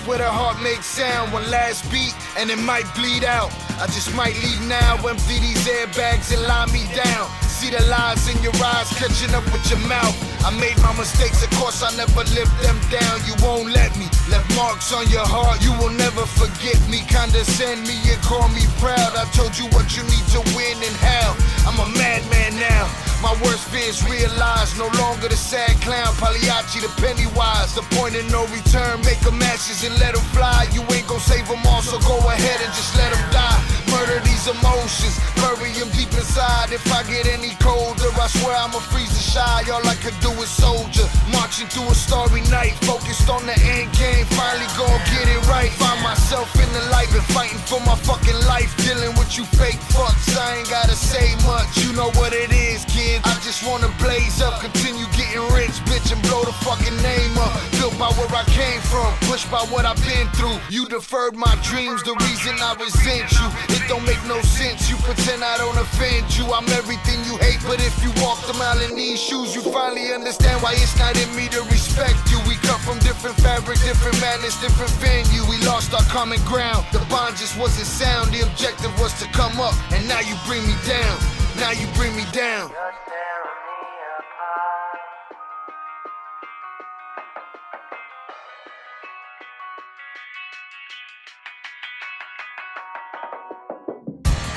where the heart makes sound. One last beat and it might bleed out. I just might leave now, empty these airbags and lie me down. See the lies in your eyes catching up with your mouth. I made my mistakes, of course I never lived them down. You won't let me, left marks on your heart. You will never forget me, condescend me and call me proud. I told you what you need to win and how. I'm a madman now. My worst fears realized, no longer the sad clown, Pagliacci the Pennywise. The point of no return, make them ashes and let them fly. You ain't gon' save them all, so go ahead and just let them die. Murder these emotions, bury them deep inside. If I get any colder, I swear I'ma freeze the shy. All I could do is soldier, marching through a starry night, focused on the end game, finally gon' get it right. Find myself in the light, been fighting for my fucking life, dealing with you fake fucks. I ain't gotta say much, you know what it is, kid. I just wanna blaze up, continue getting rich, bitch, and blow the fucking name up. Built by where I came from, pushed by what I've been through. You deferred my dreams, the reason I resent you. It don't make no sense, you pretend I don't offend you. I'm everything you hate, but if you walked a mile in these shoes, you finally understand why it's not in me to respect you. We cut from different fabric, different madness, different venue. We lost our common ground, the bond just wasn't sound. The objective was to come up, and now you bring me down. Now you bring me down.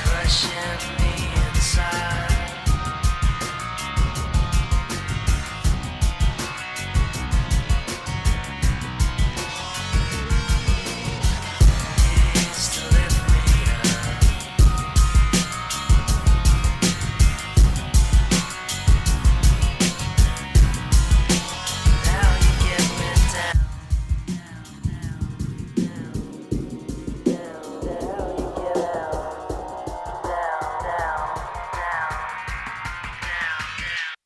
Crushing me inside.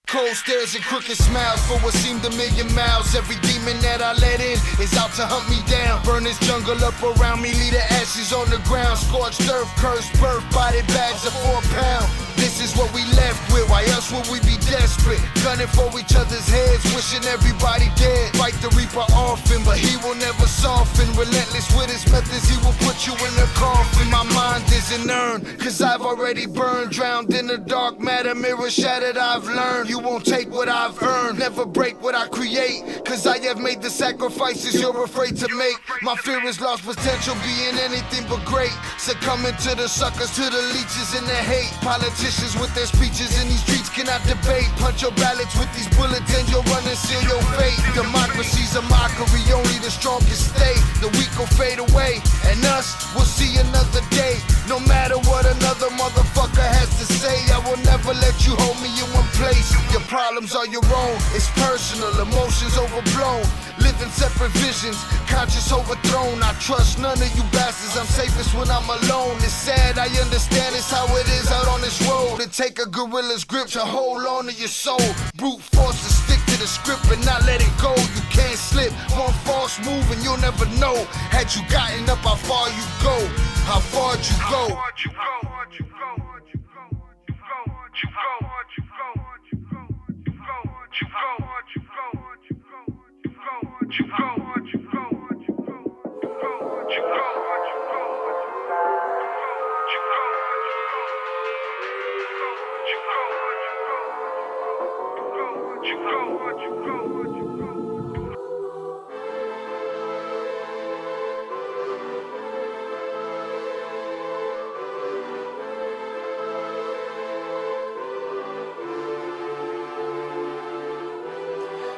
Cold stares and crooked smiles for what seemed a million miles. Every demon that I let in is out to hunt me down. Burn this jungle up around me, leave the ashes on the ground. Scorched earth, cursed birth, body bags of 4 pounds. This is what we left with, why else would we be desperate? Gunning for each other's heads, wishing everybody dead. Fight the reaper often, but he will never soften. Relentless with his methods, he will put you in a coffin. My mind isn't earned, cause I've already burned. Drowned in the dark matter, mirror shattered, I've learned. You won't take what I've earned, never break what I create. Cause I have made the sacrifices you're afraid to make. My fear is lost potential, being anything but great. Succumbing to the suckers, to the leeches and the hate. Politicians with their speeches in these streets cannot debate. Punch your ballots with these bullets and you'll run and seal your fate. Democracy's a mockery, only the strongest stay. The weak will fade away, and us, we'll see another day. No matter what another motherfucker has to say, I will never let you hold me in one place. Your problems are your own, it's personal, emotions overblown. Living separate visions, conscious overthrown. I trust none of you bastards, I'm safest when I'm alone. It's sad, I understand it's how it is out on this road. To take a gorilla's grip to hold on to your soul. Brute force to stick to the script and not let it go. You can't slip, one false move and you'll never know. Had you gotten up, how far you go, how far you go.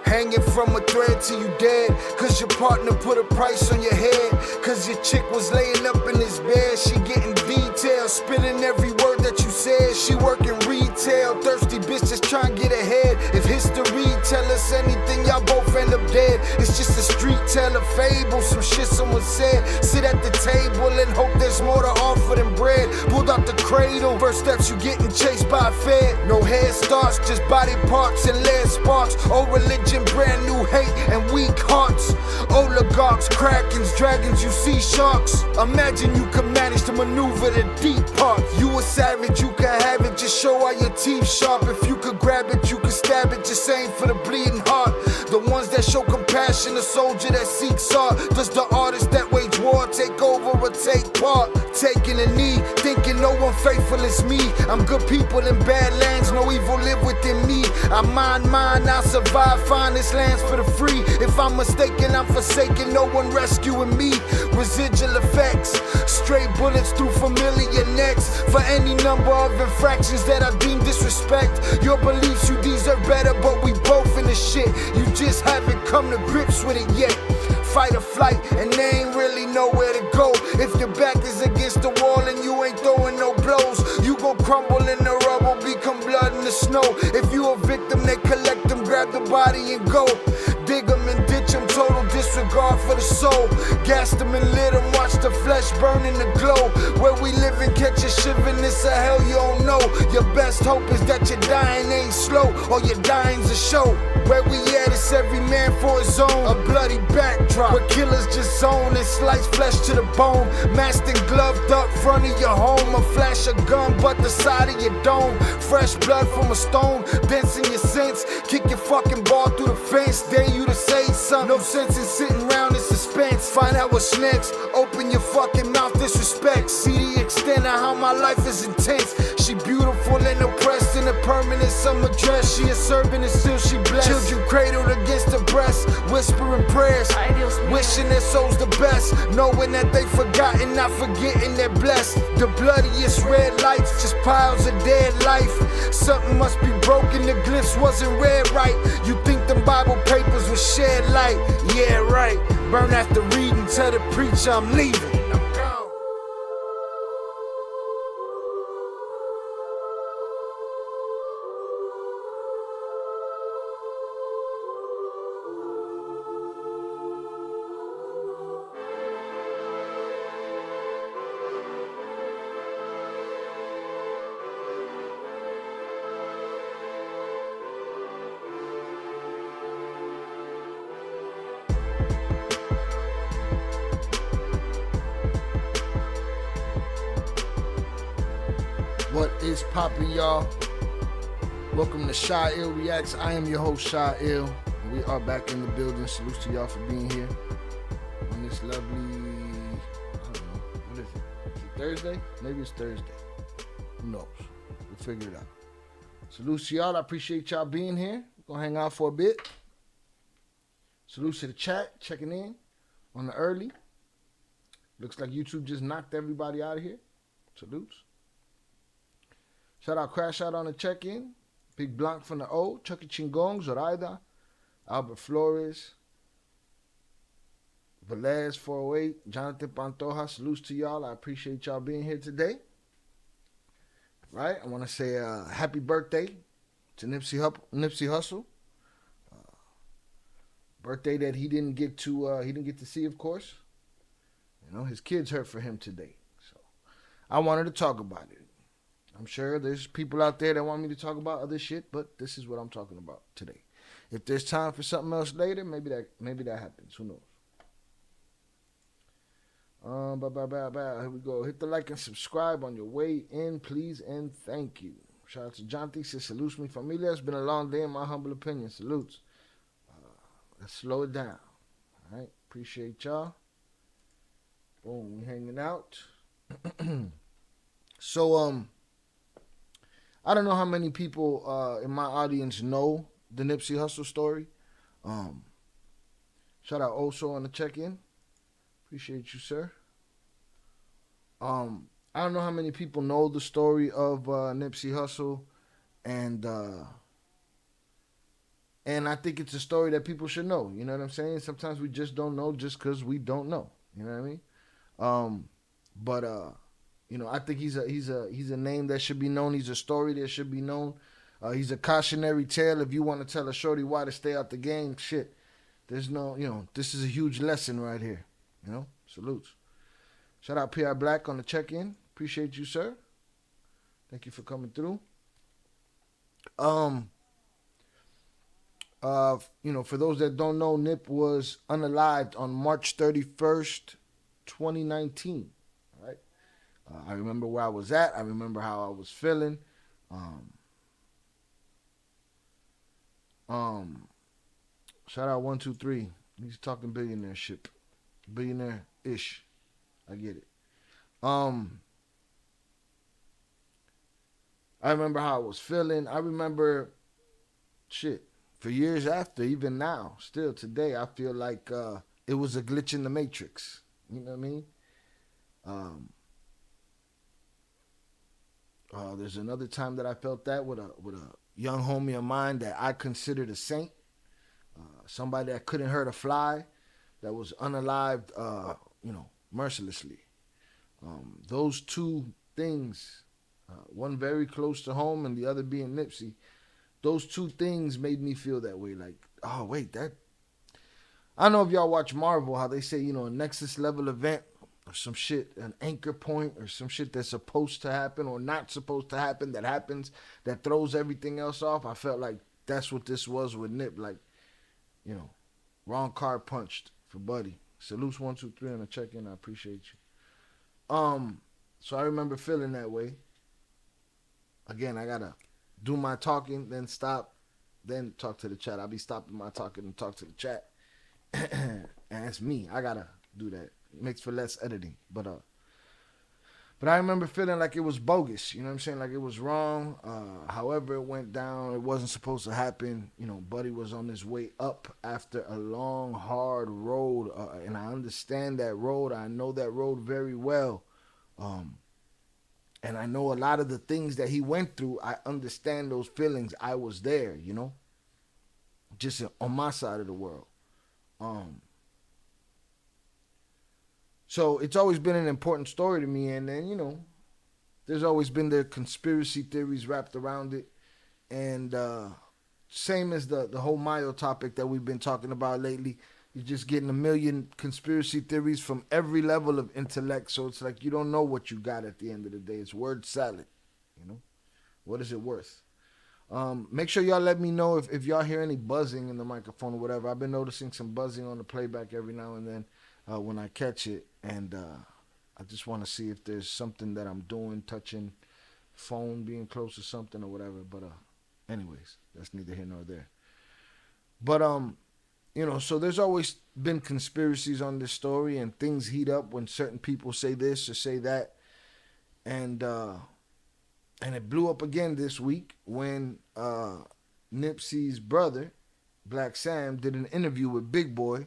Hanging from a thread till you dead, cause your partner put a price on your head. Cause your chick was laying up in his bed, she getting details, spitting every word that you said. She working retail, thirsty bitch just trying to get ahead. If history tell us anything, y'all both end up dead. It's just a street tale, a fable, some shit someone said. Sit at the table and hope there's more to offer than bread. Pulled out the cradle, first steps you getting chased by a fed. No head starts, just body parts and lead sparks. Old religion, brand new hate and weak hearts. Oligarchs, krakens, dragons, you see sharks. Imagine you can manage to maneuver the deep parts. You a savage, you can have it, just show how your teeth sharp. If you could grab it, you could stab it, just aim for the bleeding heart. The ones that show compassion question a soldier that seeks art. Does the artist that wage war take over or take part? Taking a knee, thinking no one faithful is me. I'm good people in bad lands, no evil live within me. I mind mine, I'll survive, find this lands for the free. If I'm mistaken, I'm forsaken, no one rescuing me. Residual effects, stray bullets through familiar necks. For any number of infractions that I deem disrespect. Your beliefs, you deserve better, but we both in the shit. You just haven't come to grips with it yet. Fight or flight, and they ain't really nowhere to go. If your back is against the wall and you ain't throwing no blows, you gon' crumble in the rubble, become blood in the snow. If you a victim, they collect them, grab the body and go. Dig them and ditch them, total disregard for the soul. Gas them and lit them, watch the flesh burn in the glow. Where we live and catch a shivering, it's a hell you don't know. Your best hope is that your dying ain't slow, or your dying's a show. Where we at, it's every man for his own. A bloody backdrop, where killers just zone and slice flesh to the bone. Masked and gloved up front of your home. A flash of gun, but the side of your dome. Fresh blood from a stone, dents in your sense. Kick your fucking ball through the fence, dare you to say something. No sense in sitting around in suspense. Find out what's next, open your fucking mouth, disrespect. See the extent of how my life is intense. She beautiful and oppressed in a permanent summer dress. She a servant and still she blessed. Children cradled against her breast, whispering prayers, wishing their souls the best, knowing that they forgotten, not forgetting they're blessed. The bloodiest red lights, just piles of dead life. Something must be broken, the glyphs wasn't read right. You think them Bible papers was shed light? Yeah, right. Burn after reading, tell the preacher I'm leaving. I'm gone. What is poppin', y'all? Welcome to Shy Ill Reacts. I am your host, Shy Ill. We are back in the building. Salutes to y'all for being here on this lovely, I don't know, what is it? Is it Thursday? Maybe it's Thursday. Who knows? We'll figure it out. Salutes to y'all. I appreciate y'all being here. We're gonna hang out for a bit. Salutes to the chat, checking in on the early. Looks like YouTube just knocked everybody out of here. Salutes. Shout out Crash Out on the check-in. Big Blanc from the O. Chucky Chingong, Zoraida. Albert Flores. Velez 408. Jonathan Pantoja. Salutes to y'all. I appreciate y'all being here today. Right? I want to say happy birthday to Nipsey HUSSLE. Birthday that he didn't get to see, of course. You know, his kids hurt for him today. So I wanted to talk about it. I'm sure there's people out there that want me to talk about other shit, but this is what I'm talking about today. If there's time for something else later, maybe that happens. Who knows? Here we go. Hit the like and subscribe on your way in, please, and thank you. Shout out to Jonty. Says, salutes mi familia. It's been a long day in my humble opinion. Salutes. Let's slow it down. All right. Appreciate y'all. Boom. We hanging out. So, I don't know how many people in my audience know the Nipsey Hussle story. Shout out Oso on the check-in. Appreciate you, sir. I don't know how many people know the story of Nipsey Hussle, and I think it's a story that people should know. You know what I'm saying? Sometimes we just don't know just because we don't know. You know what I mean? You know, I think he's a name that should be known. He's a story that should be known. He's a cautionary tale. If you want to tell a shorty why to stay out the game, shit. There's no, you know, this is a huge lesson right here. You know, salutes. Shout out P.I. Black on the check-in. Appreciate you, sir. Thank you for coming through. You know, for those that don't know, Nip was unalived on March 31st, 2019. Right? I remember where I was at. I remember how I was feeling. Shout out 123. He's talking billionaire ship. Billionaire-ish. I get it. I remember how I was feeling. I remember shit. For years after, even now, still today, I feel like it was a glitch in the matrix. You know what I mean? There's another time that I felt that with a young homie of mine that I considered a saint, somebody that couldn't hurt a fly, that was unalived, mercilessly. Those two things, one very close to home and the other being Nipsey, those two things made me feel that way. Like, oh wait, that. I don't know if y'all watch Marvel, how they say, a Nexus level event or some shit, an anchor point or some shit that's supposed to happen or not supposed to happen that happens, that throws everything else off. I felt like that's what this was with Nip. Like, wrong card punched for Buddy. Salutes 1, 2, 3 on the check-in. I appreciate you. So I remember feeling that way. Again, I gotta do my talking, then stop, then talk to the chat. I'll be stopping my talking and talk to the chat. And that's me. I gotta do that. It makes for less editing. But I remember feeling like it was bogus. You know what I'm saying? Like it was wrong. However it went down, it wasn't supposed to happen. Buddy was on his way up after a long, hard road. And I understand that road. I know that road very well. And I know a lot of the things that he went through. I understand those feelings. I was there, just on my side of the world. So it's always been an important story to me. And then, there's always been the conspiracy theories wrapped around it. And same as the whole Mayo topic that we've been talking about lately. You're just getting a million conspiracy theories from every level of intellect. So it's like you don't know what you got at the end of the day. It's word salad. What is it worth? Make sure y'all let me know if y'all hear any buzzing in the microphone or whatever. I've been noticing some buzzing on the playback every now and then when I catch it. And I just want to see if there's something that I'm doing, touching, phone being close to something or whatever. But anyways, that's neither here nor there. But so there's always been conspiracies on this story, and things heat up when certain people say this or say that. And it blew up again this week when Nipsey's brother, Black Sam, did an interview with Big Boy,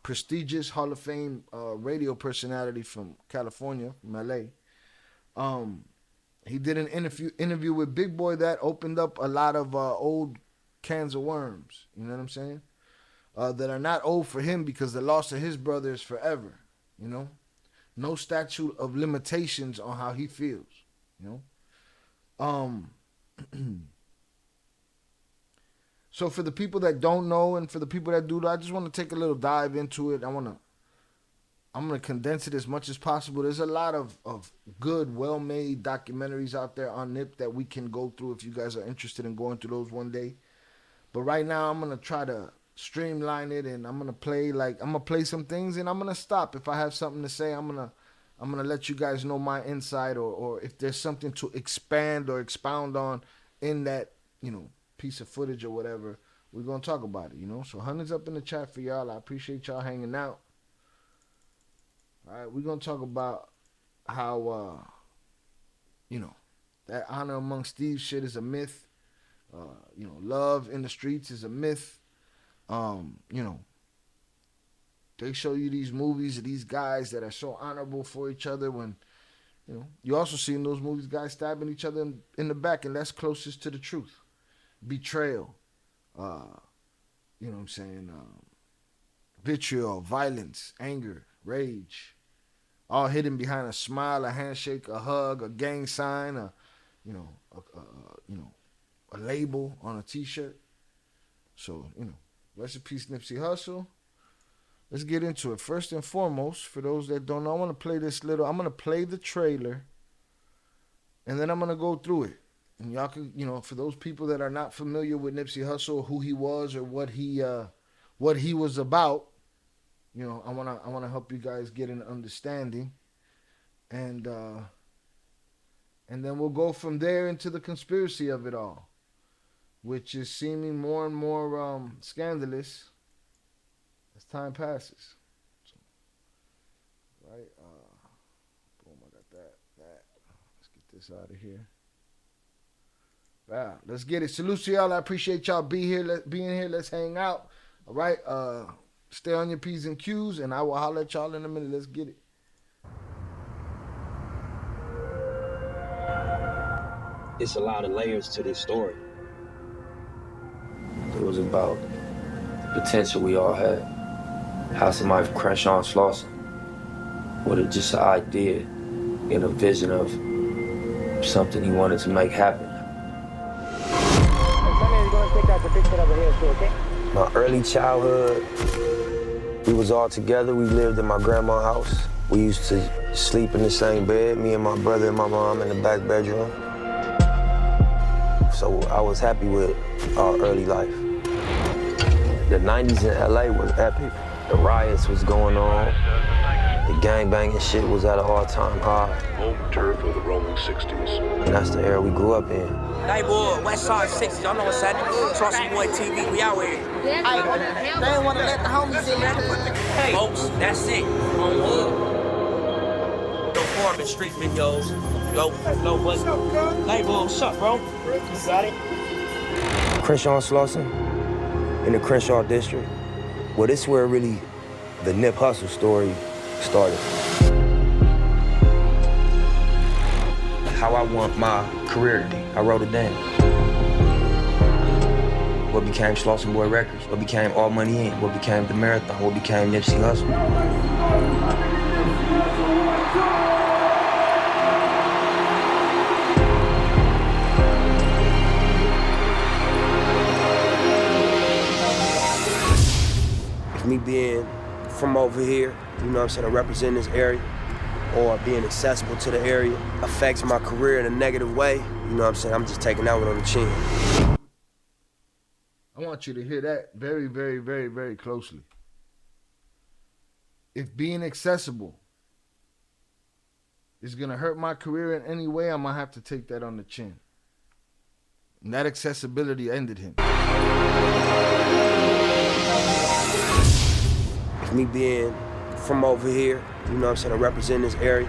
prestigious Hall of Fame radio personality from California, from LA. He did an interview with Big Boy that opened up a lot of old cans of worms, you know what I'm saying? That are not old for him because the loss of his brother is forever, No statute of limitations on how he feels, So for the people that don't know and for the people that do, I just want to take a little dive into it. I'm gonna condense it as much as possible. There's a lot of good, well-made documentaries out there on Nip that we can go through if you guys are interested in going through those one day. But right now, I'm gonna try to streamline it, and I'm gonna play some things, and I'm gonna stop if I have something to say. I'm gonna let you guys know my insight, or if there's something to expand or expound on in that piece of footage or whatever. We're gonna talk about it, So hundreds up in the chat for y'all. I appreciate y'all hanging out. All right, we're gonna talk about how that honor amongst thieves shit is a myth. Love in the streets is a myth. They show you these movies of these guys that are so honorable for each other when, you also see in those movies guys stabbing each other in the back, and that's closest to the truth. Betrayal. Vitriol, violence, anger, rage. All hidden behind a smile, a handshake, a hug, a gang sign, a label on a t-shirt. So, rest in peace, Nipsey Hussle. Let's get into it. First and foremost, for those that don't know, I'm going to play the trailer, and then I'm going to go through it. And y'all can, for those people that are not familiar with Nipsey Hussle, who he was or what he was about, I want to help you guys get an understanding. And then we'll go from there into the conspiracy of it all, which is seeming more and more scandalous as time passes. So, right? Boom, I got that. Let's get this out of here. Wow, let's get it. Salute to y'all. I appreciate y'all being here. Let's hang out. All right. Stay on your P's and Q's, and I will holler at y'all in a minute. Let's get it. It's a lot of layers to this story. It was about the potential we all had. How somebody crash on Slauson with just an idea and a vision of something he wanted to make happen. My early childhood, we was all together. We lived in my grandma's house. We used to sleep in the same bed, me and my brother and my mom in the back bedroom. So I was happy with our early life. The 90s in LA was epic. The riots was going on. The gangbanging shit was at an all-time high. Home turf of the rolling 60s. And that's the era we grew up in. Hey boy, West Side 60s, y'all know what's happening. Saucy Boy TV, we out here. They ain't want to let the homies in. Hey, folks, that's it. On hood. Go Corbin street videos. Go, what's up? Hey boy, what's up, bro? You got it? Crenshaw Slauson in the Crenshaw district. Well, this is where really the Nip HUSSLE story started. How I want my career to be. I wrote it down. What became Slauson Boy Records? What became All Money In? What became The Marathon? What became Nipsey Hussle? Me being from over here, you know what I'm saying, I represent this area, or being accessible to the area affects my career in a negative way, you know what I'm saying, I'm just taking that one on the chin. I want you to hear that very, very, very, very closely. If being accessible is going to hurt my career in any way, I'm going to have to take that on the chin. And that accessibility ended him. Me being from over here, you know what I'm saying, I represent this area,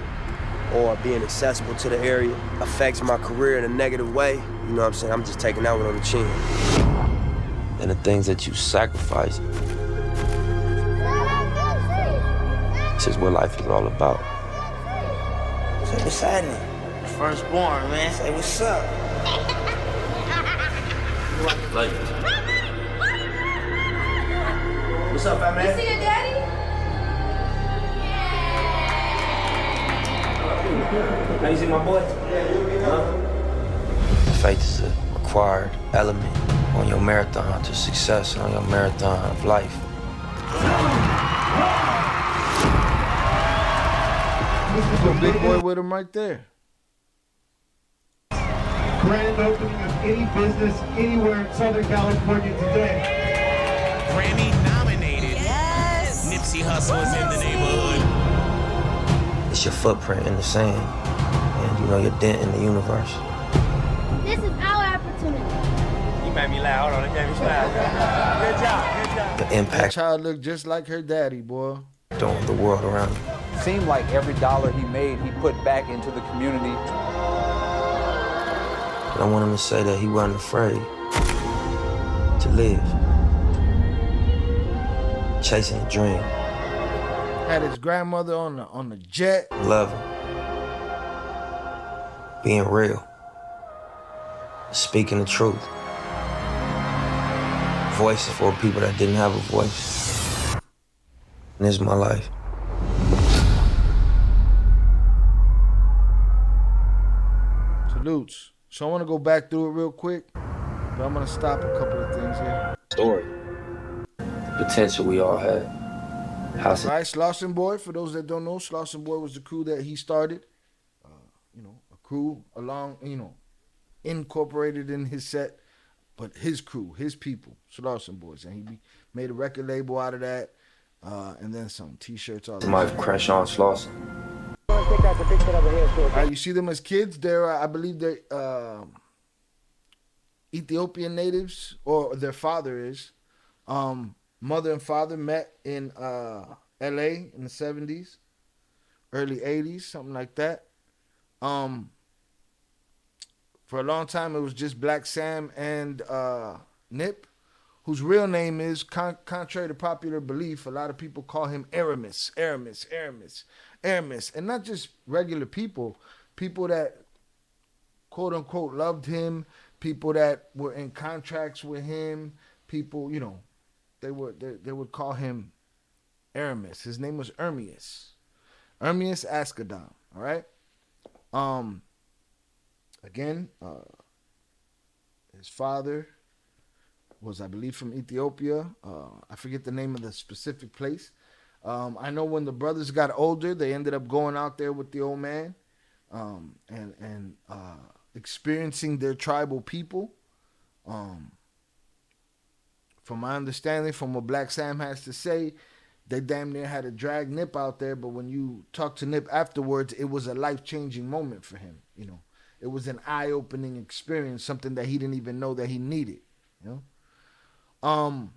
or being accessible to the area affects my career in a negative way, you know what I'm saying, I'm just taking that one on the chin. And the things that you sacrifice, this is what life is all about. Say what's happening? Firstborn, man. Say what's up? What's up, fat man? You see your daddy? How you see my boy? Faith is a required element on your marathon to success and on your marathon of life. The big boy with him right there. Grand opening of any business anywhere in Southern California today. Grammy nominated. Yes. Nipsey Hussle is in the neighborhood. It's your footprint in the sand, and you know your dent in the universe. This is our opportunity. You made me laugh. Hold on, it made me smile. Good job. The That impact child looked just like her daddy, boy. on the world around you. Seemed like every dollar he made, he put back into the community. But I want him to say that he wasn't afraid to live. Chasing a dream. Had his grandmother on the jet. Loving. Being real. Speaking the truth. Voicing for people that didn't have a voice. And this is my life. Salutes. So I want to go back through it real quick, but I'm going to stop a couple of things here. Story. The potential we all had. All right, Slauson Boy, for those that don't know, Slauson Boy was the crew that he started. A crew along, incorporated in his set, but his crew, his people, Slauson Boys. And he made a record label out of that, and then some T-shirts. All Somebody crash on Slauson. All right, you see them as kids. They're, I believe they're Ethiopian natives, or their father is. mother and father met in LA in the 70s, early 80s, something like that. For a long time, it was just Black Sam and Nip, whose real name is, contrary to popular belief, a lot of people call him Aramis. And not just regular people that, quote unquote, loved him, people that were in contracts with him, people, you know, they would call him Aramis. His name was Ermias Ascadon, all right? Again, his father was, I believe, from Ethiopia. I forget the name of the specific place. I know when the brothers got older, they ended up going out there with the old man and experiencing their tribal people. From my understanding, from what Black Sam has to say, they damn near had to drag Nip out there, but when you talk to Nip afterwards, it was a life-changing moment for him, you know. It was an eye-opening experience, something that he didn't even know that he needed, you know.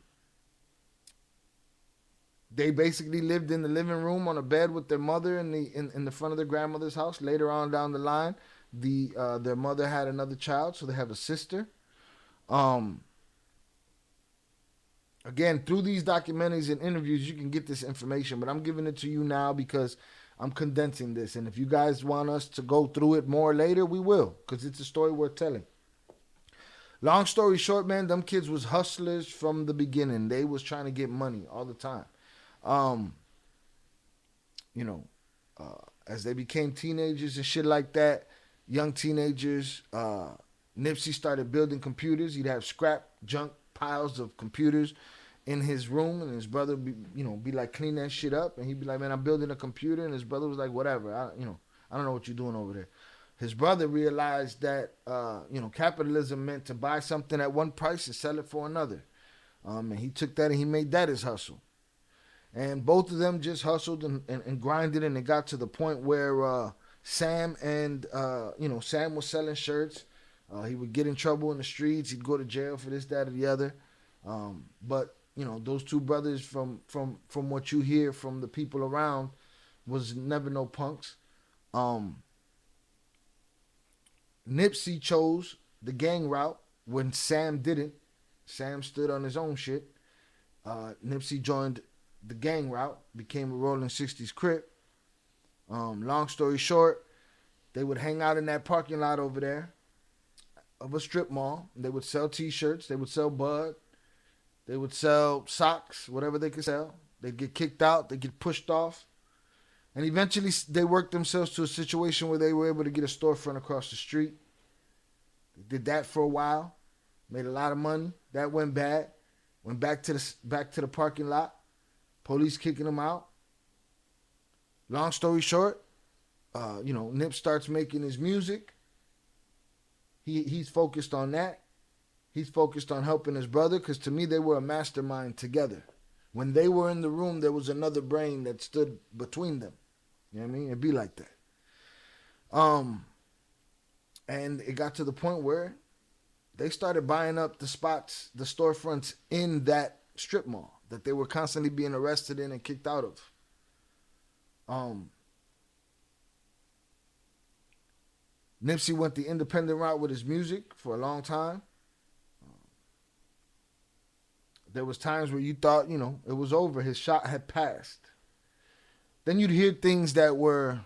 They basically lived in the living room on a bed with their mother in the front of their grandmother's house. Later on down the line, their mother had another child, so they have a sister. Again, through these documentaries and interviews, you can get this information, but I'm giving it to you now because I'm condensing this. And if you guys want us to go through it more later, we will, because it's a story worth telling. Long story short, man, them kids was hustlers from the beginning. They was trying to get money all the time. You know, as they became teenagers and shit like that, young teenagers, Nipsey started building computers. He'd have scrap junk piles of computers in his room, and his brother be like, clean that shit up, and he'd be like, man, I'm building a computer, and his brother was like, whatever, I don't know what you're doing over there. His brother realized that capitalism meant to buy something at one price and sell it for another, and he took that and he made that his hustle. And both of them just hustled and grinded, and it got to the point where Sam was selling shirts. He would get in trouble in the streets. He'd go to jail for this, that, or the other. But those two brothers, from what you hear from the people around, was never no punks. Nipsey chose the gang route when Sam didn't. Sam stood on his own shit. Nipsey joined the gang route, became a Rolling 60s Crip. Long story short, they would hang out in that parking lot over there of a strip mall. They would sell t-shirts. They would sell bud. They would sell socks, whatever they could sell. They'd get kicked out. They'd get pushed off. And eventually they worked themselves to a situation where they were able to get a storefront across the street. They did that for a while. Made a lot of money. That went bad. Went back to the parking lot. Police kicking them out. Long story short, Nip starts making his music. He's focused on that. He's focused on helping his brother, because to me, they were a mastermind together. When they were in the room, there was another brain that stood between them. You know what I mean? It'd be like that. And it got to the point where they started buying up the spots, the storefronts in that strip mall that they were constantly being arrested in and kicked out of. Nipsey went the independent route with his music for a long time. There was times where you thought, it was over. His shot had passed. Then you'd hear things that were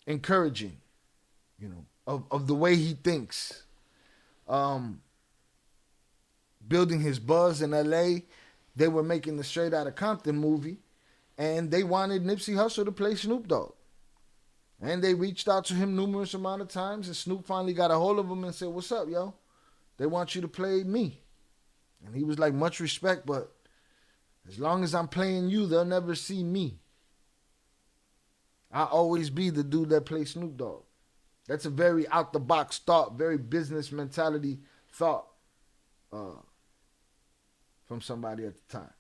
encouraging, of the way he thinks. Building his buzz in LA, they were making the Straight Outta Compton movie, and they wanted Nipsey Hussle to play Snoop Dogg. And they reached out to him numerous amount of times, and Snoop finally got a hold of him and said, what's up, yo? They want you to play me. And he was like, much respect, but as long as I'm playing you, they'll never see me. I'll always be the dude that plays Snoop Dogg. That's a very out-the-box thought, very business mentality thought from somebody at the time,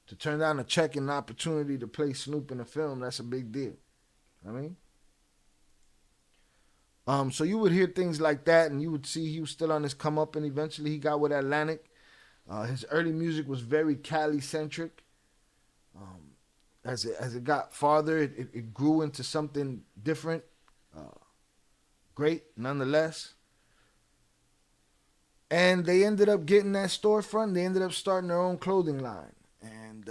To turn down a check and an opportunity to play Snoop in a film, that's a big deal. So you would hear things like that, and you would see he was still on his come up, and eventually he got with Atlantic. His early music was very Cali-centric. As it got farther, it grew into something different. Great, nonetheless. And they ended up getting that storefront. They ended up starting their own clothing line. And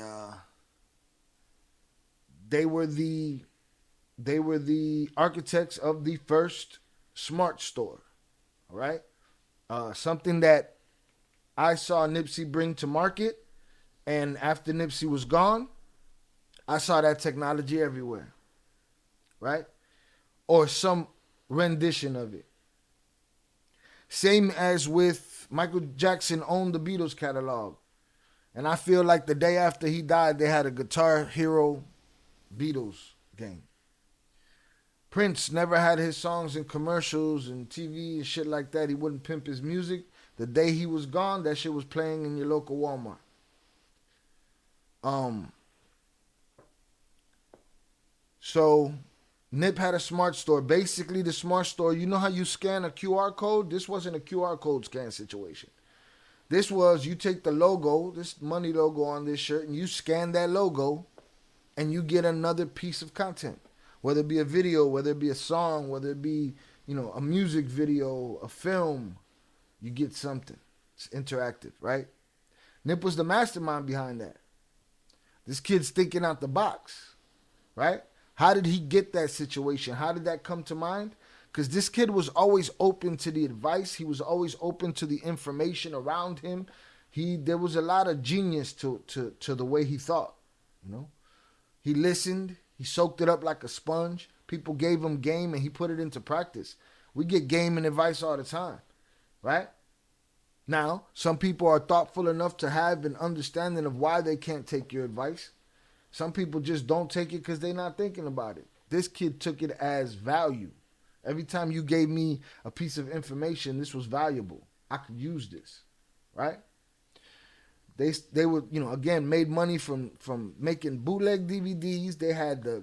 they were the architects of the first smart store. All right? Something that I saw Nipsey bring to market. And after Nipsey was gone, I saw that technology everywhere. Right? Or some rendition of it. Same as with Michael Jackson owned the Beatles catalog. And I feel like the day after he died, they had a Guitar Hero Beatles game. Prince never had his songs in commercials and TV and shit like that. He wouldn't pimp his music. The day he was gone, that shit was playing in your local Walmart. So Nip had a smart store. Basically, the smart store, you know how you scan a QR code? This wasn't a QR code scan situation. This was, you take the logo, this money logo on this shirt, and you scan that logo, and you get another piece of content. Whether it be a video, whether it be a song, whether it be, a music video, a film, you get something. It's interactive, right? Nip was the mastermind behind that. This kid's thinking out the box, right? How did he get that situation? How did that come to mind? Because this kid was always open to the advice. He was always open to the information around him. There was a lot of genius to the way he thought, He listened. He soaked it up like a sponge. People gave him game and he put it into practice. We get game and advice all the time, right? Now, some people are thoughtful enough to have an understanding of why they can't take your advice. Some people just don't take it because they're not thinking about it. This kid took it as value. Every time you gave me a piece of information, this was valuable. I could use this, right? They would, again, made money from making bootleg DVDs. They had the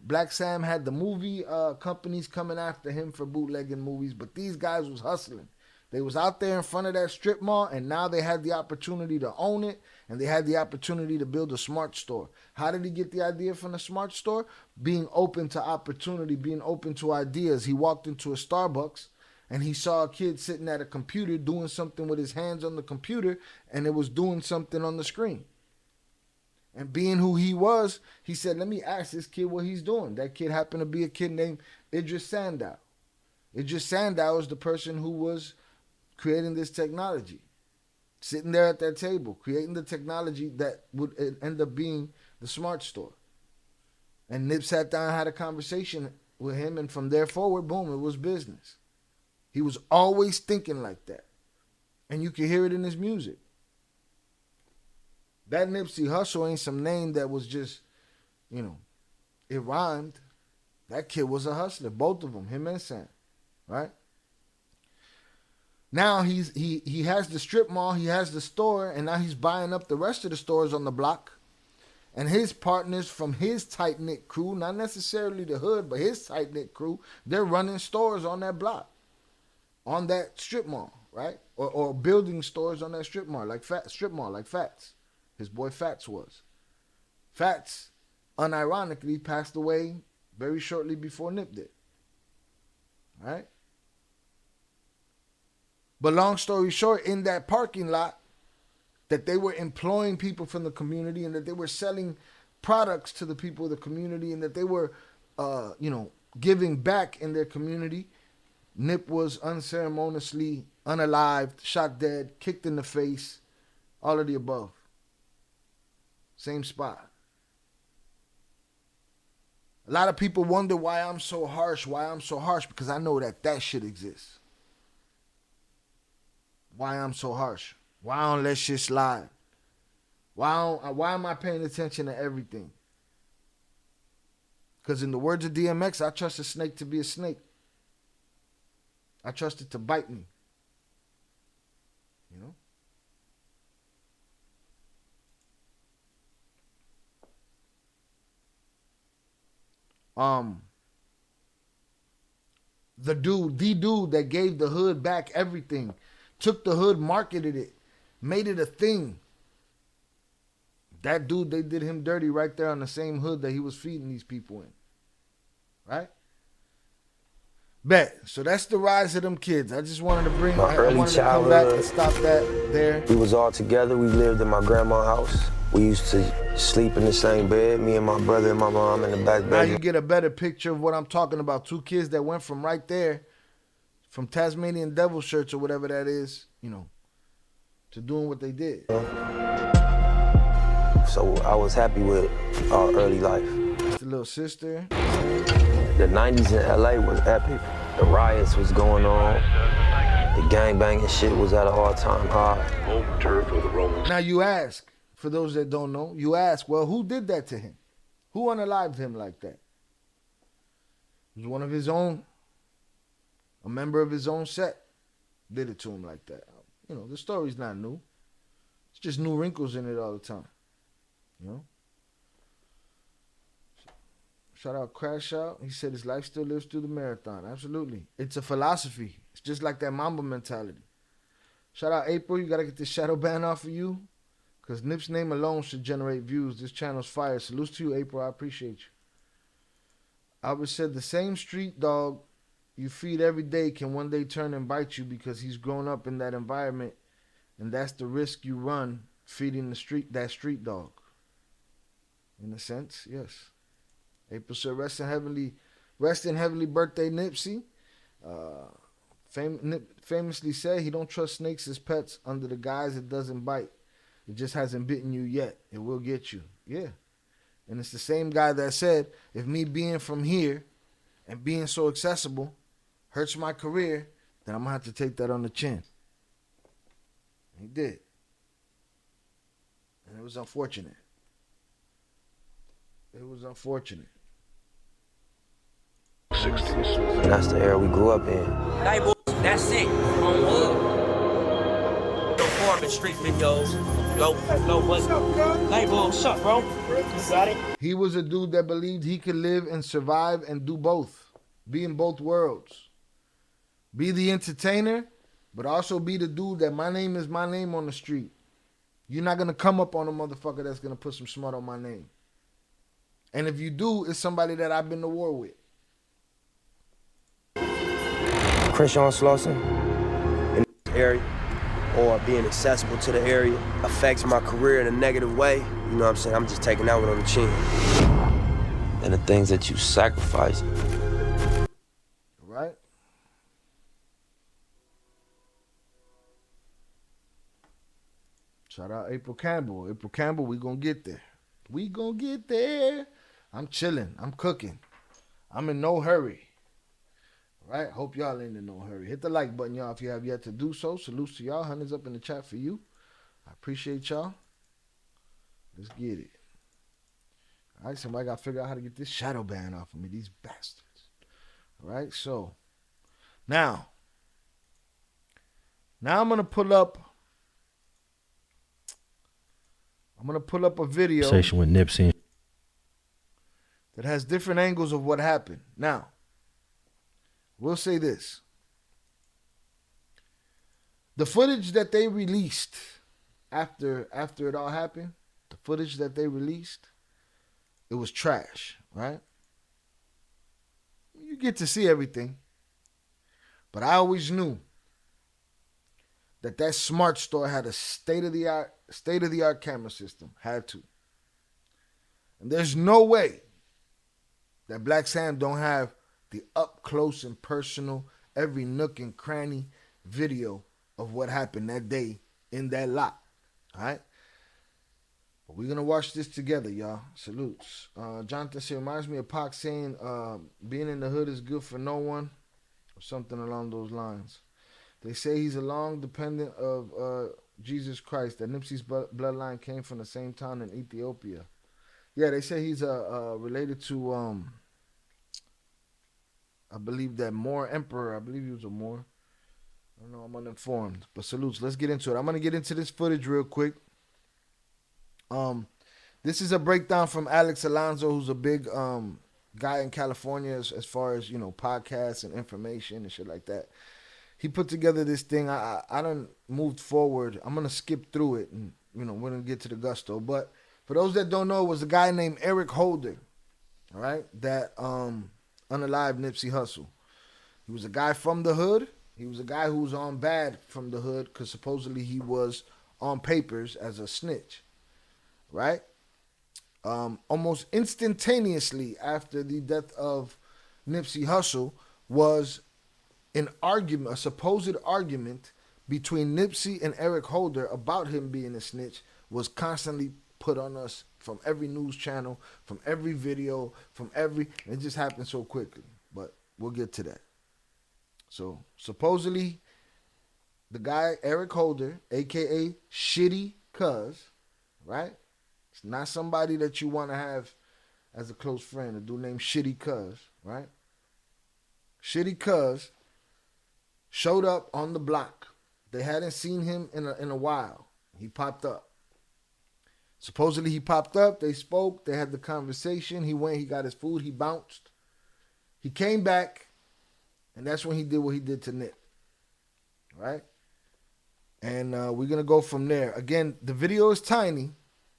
Black Sam had the movie companies coming after him for bootlegging movies, but these guys was hustling. They was out there in front of that strip mall, and now they had the opportunity to own it, and they had the opportunity to build a smart store. How did he get the idea from the smart store? Being open to opportunity, being open to ideas. He walked into a Starbucks, and he saw a kid sitting at a computer doing something with his hands on the computer, and it was doing something on the screen. And being who he was, he said, let me ask this kid what he's doing. That kid happened to be a kid named Idris Sandow. Idris Sandow is the person who was creating this technology, sitting there at that table, creating the technology that would end up being the smart store. And Nip sat down and had a conversation with him, and from there forward, boom, it was business. He was always thinking like that. And you can hear it in his music. That Nipsey Hussle ain't some name that was just, it rhymed. That kid was a hustler, both of them, him and Sam, right? Now he has the strip mall, he has the store, and now he's buying up the rest of the stores on the block. And his partners from his tight-knit crew, not necessarily the hood, but his tight-knit crew, they're running stores on that block, on that strip mall, right? Or building stores on that strip mall, like Fats. His boy Fats was. Fats, unironically, passed away very shortly before Nip did, right? But long story short, in that parking lot, that they were employing people from the community, and that they were selling products to the people of the community, and that they were, giving back in their community. Nip was unceremoniously unalived, shot dead, kicked in the face, all of the above. Same spot. A lot of people wonder why I'm so harsh, because I know that shit exists. Why I'm so harsh. Why I don't let shit slide. Why am I paying attention to everything? Because in the words of DMX, I trust a snake to be a snake. I trust it to bite me. The dude that gave the hood back everything, took the hood, marketed it, made it a thing. That dude, they did him dirty right there on the same hood that he was feeding these people in. Right? Bet. So that's the rise of them kids. I just wanted to bring, My early I wanted to come back and childhood. stop that there. We was all together. We lived in my grandma's house. We used to sleep in the same bed, me and my brother and my mom in the back Now bedroom. you get a better picture of what I'm talking about. Two kids that went from right there, from Tasmanian devil shirts or whatever that is, you know, to doing what they did. So I was happy with our early life. It's the little sister. The 90s in LA was epic. The riots was going on. The gangbanging shit was at an all-time high. Home turf of the Rolling. Now you ask, for those that don't know, you ask, well, who did that to him? Who unalived him like that? It was one of his own, a member of his own set did it to him like that. You know, the story's not new. It's just new wrinkles in it all the time. You know? Shout out Crash Out. He said his life still lives through the marathon. Absolutely. It's a philosophy. It's just like that Mamba mentality. Shout out April. You got to get this shadow ban off of you. Because Nip's name alone should generate views. This channel's fire. Salutes to you, April. I appreciate you. Albert said the same street dog you feed every day can one day turn and bite you because he's grown up in that environment. And that's the risk you run feeding that street dog. In a sense, yes. April said, rest in heavenly birthday, Nipsey. Famously said he don't trust snakes as pets under the guise it doesn't bite. It just hasn't bitten you yet. It will get you. Yeah. And it's the same guy that said, if me being from here and being so accessible hurts my career, then I'm going to have to take that on the chin. He did. And it was unfortunate. It was unfortunate. 60s. And that's the era we grew up in. Label, that's it. On wood. No Foreman street videos. No what? Label, what's up, bro? You got it? He was a dude that believed he could live and survive and do both. Be in both worlds. Be the entertainer, but also be the dude that my name is my name on the street. You're not going to come up on a motherfucker that's going to put some smut on my name. And if you do, it's somebody that I've been to war with. Christian Slauson in this area or being accessible to the area affects my career in a negative way. You know what I'm saying? I'm just taking that one on the chin. And the things that you sacrifice. Right? Shout out April Campbell. April Campbell, we gonna get there. We gonna get there. I'm chilling. I'm cooking. I'm in no hurry. Right? Hope y'all ain't in no hurry. Hit the like button, y'all, if you have yet to do so. Salutes to y'all. Hundreds up in the chat for you. I appreciate y'all. Let's get it. All right, somebody got to figure out how to get this shadow ban off of me. These bastards. All right, so now I'm going to pull up a video Conversation with Nipsey that has different angles of what happened. Now, we'll say this. The footage that they released after it all happened, the footage that they released, it was trash, right? You get to see everything. But I always knew that Smart Store had a state-of-the-art camera system. Had to. And there's no way that Black Sam don't have the up close and personal, every nook and cranny video of what happened that day in that lot. All right? But we're going to watch this together, y'all. Salutes. Jonathan said, reminds me of Pac saying, being in the hood is good for no one, or something along those lines. They say he's a long dependent of Jesus Christ, that Nipsey's bloodline came from the same town in Ethiopia. Yeah, they say he's related to, I believe that Moor Emperor. I believe he was a Moor. I don't know, I'm uninformed. But salutes. Let's get into it. I'm going to get into this footage real quick. This is a breakdown from Alex Alonso, who's a big guy in California as far as, you know, podcasts and information and shit like that. he put together this thing. I done moved forward. I'm gonna skip through it, and we're gonna get to the gusto. But for those that don't know, it was a guy named Eric Holder, all right, that unalived Nipsey Hussle. He was a guy from the hood. He was a guy who was on bad from the hood because supposedly he was on papers as a snitch, right? Almost instantaneously after the death of Nipsey Hussle was an argument, a supposed argument between Nipsey and Eric Holder about him being a snitch was constantly put on us from every news channel, from every video, it just happened so quickly, but we'll get to that. So supposedly the guy, Eric Holder, AKA Shitty Cuz, right? It's not somebody that you want to have as a close friend, a dude named Shitty Cuz, right? Shitty Cuz showed up on the block. They hadn't seen him in a while. He popped up. Supposedly he popped up, they spoke, they had the conversation, he went, he got his food, he bounced. He came back, and that's when he did what he did to Nip, right? And we're going to go from there. Again, the video is tiny,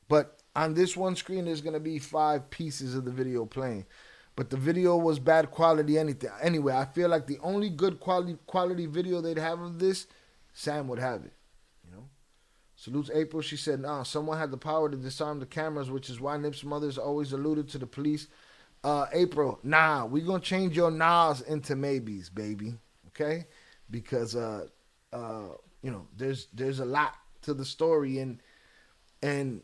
but on this one screen, there's going to be 5 pieces of the video playing. But the video was bad quality anyway. I feel like the only good quality video they'd have of this, Sam would have it. Salutes April. She said, nah, someone had the power to disarm the cameras, which is why Nip's mother's always alluded to the police. April, nah, we gonna change your nows into maybes, baby. Okay? Because there's a lot to the story, and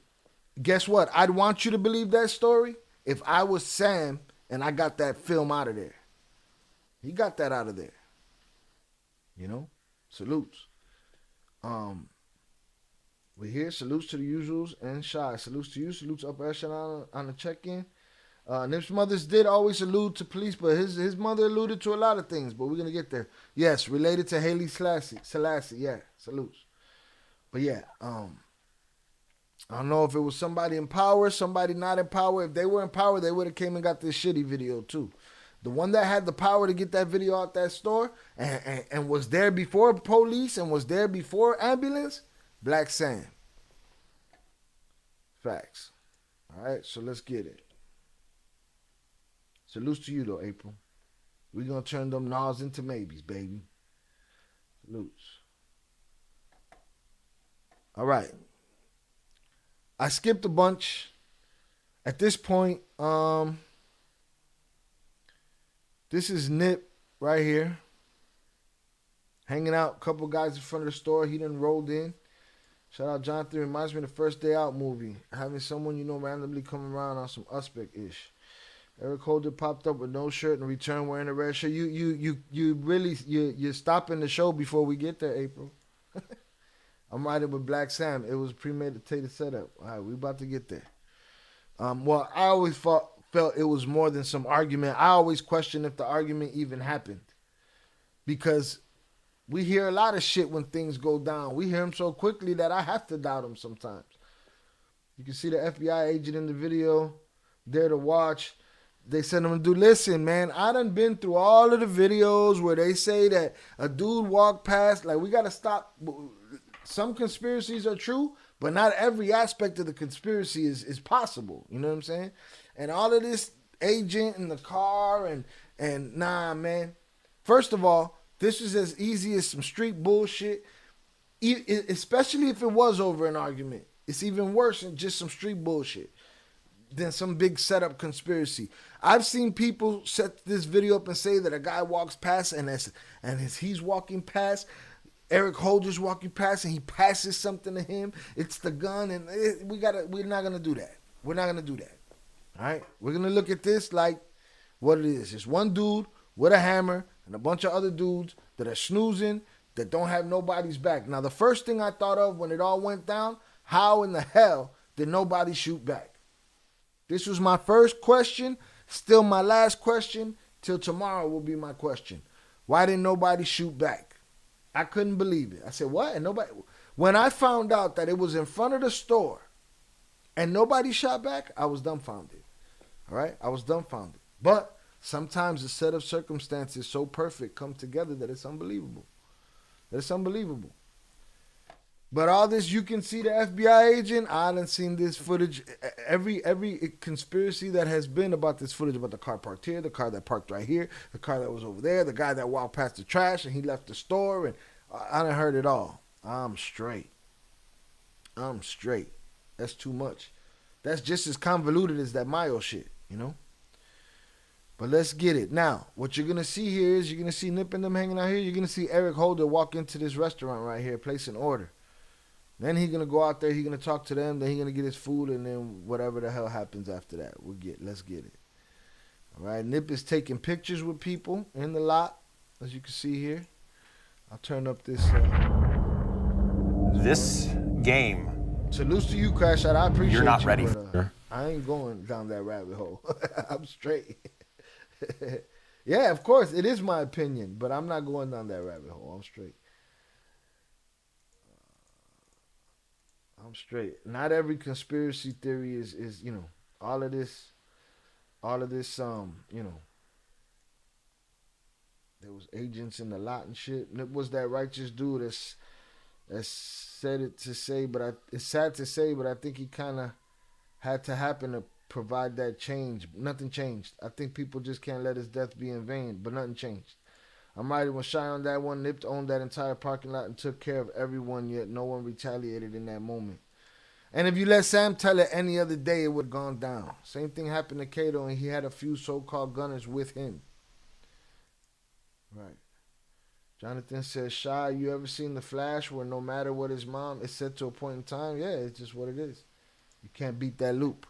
guess what? I'd want you to believe that story if I was Sam and I got that film out of there. He got that out of there. Salutes. We're here. Salutes to the usuals and Shy. Salutes to you. Salutes Upper Echelon on the check-in. Nip's mothers did always allude to police, but his mother alluded to a lot of things, but we're going to get there. Yes, related to Haile Selassie. Yeah, salutes. But yeah, I don't know if it was somebody in power, somebody not in power. If they were in power, they would have came and got this shitty video too. The one that had the power to get that video out that store and was there before police and was there before ambulance, Black Sam. Facts. All right, so let's get it. Salutes to you, though, April. We're going to turn them nods into maybes, baby. Salutes. All right. I skipped a bunch. At this point, this is Nip right here. Hanging out. A couple guys in front of the store. He done rolled in. Shout out Jonathan. Reminds me of the First Day Out movie. Having someone randomly come around on some Uspec-ish. Eric Holder popped up with no shirt and returned wearing a red shirt. You're stopping the show before we get there, April. I'm riding with Black Sam. It was a premeditated setup. All right, we about to get there. Well, I always felt it was more than some argument. I always question if the argument even happened. Because we hear a lot of shit when things go down. We hear them so quickly that I have to doubt them sometimes. You can see the FBI agent in the video there to watch. They sent him to do, listen, man, I done been through all of the videos where they say that a dude walked past. Like, we got to stop. Some conspiracies are true, but not every aspect of the conspiracy is possible. You know what I'm saying? And all of this agent in the car and nah, man. First of all, this is as easy as some street bullshit, especially if it was over an argument. It's even worse than just some street bullshit than some big setup conspiracy. I've seen people set this video up and say that a guy walks past and as he's walking past, Eric Holder's walking past and he passes something to him. It's the gun, and we're not gonna do that. We're not gonna do that. All right, we're gonna look at this like what it is. It's one dude with a hammer and a bunch of other dudes that are snoozing, that don't have nobody's back. Now, the first thing I thought of when it all went down, how in the hell did nobody shoot back? This was my first question, still my last question, till tomorrow will be my question. Why didn't nobody shoot back? I couldn't believe it. I said, what? And nobody. When I found out that it was in front of the store and nobody shot back, I was dumbfounded. All right? I was dumbfounded. But sometimes the set of circumstances so perfect come together that it's unbelievable. That's unbelievable. But all this, you can see the FBI agent. I done seen this footage. Every conspiracy that has been about this footage, about the car parked here, the car that parked right here, the car that was over there, the guy that walked past the trash and he left the store, and I done heard it all. I'm straight. That's too much. That's just as convoluted as that Mayo shit, you know? But let's get it. Now, what you're going to see here is you're going to see Nip and them hanging out here. You're going to see Eric Holder walk into this restaurant right here, place an order. Then he's going to go out there, he's going to talk to them, then he's going to get his food, and then whatever the hell happens after that, let's get it. All right, Nip is taking pictures with people in the lot, as you can see here. I'll turn up this. This game. Salute to you, Crash Out. I appreciate you. You're not ready. But, I ain't going down that rabbit hole. I'm straight. Yeah, of course, it is my opinion, but I'm not going down that rabbit hole. I'm straight. Not every conspiracy theory is you know, all of this you know, there was agents in the lot and shit. And it was that righteous dude that's said it to say, but it's sad to say, but I think he kind of had to happen to provide that change. Nothing changed. I think people just can't let his death be in vain, but nothing changed. I'm riding with Shy on that one. Nip owned that entire parking lot and took care of everyone, yet no one retaliated in that moment. And if you let Sam tell it any other day, it would have gone down. Same thing happened to Kato, and he had a few so-called gunners with him. Right. Jonathan says, Shy, you ever seen The Flash where no matter what his mom is set to a point in time? Yeah, it's just what it is. You can't beat that loop.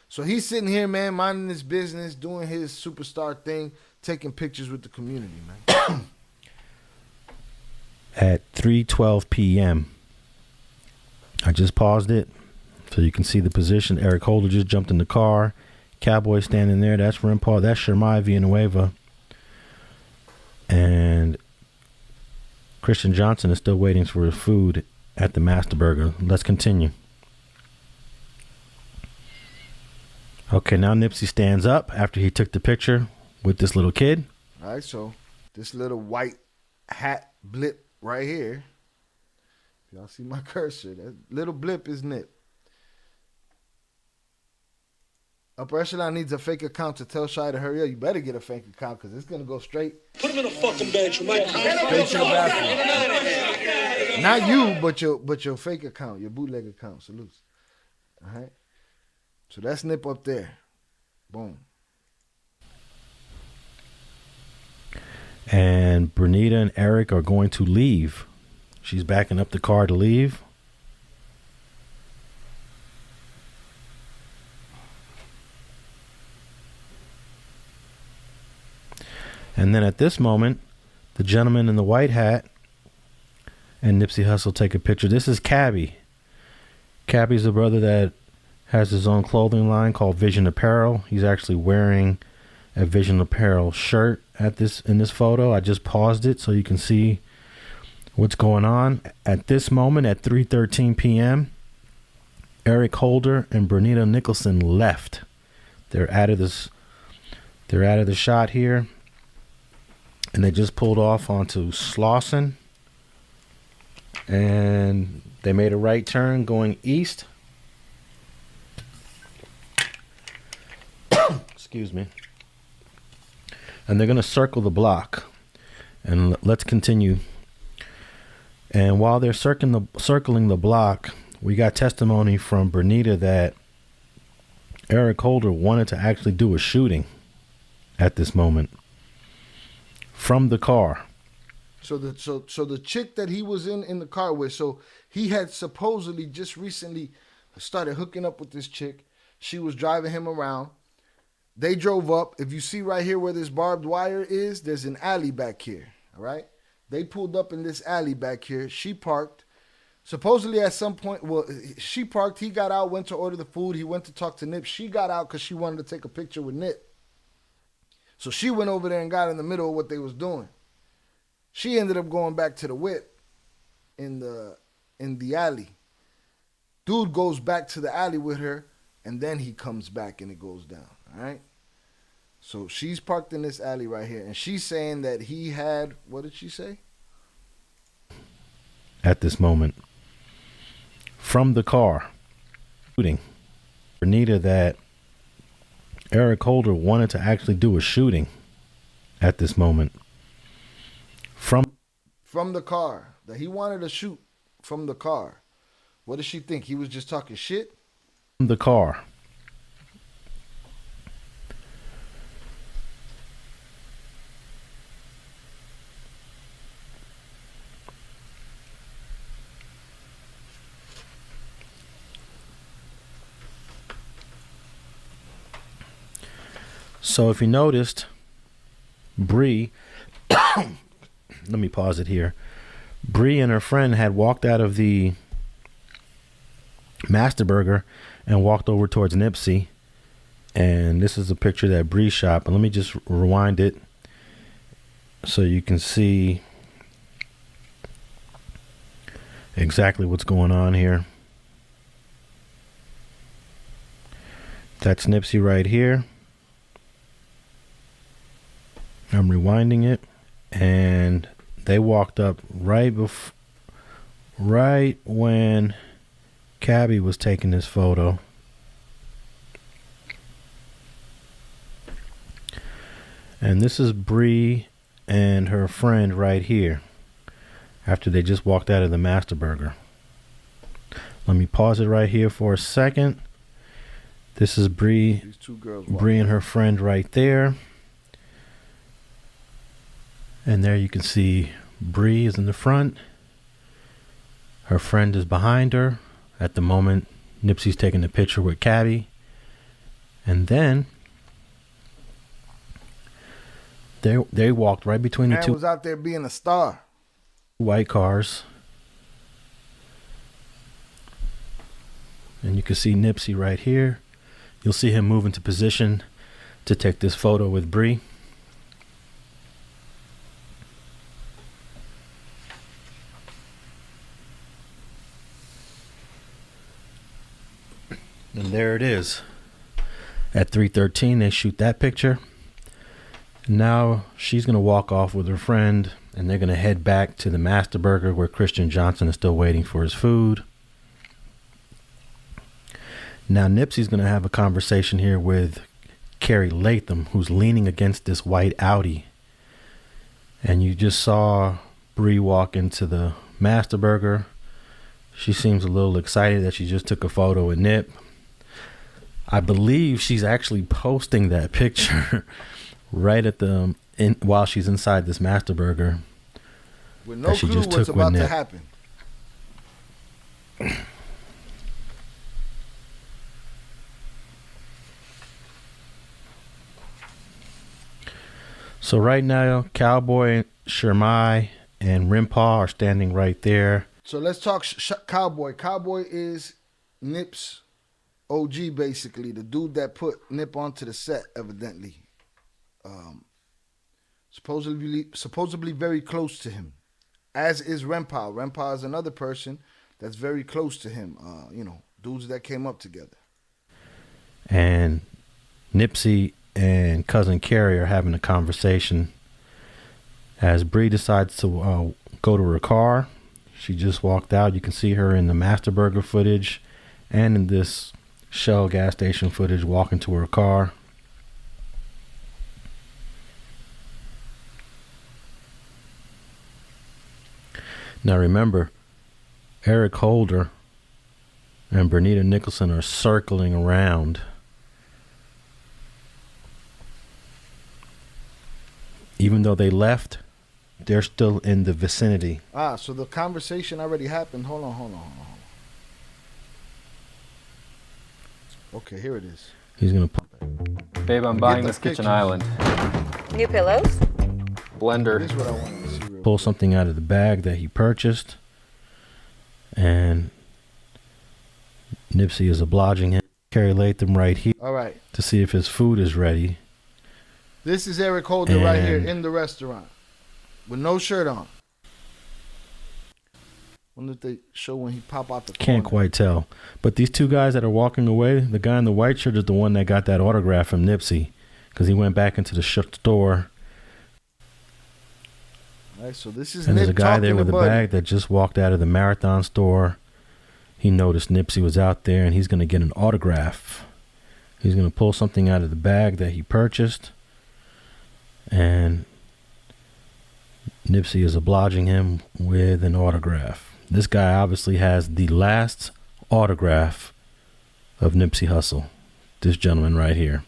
So he's sitting here, man, minding his business, doing his superstar thing, taking pictures with the community, man. At 3:12 p.m., I just paused it so you can see the position. Eric Holder just jumped in the car. Cowboy standing there. That's Rimpar. That's Shermai Villanueva. And Christian Johnson is still waiting for his food at the Master Burger. Let's continue. Okay, now Nipsey stands up after he took the picture with this little kid. All right, so this little white hat blip right here. Y'all see my cursor? That little blip is Nip. Upper Echelon needs a fake account to tell Shy to hurry up. You better get a fake account because it's going to go straight. Put him in a fucking bench. Straight to the bathroom. Not you, but your fake account, your bootleg account. Salutes. All right. So that's Nip up there. Boom. And Bernita and Eric are going to leave. She's backing up the car to leave. And then at this moment, the gentleman in the white hat and Nipsey Hussle take a picture. This is Cabby. Cabby's the brother that has his own clothing line called Vision Apparel. He's actually wearing a Vision Apparel shirt in this photo. I just paused it so you can see what's going on. At this moment, at 3:13 p.m., Eric Holder and Bernita Nicholson left. They're out of the shot here. And they just pulled off onto Slauson. And they made a right turn going east. Excuse me. And they're going to circle the block. And let's continue. And while they're circling the block, we got testimony from Bernita that Eric Holder wanted to actually do a shooting at this moment from the car. So the chick that he was in the car with, so he had supposedly just recently started hooking up with this chick. She was driving him around. They drove up. If you see right here where this barbed wire is, there's an alley back here. All right. They pulled up in this alley back here. She parked. Supposedly at some point, she parked. He got out, went to order the food. He went to talk to Nip. She got out because she wanted to take a picture with Nip. So she went over there and got in the middle of what they was doing. She ended up going back to the whip in the alley. Dude goes back to the alley with her, and then he comes back and it goes down. All right. So she's parked in this alley right here, and she's saying that he had, what did she say? at this moment. From the car. Shooting. Bernita that Eric Holder wanted to actually do a shooting at this moment. From the car. That he wanted to shoot from the car. What does she think? He was just talking shit? From the car. So if you noticed, Bree, let me pause it here. Bree and her friend had walked out of the Master Burger and walked over towards Nipsey. And this is a picture that Bree shot. But let me just rewind it so you can see exactly what's going on here. That's Nipsey right here. I'm rewinding it, and they walked up right when Cabby was taking this photo. And this is Bree and her friend right here after they just walked out of the Master Burger. Let me pause it right here for a second. This is Bree and her friend right there. And there you can see Bree is in the front. Her friend is behind her. At the moment, Nipsey's taking the picture with Cabby. And then they walked right between the two. Man was out there being a star. White cars. And you can see Nipsey right here. You'll see him move into position to take this photo with Bree. And there it is. At 3:13, they shoot that picture. Now she's going to walk off with her friend, and they're going to head back to the Master Burger where Christian Johnson is still waiting for his food. Now Nipsey's going to have a conversation here with Carrie Latham, who's leaning against this white Audi. And you just saw Bree walk into the Master Burger. She seems a little excited that she just took a photo with Nip. I believe she's actually posting that picture right at while she's inside this Master Burger. With no clue what's about to happen. So right now, Cowboy, Shermai, and Rimpaw are standing right there. So let's talk Cowboy. Cowboy is Nip's OG, basically. The dude that put Nip onto the set, evidently. Supposedly very close to him. As is Rimpaw. Rimpaw is another person that's very close to him. Dudes that came up together. And Nipsey and Cousin Carrie are having a conversation as Bree decides to go to her car. She just walked out. You can see her in the Master Burger footage and in this Shell gas station footage walking to her car. Now remember, Eric Holder and Bernita Nicholson are circling around. Even though they left, they're still in the vicinity. So the conversation already happened. Hold on. Okay, here it is. He's gonna Babe, I'm buying this kitchen island. New pillows? Blender. This is what I wanted to see. Pull something out of the bag that he purchased. And Nipsey is obliging him. Carrie Latham right here. All right. To see if his food is ready. This is Eric Holder right here in the restaurant with no shirt on. Wonder if they show when he pop out the corner. Can't quite tell. But these two guys that are walking away, the guy in the white shirt is the one that got that autograph from Nipsey because he went back into the store. All right, so this is And Nip there's a guy there with a Buddy. bag that just walked out of the Marathon store. He noticed Nipsey was out there, and he's going to get an autograph. He's going to pull something out of the bag that he purchased, and Nipsey is obliging him with an autograph. This guy obviously has the last autograph of Nipsey Hussle. This gentleman right here.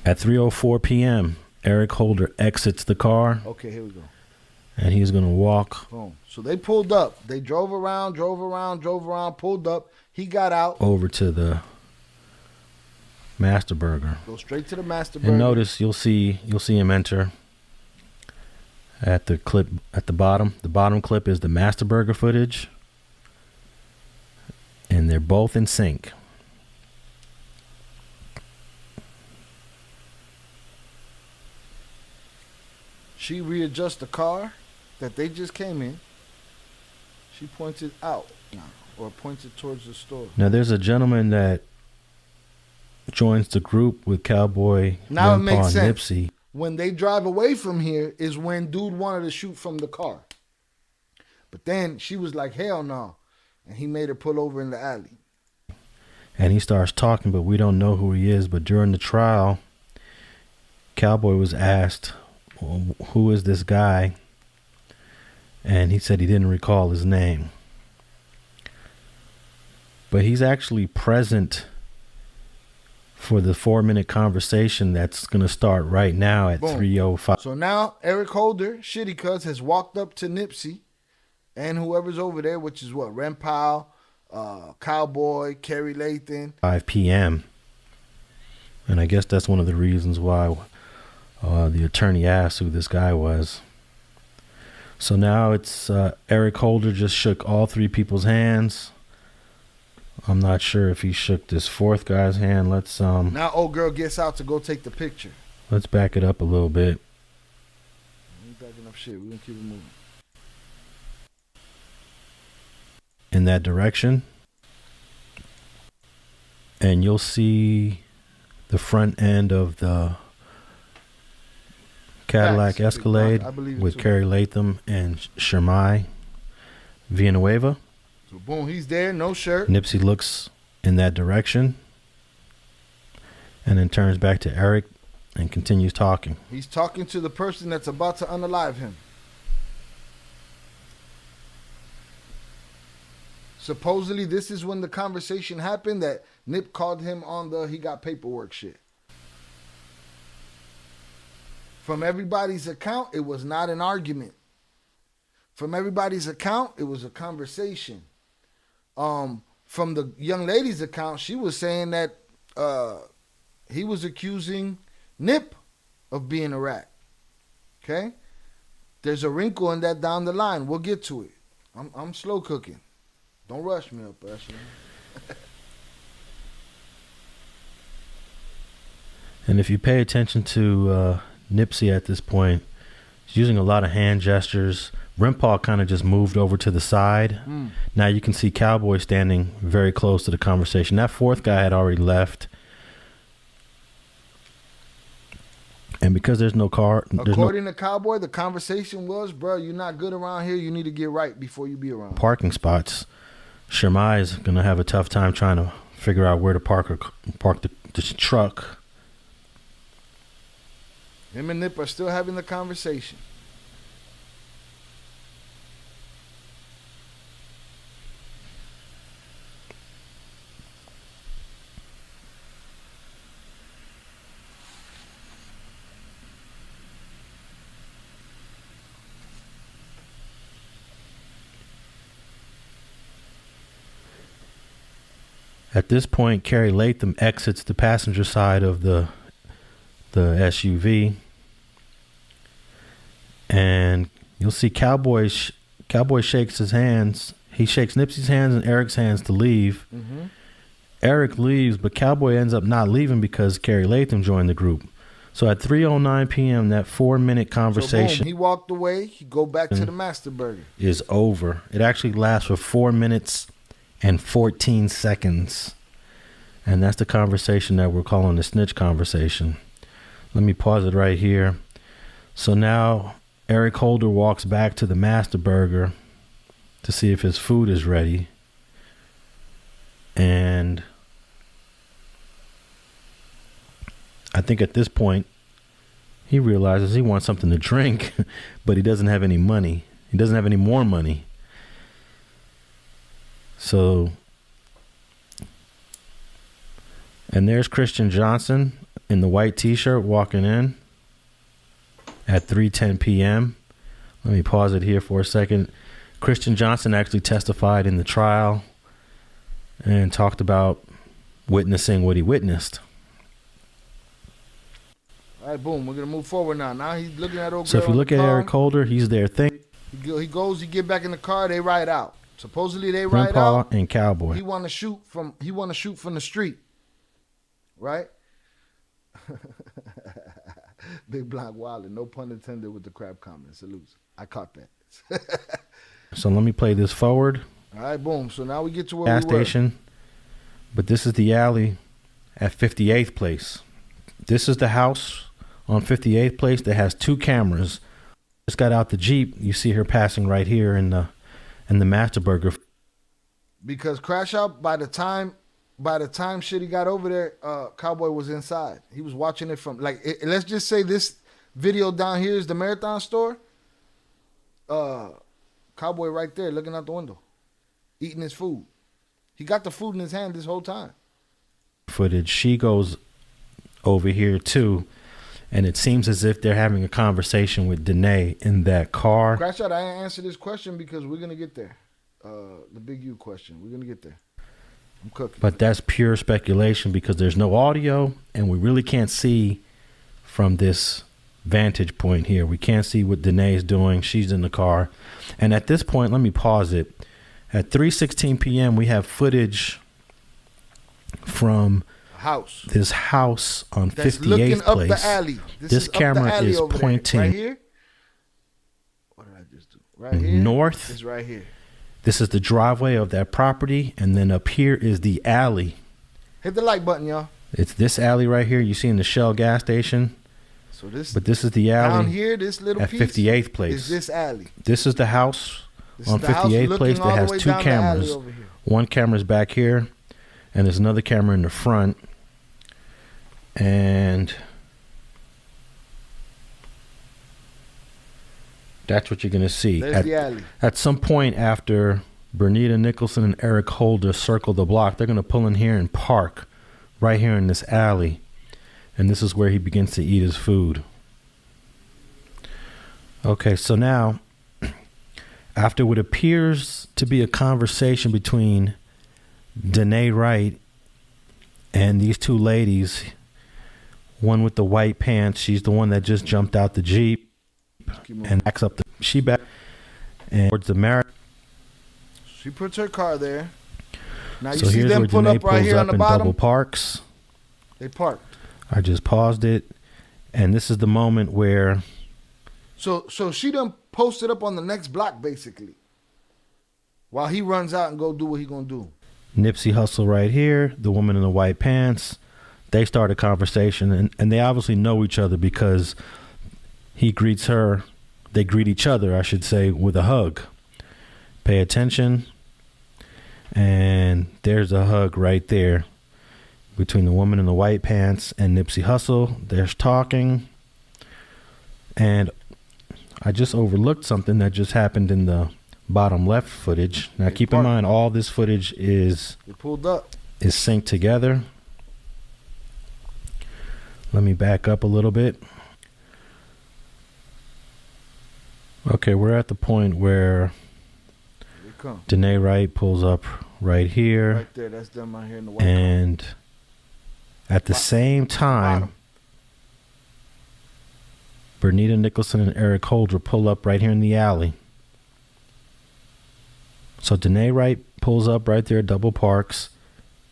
At 3:04 p.m., Eric Holder exits the car. Okay, here we go. And he's going to walk. Boom. So they pulled up. They drove around, pulled up. He got out. Over to the Master Burger. Go straight to the Master Burger. And notice you'll see him enter at the clip at the bottom. The bottom clip is the Master Burger footage. And they're both in sync. She readjusts the car that they just came in. She pointed out or pointed towards the store. Now there's a gentleman that joins the group with Cowboy, Now it Grandpa, makes and sense. Nipsey. When they drive away from here is when dude wanted to shoot from the car. But then she was like, hell no. And he made her pull over in the alley. And he starts talking, but we don't know who he is. But during the trial, Cowboy was asked, well, who is this guy? And he said he didn't recall his name. But he's actually present for the 4-minute conversation that's going to start right now at 3:05. So now Eric Holder, Shitty Cuz, has walked up to Nipsey and whoever's over there, which is what? Ren Powell, Cowboy, Kerry Lathan. 5 p.m. And I guess that's one of the reasons why the attorney asked who this guy was. So now it's Eric Holder just shook all three people's hands. I'm not sure if he shook this fourth guy's hand. Let's Now old girl gets out to go take the picture. let's back it up a little bit. We ain't backing up shit. We're gonna keep it moving. In that direction. And you'll see the front end of the Cadillac Facts. Escalade I believe it with too. Kerry Latham and Shermai Villanueva. So boom, he's there, no shirt. Nipsey looks in that direction and then turns back to Eric and continues talking. He's talking to the person that's about to unalive him. Supposedly, this is when the conversation happened that Nip called him on the he got paperwork shit. From everybody's account, it was not an argument. From everybody's account, it was a conversation. From the young lady's account, she was saying that he was accusing Nip of being a rat. Okay? There's a wrinkle in that down the line. We'll get to it. I'm slow cooking. Don't rush me up, Ashley. And if you pay attention to Nipsey at this point, he's using a lot of hand gestures. Rimpaw kind of just moved over to the side. Now you can see Cowboy standing very close to the conversation. That fourth guy had already left. And because there's no car... According to Cowboy, the conversation was, bro, you're not good around here. You need to get right before you be around. Parking spots. Shermai is going to have a tough time trying to figure out where to park the truck. Him and Nip are still having the conversation. At this point, Kerry Latham exits the passenger side of the SUV, and you'll see Cowboy shakes his hands. He shakes Nipsey's hands and Eric's hands to leave. Eric leaves, but Cowboy ends up not leaving because Kerry Latham joined the group. So at 3:09 p.m., that 4-minute conversation, So boom, he walked away. He go back to the Master Burger. is over. It actually lasts for 4 minutes and 14 seconds. And that's the conversation that we're calling the snitch conversation. Let me pause it right here. So now Eric Holder walks back to the Master Burger to see if his food is ready. And I think at this point, he realizes he wants something to drink, but he doesn't have any money. He doesn't have any more money. So, and there's Christian Johnson in the white t-shirt walking in at 3:10 p.m. Let me pause it here for a second. Christian Johnson actually testified in the trial and talked about witnessing what he witnessed. All right, boom. We're gonna move forward now. Now he's looking at old girl. So if you look at Eric Holder, he's there. He goes. He get back in the car. They ride out. Supposedly they ride Grandpa out. and Cowboy. He want to shoot from the street, right? Big Black Wilder. No pun intended with the crab comment. Salutes. I caught that. So let me play this forward. All right, boom. So now we get to where Gas we were. station. But this is the alley at 58th Place. This is the house on 58th Place that has 2 cameras. Just got out the Jeep. You see her passing right here in the Master Burger. Because Crash Out, by the time Shitty got over there, Cowboy was inside. He was watching it from, like, let's just say this video down here is the Marathon store. Cowboy right there looking out the window, eating his food. He got the food in his hand this whole time. Footage. She goes over here too, and it seems as if they're having a conversation with Danae in that car. Crash Out, I didn't answer this question because we're gonna get there. The big U question. We're gonna get there. I'm cooking. But that's pure speculation because there's no audio, and we really can't see from this vantage point here. We can't see what Danae's doing. She's in the car. And at this point, let me pause it. At 3:16 p.m., we have footage from this house on 58th Place. Up the alley. This camera is pointing right here. What did I just do? Right here. North. It's right here. This is the driveway of that property, and then up here is the alley. Hit the like button, y'all. It's this alley right here. You see in the Shell gas station. So this, but this is the alley down here. This little at piece 58th Place. Is this alley? This is the house on 58th Place that has 2 cameras. One camera's back here, and there's another camera in the front. And that's what you're going to see. There's the alley. At some point after Bernita Nicholson and Eric Holder circle the block, they're going to pull in here and park right here in this alley. And this is where he begins to eat his food. Okay, so now, after what appears to be a conversation between Danae Wright and these 2 ladies, one with the white pants, she's the one that just jumped out the Jeep and backs up she back and towards the marathon. She puts her car there. Now you so see here's them where pull Danae up right pulls here up on the and bottom. double parks. They parked. I just paused it, and this is the moment where. So she done posted up on the next block basically, while he runs out and go do what he gonna do. Nipsey Hussle right here, the woman in the white pants. They start a conversation, and they obviously know each other because he greets her. They greet each other, I should say, with a hug. Pay attention, and there's a hug right there between the woman in the white pants and Nipsey Hussle. They're talking, and I just overlooked something that just happened in the bottom left footage. Now, keep in mind, all this footage is pulled up, is synced together. Let me back up a little bit. Okay, we're at the point where Danae Wright pulls up right here. Right there, that's them right here in the white and at the same time, Bernita Nicholson and Eric Holder pull up right here in the alley. So Danae Wright pulls up right there, double parks.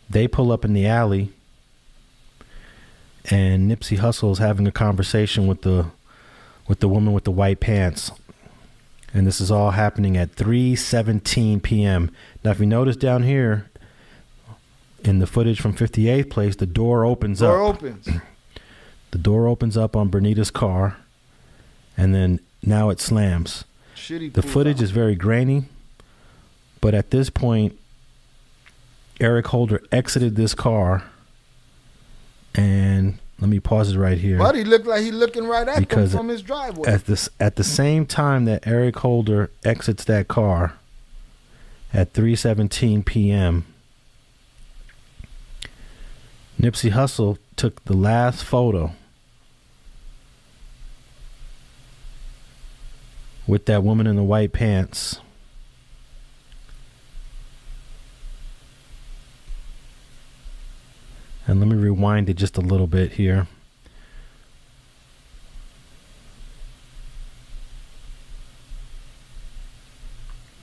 They pull up in the alley, and Nipsey Hussle is having a conversation with the woman with the white pants. And this is all happening at 3:17 p.m. Now, if you notice down here in the footage from 58th Place, the door opens up. Door opens. The door opens up on Bernita's car, and then now it slams. Shitty. The footage is very grainy, but at this point, Eric Holder exited this car, and let me pause it right here. But he looked like he looking right at them from his driveway. At the same time that Eric Holder exits that car at 3:17 p.m., Nipsey Hussle took the last photo with that woman in the white pants. And let me rewind it just a little bit here.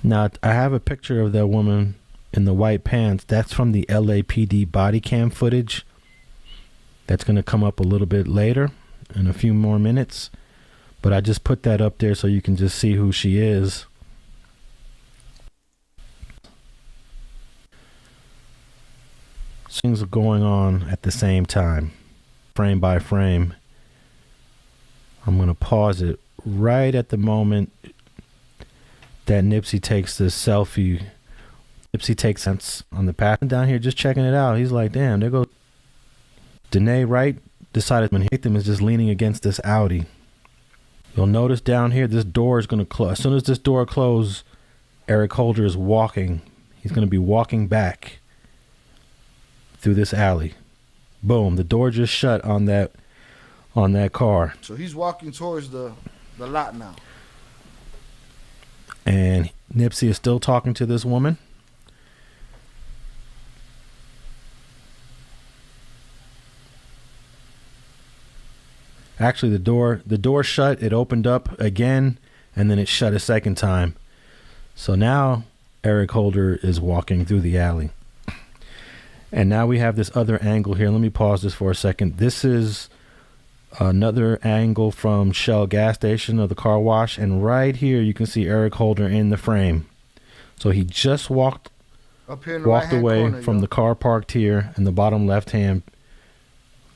Now, I have a picture of that woman in the white pants. That's from the LAPD body cam footage. That's going to come up a little bit later in a few more minutes. But I just put that up there so you can just see who she is. Things are going on at the same time, frame by frame. I'm going to pause it right at the moment that Nipsey takes this selfie. Nipsey takes sense on the path down here, just checking it out. He's like, damn, there goes Danae Wright. Decided when he hit them is just leaning against this Audi. You'll notice down here, this door is going to close. As soon as this door closes, Eric Holder is walking. He's going to be walking back through this alley. Boom, the door just shut on that car. So he's walking towards the lot now. And Nipsey is still talking to this woman. Actually, the door shut, it opened up again, and then it shut a second time. So now Eric Holder is walking through the alley. And now we have this other angle here. Let me pause this for a second. This is another angle from Shell gas station of the car wash. And right here, you can see Eric Holder in the frame. So he just walked away from the car parked here in the bottom left-hand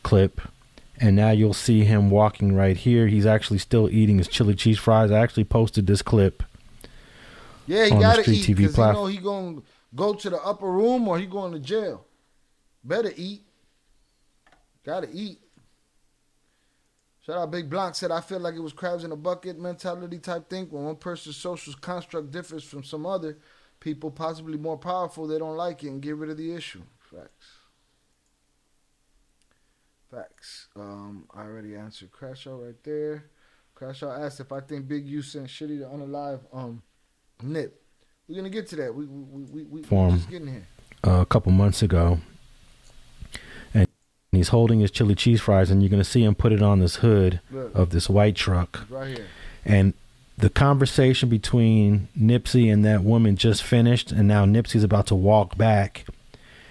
clip. And now you'll see him walking right here. He's actually still eating his chili cheese fries. I actually posted this clip. Yeah, he got to eat because you know he going to go to the upper room or he going to jail. Better eat. Gotta eat. Shout out Big Blanc said, I feel like it was crabs in a bucket mentality type thing. When one person's social construct differs from some other people, possibly more powerful, they don't like it and get rid of the issue. Facts. I already answered Crash Out right there. Crash Out asked if I think Big U sent Shitty to Unalive Nip. We're gonna get to that. We just getting here. A couple months ago. He's holding his chili cheese fries, and you're going to see him put it on this hood of this white truck. Right here. And the conversation between Nipsey and that woman just finished, and now Nipsey's about to walk back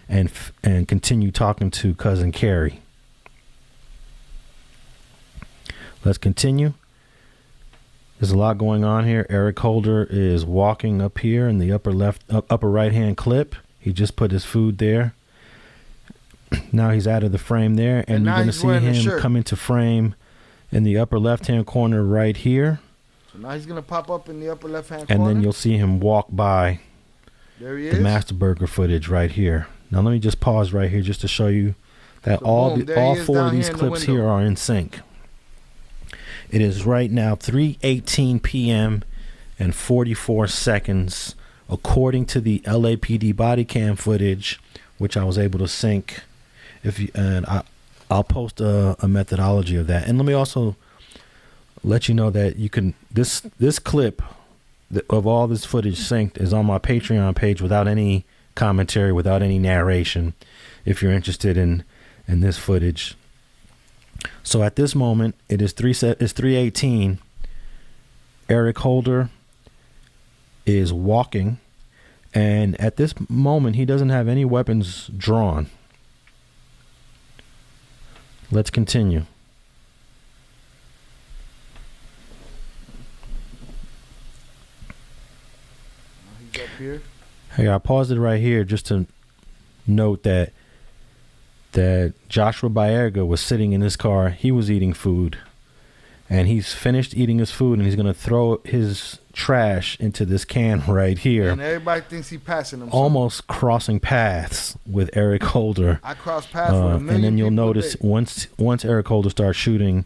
and continue talking to Cousin Carrie. Let's continue. There's a lot going on here. Eric Holder is walking up here in the upper right-hand clip. He just put his food there. Now he's out of the frame there, and you're going to see him come into frame in the upper left-hand corner right here. So now he's going to pop up in the upper left-hand corner. corner. And then you'll see him walk by there he the Master Burger footage right here. Now let me just pause right here just to show you that all four of these clips here are in sync. It is right now 3:18 p.m. and 44 seconds, according to the LAPD body cam footage, which I was able to sync. I'll post a methodology of that. And let me also let you know that you can this clip of all this footage synced is on my Patreon page without any commentary, without any narration, if you're interested in this footage. So at this moment, it's 3:18. Eric Holder is walking, and at this moment, he doesn't have any weapons drawn. Let's continue. He's up here. Hey, I paused it right here just to note that Joshua Baerga was sitting in his car. He was eating food. and he's finished eating his food, and he's gonna throw his trash into this can right here. And everybody thinks he passing them. Almost crossing paths with Eric Holder. I cross paths with a million and then you'll people notice a day. once Eric Holder starts shooting,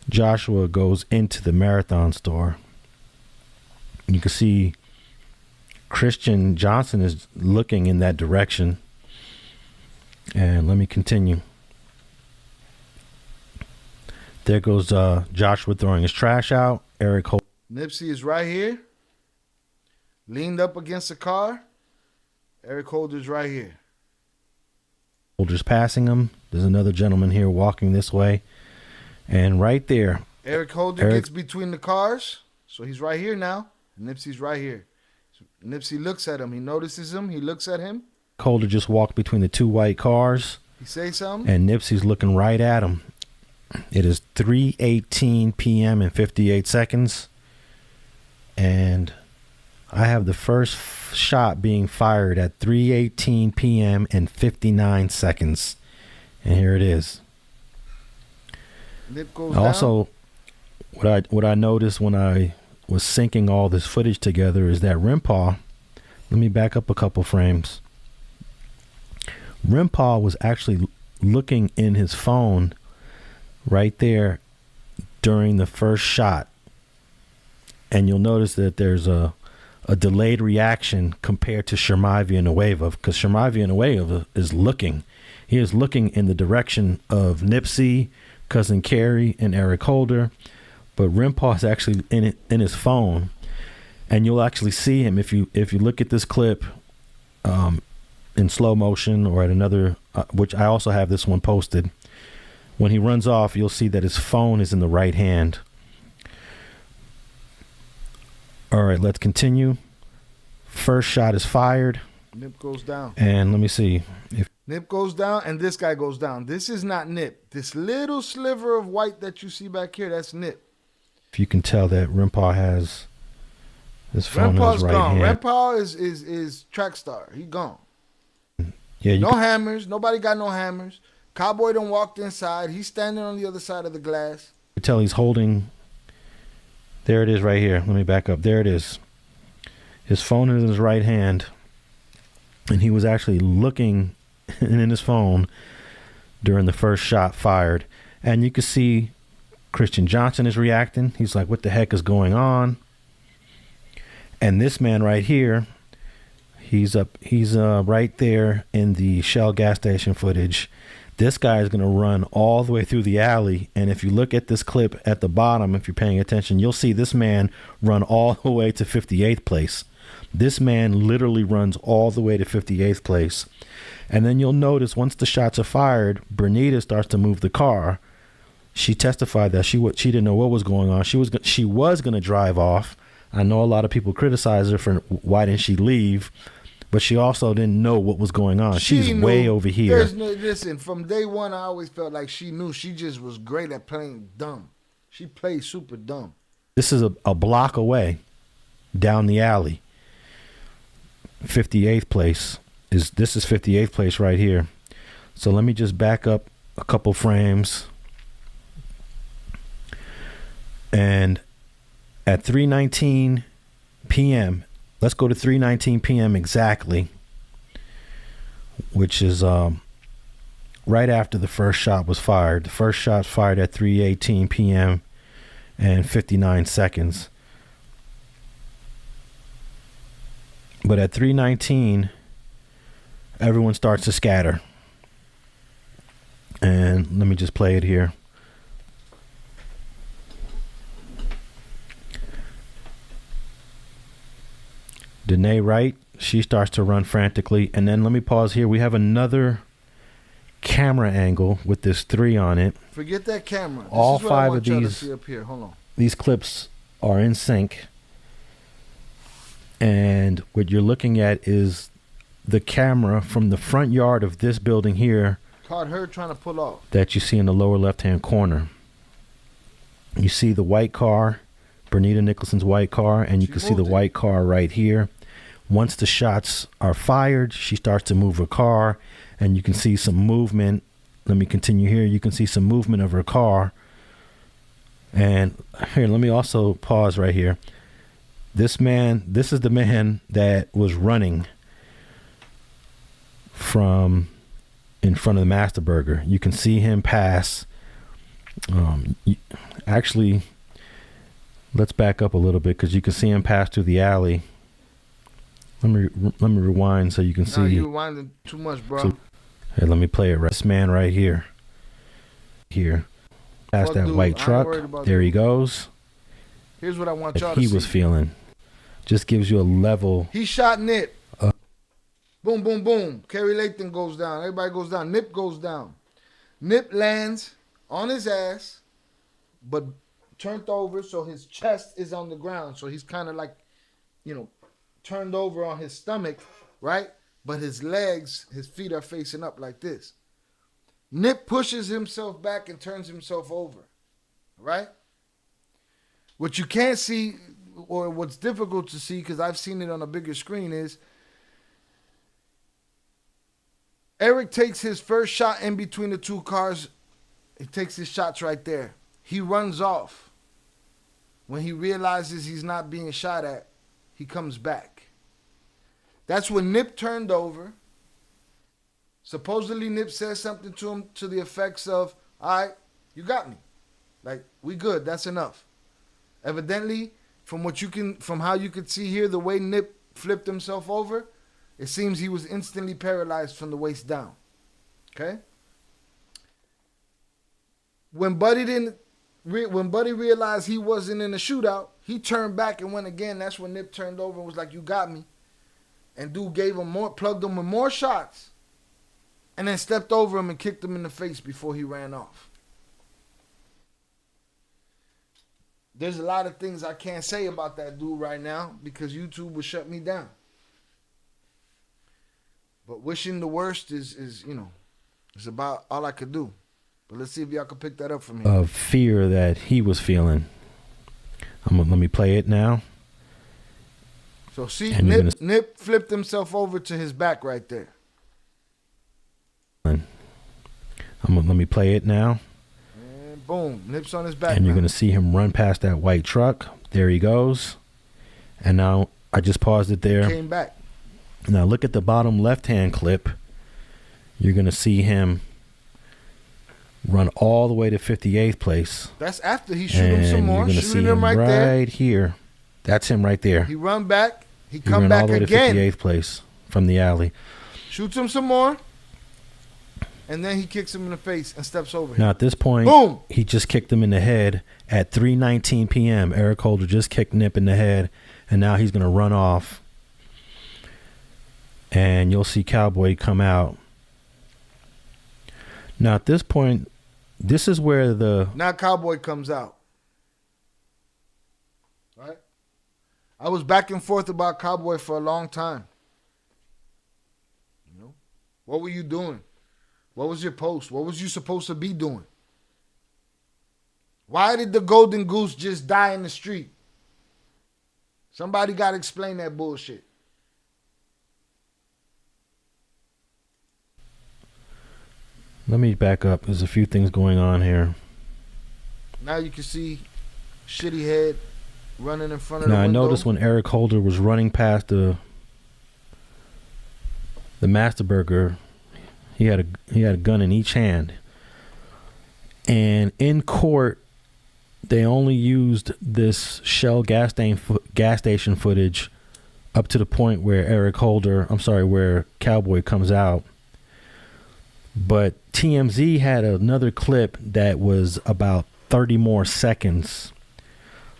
Joshua goes into the Marathon store. You can see Christian Johnson is looking in that direction. And let me continue. There goes Joshua throwing his trash out. Eric Holder. Nipsey is right here, leaned up against the car. Eric Holder's right here. Holder's passing him. There's another gentleman here walking this way. And right there, Eric Holder gets between the cars. So he's right here now. Nipsey's right here. So Nipsey looks at him. He notices him. He looks at him. Holder just walked between the two white cars. He say something. And Nipsey's looking right at him. It is 3:18 p.m. and 58 seconds. And I have the first shot being fired at 3:18 p.m. and 59 seconds. And here it is. Nip goes also, what I noticed when I was syncing all this footage together is that Rimpaw, let me back up a couple frames. Rimpaw was actually looking in his phone right there during the first shot. And you'll notice that there's a delayed reaction compared to Shermai Villanueva, because Shermai Villanueva is looking. He is looking in the direction of Nipsey, Cousin Carrie, and Eric Holder. But Rimpaw is actually in his phone. And you'll actually see him if you look at this clip in slow motion or at another, which I also have this one posted. When he runs off, you'll see that his phone is in the right hand. All right, let's continue. First shot is fired. Nip goes down. And let me see. Nip goes down and this guy goes down. This is not Nip. This little sliver of white that you see back here, that's Nip. If you can tell that Rimpaw has his phone in his right gone. hand. Rimpaw is track star. He gone. Yeah, no hammers. Nobody got no hammers. Cowboy done walked inside. He's standing on the other side of the glass. You tell he's holding. There it is right here. Let me back up. There it is. His phone is in his right hand. And he was actually looking in his phone during the first shot fired. And you can see Christian Johnson is reacting. He's like, what the heck is going on? And this man right here, he's right there in the Shell gas station footage. This guy is going to run all the way through the alley. And if you look at this clip at the bottom, if you're paying attention, you'll see this man run all the way to 58th place. This man literally runs all the way to 58th place. And then you'll notice once the shots are fired, Bernita starts to move the car. She testified that she didn't know what was going on. She was going to drive off. I know a lot of people criticize her for why didn't she leave, but she also didn't know what was going on. She's way over here. Listen, from day one, I always felt like she knew. She just was great at playing dumb. She played super dumb. This is a block away down the alley. 58th place. This is 58th place right here. So let me just back up a couple frames. And at 3:19 p.m., let's go to 3:19 p.m. exactly, which is right after the first shot was fired. The first shot fired at 3:18 p.m. and 59 seconds. But at 3:19, everyone starts to scatter. And let me just play it here. Danae Wright, she starts to run frantically. And then let me pause here. We have another camera angle with this 3 on it. Forget that camera. This All is what 5 I want of y'all to these see up here. Hold on. These clips are in sync. And what you're looking at is the camera from the front yard of this building here. Caught her trying to pull off. That you see in the lower left-hand corner. You see the white car, Bernita Nicholson's white car, and you can see the white car right here. Once the shots are fired, she starts to move her car, and you can see some movement. Let me continue here. You can see some movement of her car And here, let me also pause right here. This is the man that was running from in front of the Master Burger. You can see him pass. Actually, let's back up a little bit because you can see him pass through the alley. Let me rewind so you can see. You're rewinding too much, bro. So, here, let me play it. This man right here. Past that white truck. There he goes. Here's what I want y'all to see. He was feeling. Just gives you a level. He shot Nip. Boom, boom, boom. Kerry Lathan goes down. Everybody goes down. Nip goes down. Nip lands on his ass, but turned over, so his chest is on the ground. So he's kind of like, turned over on his stomach, right? But his legs, his feet are facing up like this. Nip pushes himself back and turns himself over, right? What you can't see, or what's difficult to see, because I've seen it on a bigger screen, is Eric takes his first shot in between the two cars. He takes his shots right there. He runs off. When he realizes he's not being shot at, he comes back. That's when Nip turned over. Supposedly Nip says something to him to the effects of, all right, you got me. Like, we good, that's enough. Evidently, from how you could see here, the way Nip flipped himself over, it seems he was instantly paralyzed from the waist down. Okay? When Buddy realized he wasn't in a shootout, he turned back and went again. That's when Nip turned over and was like, you got me. And dude plugged him with more shots, and then stepped over him and kicked him in the face before he ran off. There's a lot of things I can't say about that dude right now because YouTube will shut me down. But wishing the worst is it's about all I could do. But let's see if y'all can pick that up from here. Of fear that he was feeling. Let me play it now. So see, Nip flipped himself over to his back right there. Let me play it now. And boom, Nip's on his back. And you're going to see him run past that white truck. There he goes. And now I just paused it there. Came back. Now look at the bottom left-hand clip. You're going to see him run all the way to 58th place. That's after he shoot him some more. You're going to see him right here. That's him right there. He run back. He come back all the way again. To 58th place from the alley. Shoots him some more. And then he kicks him in the face and steps over him. Now at this point, boom, he just kicked him in the head at 3:19 p.m. Eric Holder just kicked Nip in the head, and now he's going to run off. And you'll see Cowboy come out. Now at this point, this is where now Cowboy comes out. Right? I was back and forth about Cowboy for a long time. What were you doing? What was your post? What was you supposed to be doing? Why did the Golden Goose just die in the street? Somebody got to explain that bullshit. Let me back up. There's a few things going on here. Now you can see Shitty Head running in front of the window. window. I noticed when Eric Holder was running past the Master Burger, he had a gun in each hand. And in court, they only used this Shell gas station footage up to the point where where Cowboy comes out. But TMZ had another clip that was about 30 more seconds.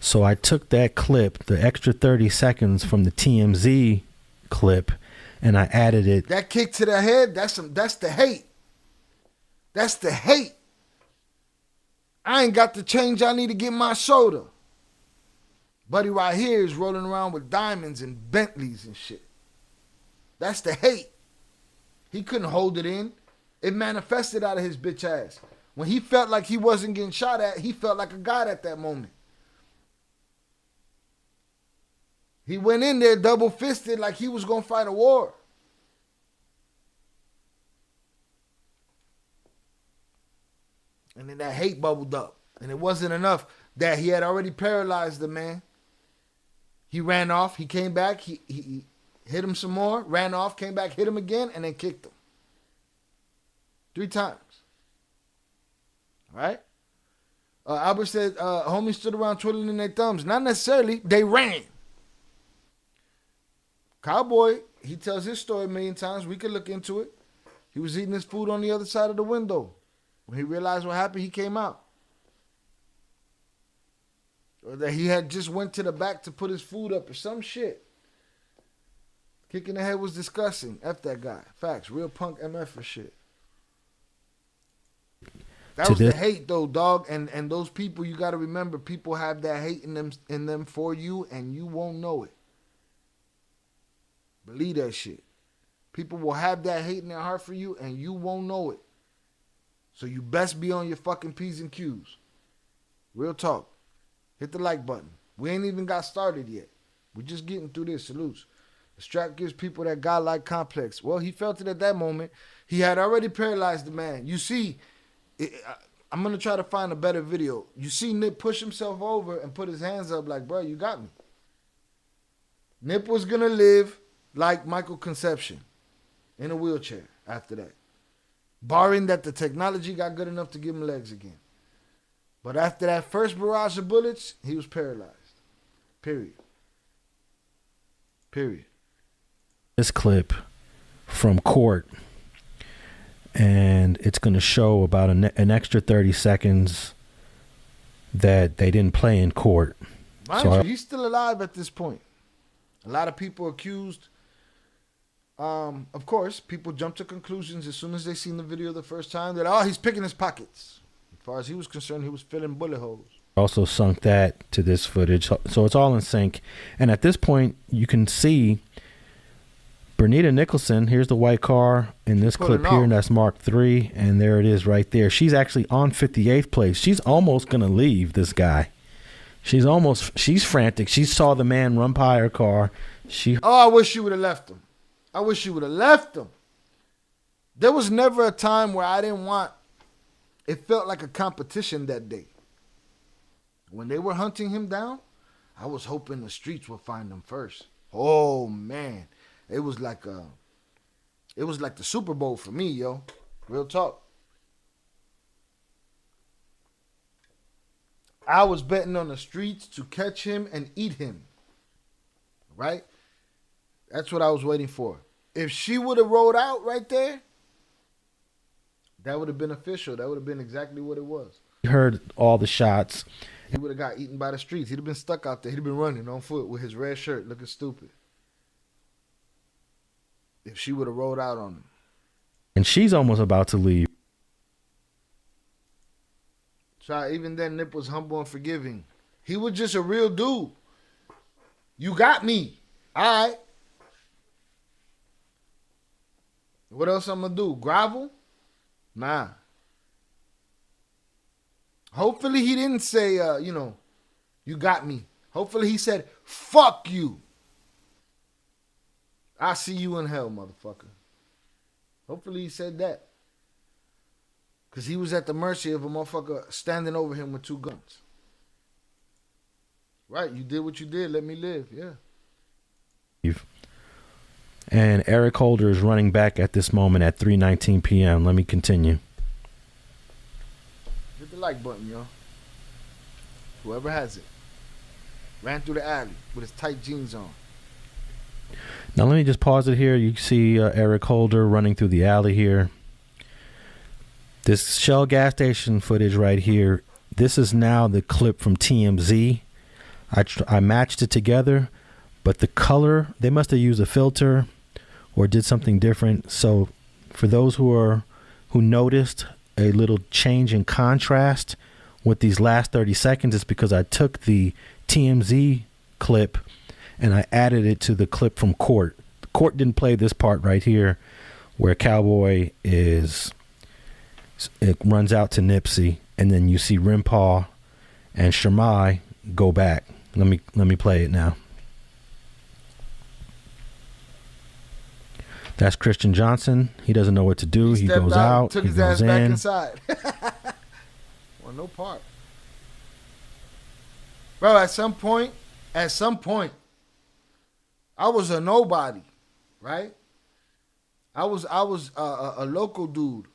So I took that clip, the extra 30 seconds from the TMZ clip, and I added it. That kick to the head, that's the hate. That's the hate. I ain't got the change I need to get my soda. Buddy right here is rolling around with diamonds and Bentleys and shit. That's the hate. He couldn't hold it in. It manifested out of his bitch ass. When he felt like he wasn't getting shot at, he felt like a god at that moment. He went in there double-fisted like he was going to fight a war. And then that hate bubbled up. And it wasn't enough. that he had already paralyzed the man. He ran off. He came back. He hit him some more. Ran off. Came back. Hit him again. And then kicked him. 3 times. All right? Albert said, homies stood around twiddling their thumbs. Not necessarily. They ran. Cowboy, he tells his story a million times. We could look into it. He was eating his food on the other side of the window. When he realized what happened, he came out. Or that he had just went to the back to put his food up or some shit. Kicking the head was disgusting. F that guy. Facts. Real punk MF for shit. That was the hate though, dog. And those people, you got to remember, people have that hate in them for you, and you won't know it. Believe that shit. People will have that hate in their heart for you, and you won't know it. So you best be on your fucking P's and Q's. Real talk. Hit the like button. We ain't even got started yet. We're just getting through this. Salutes. The strap gives people that godlike complex. Well, he felt it at that moment. He had already paralyzed the man. You see, I'm going to try to find a better video. You see Nip push himself over and put his hands up like, bro, you got me. Nip was going to live like Michael Conception in a wheelchair after that. Barring that the technology got good enough to give him legs again. But after that first barrage of bullets, he was paralyzed. Period. This clip from court, and it's going to show about an extra 30 seconds that they didn't play in court. Mind you, he's still alive at this point. A lot of people accused. Of course, people jump to conclusions as soon as they seen the video the first time that, oh, he's picking his pockets. As far as he was concerned, he was filling bullet holes. Also sunk that to this footage, so it's all in sync. And at this point, you can see Bernita Nicholson. Here's the white car in this clip here, and that's Mark III, and there it is right there. She's actually on 58th place. She's almost gonna leave this guy. She's frantic. She saw the man run by her car. I wish you would have left him. I wish you would have left him. There was never a time where I didn't want. It felt like a competition that day. When they were hunting him down, I was hoping the streets would find him first. Oh man, it was like the Super Bowl for me, yo. Real talk. I was betting on the streets to catch him and eat him. Right? That's what I was waiting for. If she would have rolled out right there, that would have been official. That would have been exactly what it was. He heard all the shots. He would have got eaten by the streets. He'd have been stuck out there. He'd have been running on foot with his red shirt looking stupid. If she would have rolled out on him. And she's almost about to leave. So even then, Nip was humble and forgiving. He was just a real dude. You got me. All right. What else I'm going to do? Grovel? Nah. Hopefully he didn't say, you got me. Hopefully he said, fuck you. I see you in hell, motherfucker. Hopefully he said that. Because he was at the mercy of a motherfucker standing over him with 2 guns. Right, you did what you did. Let me live, yeah. And Eric Holder is running back at this moment at 3:19 p.m. Let me continue. Hit the like button, yo. Whoever has it. Ran through the alley with his tight jeans on. Now let me just pause it here. You see Eric Holder running through the alley here. This Shell gas station footage right here. This is now the clip from TMZ. I matched it together, but the color, they must have used a filter or did something different. So for those who noticed a little change in contrast with these last 30 seconds, it's because I took the TMZ clip and I added it to the clip from court. Court didn't play this part right here where Cowboy it runs out to Nipsey, and then you see Rimpaw and Shamai go back. Let me play it now. That's Christian Johnson. He doesn't know what to do. He goes out. Took he his goes ass back in. inside. Well, no part. Bro, at some point, I was a nobody, right? I was a local dude.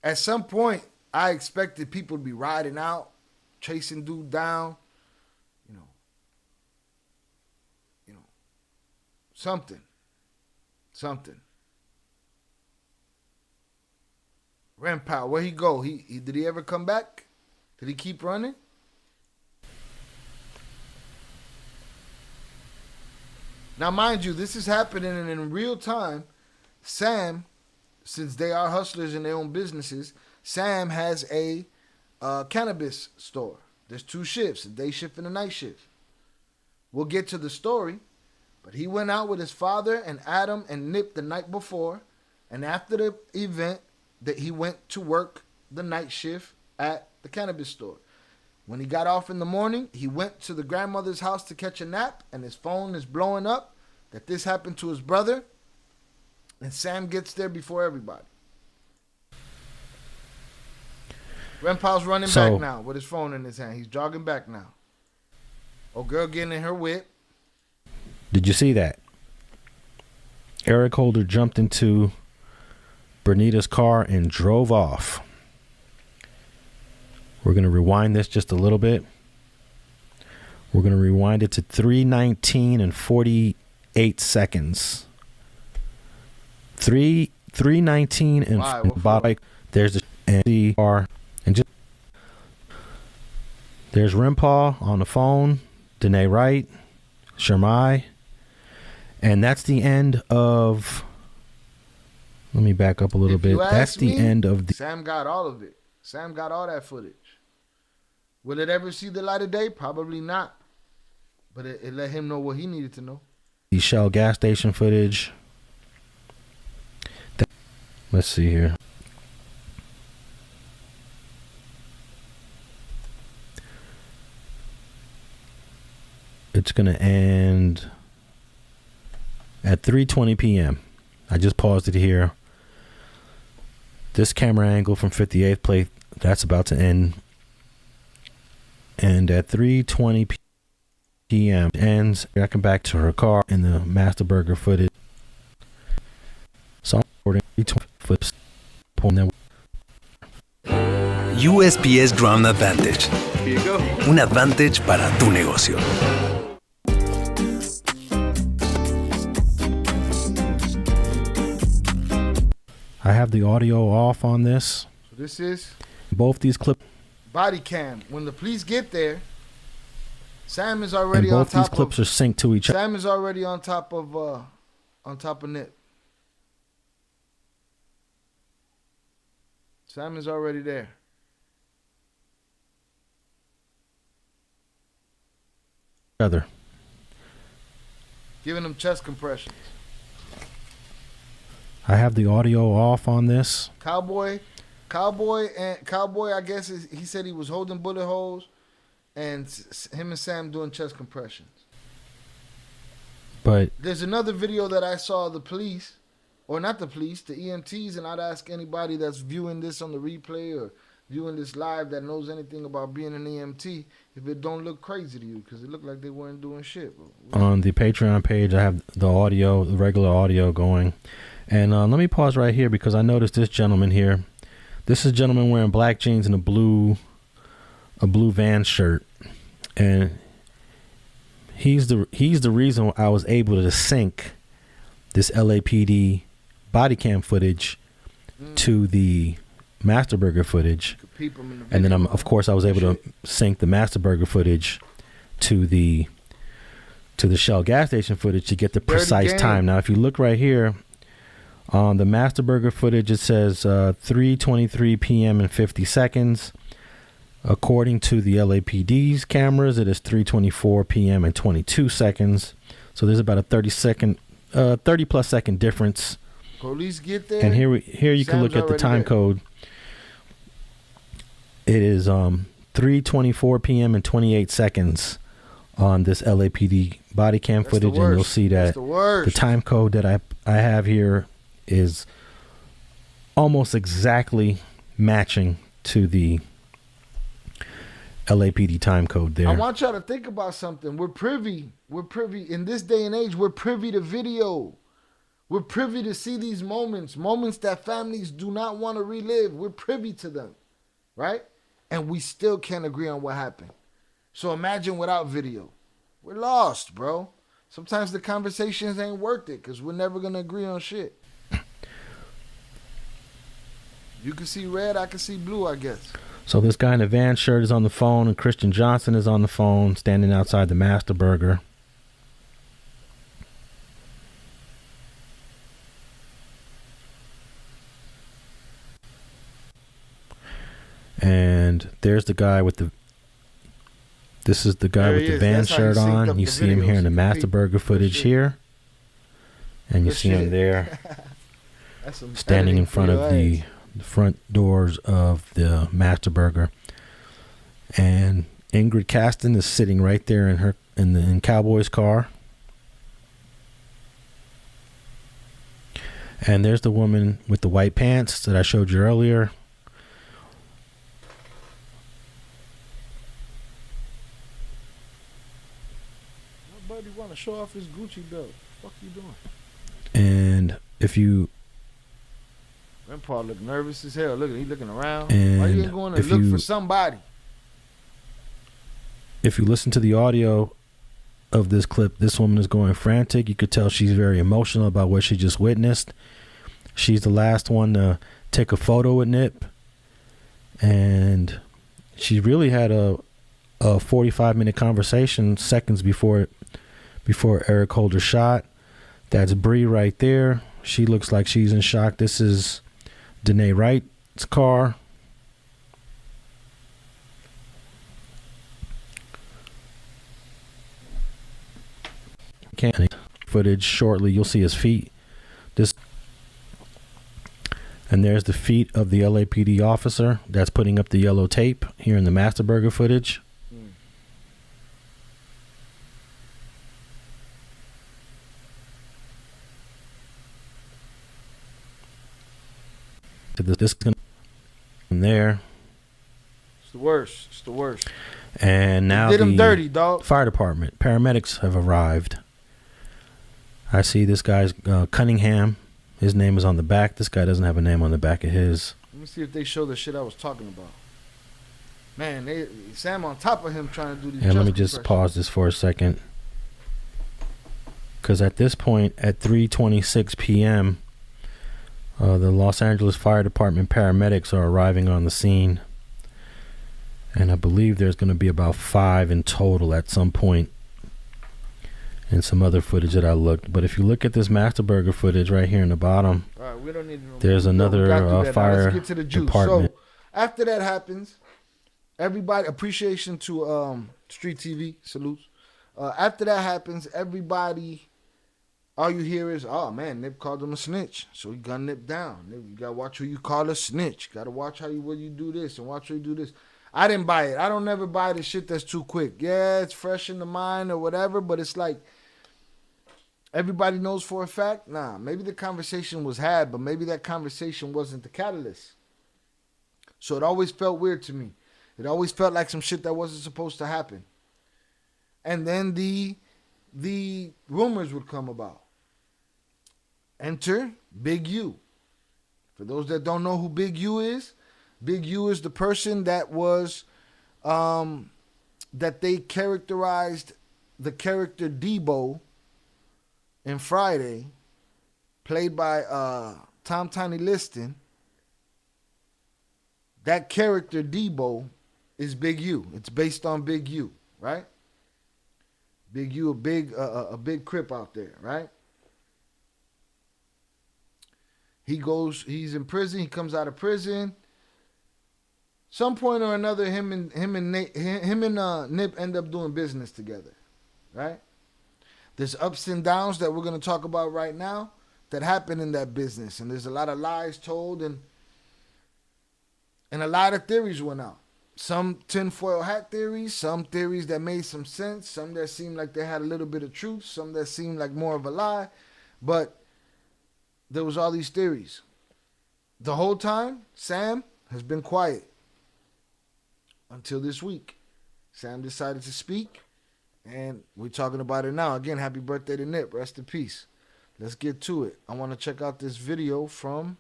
At some point, I expected people to be riding out, chasing dude down, something. Rampal, where he go? He did he ever come back? Did he keep running? Now, mind you, this is happening in real time. Sam, since they are hustlers in their own businesses, Sam has a cannabis store. There's 2 shifts, a day shift and a night shift. We'll get to the story, but he went out with his father and Adam and Nip the night before, and after the event, that he went to work the night shift at the cannabis store. When he got off in the morning, he went to the grandmother's house to catch a nap, and his phone is blowing up that this happened to his brother, and Sam gets there before everybody. Grandpa's running back now with his phone in his hand. He's jogging back now. Old girl getting in her whip. Did you see that? Eric Holder jumped into Bernita's car and drove off. We're going to rewind this just a little bit. We're going to rewind it to 3:19 and 48 seconds. 3:19 and bike. There's the car and just there's Rimpaw on the phone, Danae Wright, Shermai, and that's the end of. Let me back up a little bit. That's the end of the. Sam got all of it. Sam got all that footage. Will it ever see the light of day? Probably not. But it let him know what he needed to know. The Shell gas station footage. Let's see here. It's going to end at 3:20 p.m. I just paused it here. This camera angle from 58th plate, that's about to end. And at 3:20 p.m. ends, back back to her car in the Master Burger footage. So I'm recording 3:20 flips. USPS Ground Advantage. Here you go. Un advantage para tu negocio. I have the audio off on this. So this is both these clips. Body cam. When the police get there, Sam is already and on both top these clips are synced to each other. Sam is already on top of Nip. Sam is already there. Other. Giving him chest compressions. I have the audio off on this. Cowboy, I guess he said he was holding bullet holes, and him and Sam doing chest compressions. But there's another video that I saw the police, or not the police, the EMTs, and I'd ask anybody that's viewing this on the replay or viewing this live that knows anything about being an EMT, if it don't look crazy to you, because it looked like they weren't doing shit. On the Patreon page, I have the audio, the regular audio going. And let me pause right here because I noticed this gentleman here. This is a gentleman wearing black jeans and a blue Vans shirt, and he's the reason I was able to sync this LAPD body cam footage to the Master Burger footage, and then of course I was able to sync the Master Burger footage to the Shell gas station footage to get the precise time. Now, if you look right here. On the Master Burger footage, it says 3:23 p.m. and 50 seconds. According to the LAPD's cameras, it is 3:24 p.m. and 22 seconds. So there's about a 30 plus second difference. Police get there. And here you can look at the time code. It is 3:24 p.m. and 28 seconds on this LAPD body cam footage, and you'll see that the time code that I have here is almost exactly matching to the LAPD time code there. I want y'all to think about something. We're privy in this day and age. We're privy to video. We're privy to see these moments that families do not want to relive. We're privy to them, right? And we still can't agree on what happened. So imagine without video. We're lost, bro. Sometimes the conversations ain't worth it because we're never going to agree on shit. You can see red, I can see blue, I guess. So this guy in the van shirt is on the phone, and Christian Johnson is on the phone, standing outside the Master Burger. And there's the guy with the... This is the guy with the van shirt on. You see him here in the Master Burger footage here. And you see him there standing in front of the front doors of the Master Burger. And Ingrid Caston is sitting right there in Cowboy's car. And there's the woman with the white pants that I showed you earlier. Buddy want to show off his Gucci belt. What the fuck you doing? And if you... Grandpa look nervous as hell. Look, he looking around. And why you ain't going to look for somebody? If you listen to the audio of this clip, this woman is going frantic. You could tell she's very emotional about what she just witnessed. She's the last one to take a photo with Nip. And she really had a 45-minute conversation seconds before Eric Holder shot. That's Bree right there. She looks like she's in shock. This is Danae Wright's car. Footage shortly. You'll see his feet. And there's the feet of the LAPD officer that's putting up the yellow tape here in the Master Burger footage. This is from there. It's the worst. It's the worst. And now did him dirty, dog. Fire department, paramedics have arrived. I see this guy's Cunningham. His name is on the back. This guy doesn't have a name on the back of his. Let me see if they show the shit I was talking about. Man, Sam on top of him trying to do these. And let me just pause this for a second. Because at this point, at 3:26 p.m., the Los Angeles Fire Department paramedics are arriving on the scene. And I believe there's going to be about 5 in total at some point. And some other footage that I looked. But if you look at this Master Burger footage right here in the bottom, right, we don't need to know. There's another fire department. So after that happens, everybody, appreciation to Street TV, salutes. After that happens, everybody, all you hear is, oh man, Nip called him a snitch. So he got Nip down. Nip, you got to watch who you call a snitch. Got to watch when you do this and watch how you do this. I didn't buy it. I don't never buy the shit that's too quick. Yeah, it's fresh in the mind or whatever, but it's like everybody knows for a fact. Nah, maybe the conversation was had, but maybe that conversation wasn't the catalyst. So it always felt weird to me. It always felt like some shit that wasn't supposed to happen. And then the rumors would come about. Enter Big U. For those that don't know who Big U is the person that was, that they characterized the character Debo in Friday, played by Tom Tiny Liston. That character Debo is Big U. It's based on Big U, right? Big U, a big crip out there, right? He's in prison. He comes out of prison. Some point or another, him and Nip end up doing business together, right? There's ups and downs that we're going to talk about right now that happen in that business, and there's a lot of lies told, and a lot of theories went out. Some tinfoil hat theories, some theories that made some sense, some that seemed like they had a little bit of truth, some that seemed like more of a lie, but there was all these theories. The whole time, Sam has been quiet until this week. Sam decided to speak, and we're talking about it now. Again, happy birthday to Nip. Rest in peace. Let's get to it. I want to check out this video from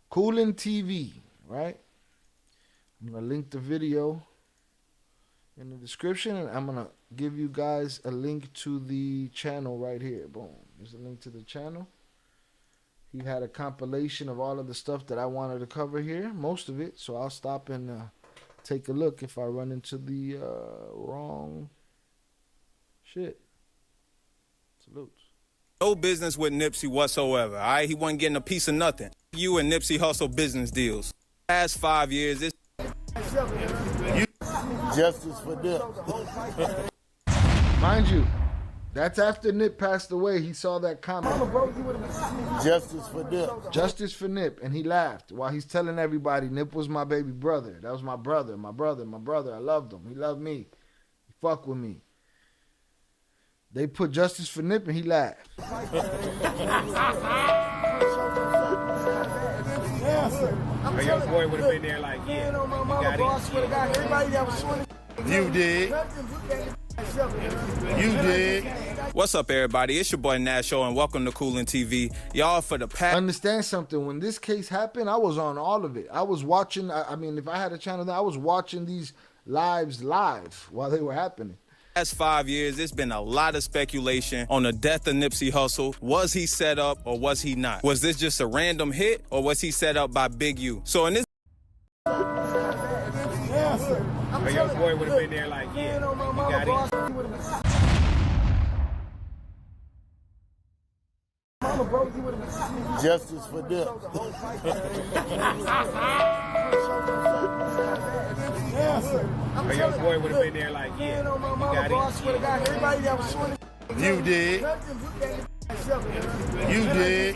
Coolin TV, right? I'm going to link the video in the description, and I'm going to give you guys a link to the channel right here. Boom. There's a link to the channel. He had a compilation of all of the stuff that I wanted to cover here, most of it. So I'll stop and take a look if I run into the wrong shit. Salutes. No business with Nipsey whatsoever, all right? He wasn't getting a piece of nothing. You and Nipsey Hussle business deals. Past 5 years, it's... Justice for Nip. Mind you, that's after Nip passed away. He saw that comment. Justice for Nip. Justice for Nip. And he laughed while he's telling everybody Nip was my baby brother. That was my brother, my brother, my brother. I loved him. He loved me. He fucked with me. They put justice for Nip and he laughed. Or your boy would have been there like, yeah, you got it. You did. You did. What's up, everybody? It's your boy Nasho, and welcome to Coolin TV. Y'all, for the past... Understand something. When this case happened, I was on all of it. I was watching, I mean, if I had a channel, I was watching these lives live while they were happening. Past 5 years, there's been a lot of speculation on the death of Nipsey Hussle. Was he set up or was he not? Was this just a random hit or was he set up by Big U? So in this... Or your boy would have been there like, yeah, you got it. Justice for Nip. Or your boy would have been there like, yeah, you got it. You did. You did.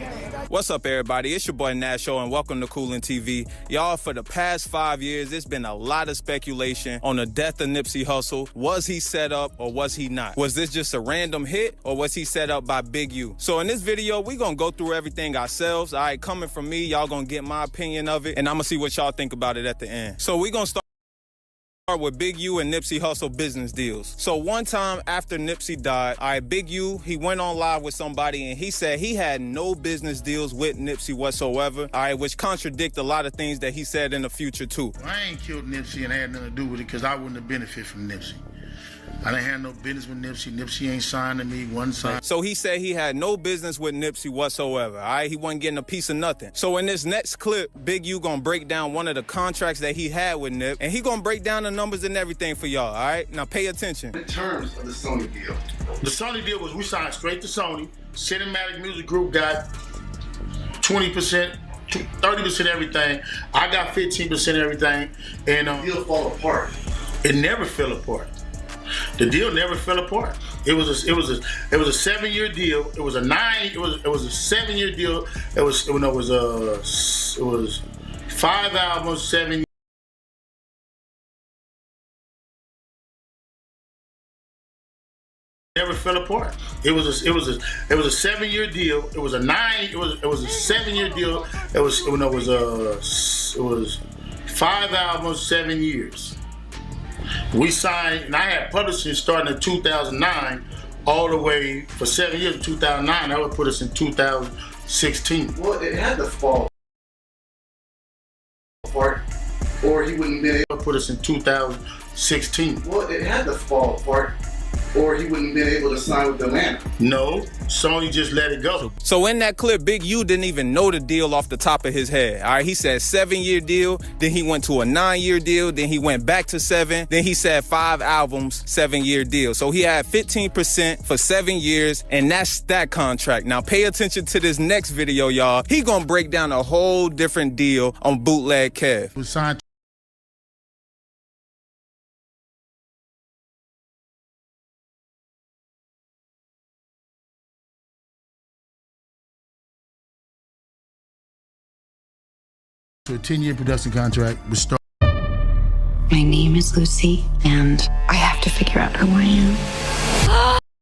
What's up, everybody? It's your boy Nasho, and welcome to Coolin TV. Y'all, for the past 5 years, there's been a lot of speculation on the death of Nipsey Hussle. Was he set up or was he not? Was this just a random hit or was he set up by Big U? So in this video, we're going to go through everything ourselves. All right, coming from me, y'all going to get my opinion of it, and I'm going to see what y'all think about it at the end. So we're going to start with Big U and Nipsey Hussle business deals. So one time after Nipsey died, all right, Big U, he went on live with somebody and he said he had no business deals with Nipsey whatsoever, all right, which contradict a lot of things that he said in the future too. I ain't killed Nipsey and had nothing to do with it because I wouldn't have benefited from Nipsey. I didn't have no business with Nipsey. Nipsey ain't signed to me one sign. So he said he had no business with Nipsey whatsoever, all right? He wasn't getting a piece of nothing. So in this next clip, Big U gonna break down one of the contracts that he had with Nip, and he gonna break down the numbers and everything for y'all, all right? Now pay attention. In terms of the Sony deal. The Sony deal was we signed straight to Sony. Cinematic Music Group got 20%, 30% everything. I got 15% everything. And the deal fall apart. It never fell apart. The deal never fell apart. It was a 7-year deal. It was a 7-year deal. It was 5 albums, 7 years. Never fell apart. It was a 7-year deal. It was a 7-year deal. It was 5 albums, 7 years. We signed, and I had publishing starting in 2009, all the way for 7 years in 2009. That would put us in 2016. Well, it had to fall apart, or he wouldn't have been able to put us in 2016. Well, it had to fall apart, or he wouldn't have been able to sign with Atlanta. No, Sony just let it go. So in that clip, Big U didn't even know the deal off the top of his head. All right, he said 7-year deal, then he went to a 9-year deal, then he went back to 7, then he said 5 albums, 7-year deal. So he had 15% for 7 years, and that's that contract. Now pay attention to this next video, y'all. He gonna break down a whole different deal on Bootleg Kev. We signed to a 10-year production contract with Star. My name is Lucy, and I have to figure out who I am.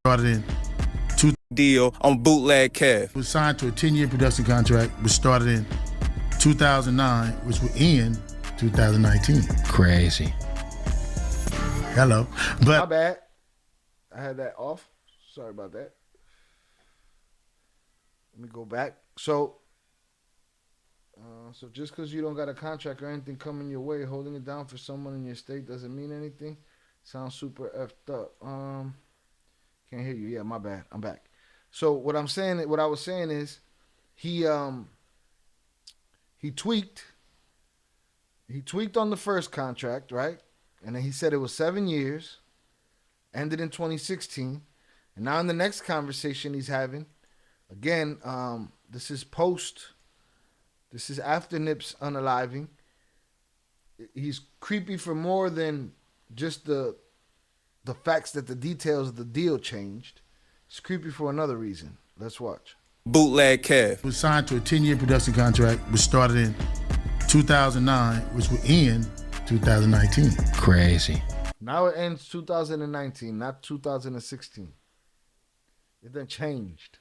Started in deal on Bootleg Kev. Was signed to a 10-year production contract, which started in 2009, which will end 2019. Crazy. Hello. But my bad. I had that off. Sorry about that. Let me go back. So just because you don't got a contract or anything coming your way, holding it down for someone in your state doesn't mean anything. Sounds super effed up. Can't hear you. Yeah, my bad. I'm back. So what I was saying is he tweaked. He tweaked on the first contract, right? And then he said it was 7 years, ended in 2016. And now in the next conversation he's having, again, this is after Nip's unaliving. He's creepy for more than just the facts that the details of the deal changed. It's creepy for another reason. Let's watch. Bootleg Kev was signed to a 10-year production contract, which started in 2009, which will end 2019. Crazy. Now it ends 2019, not 2016. It done changed.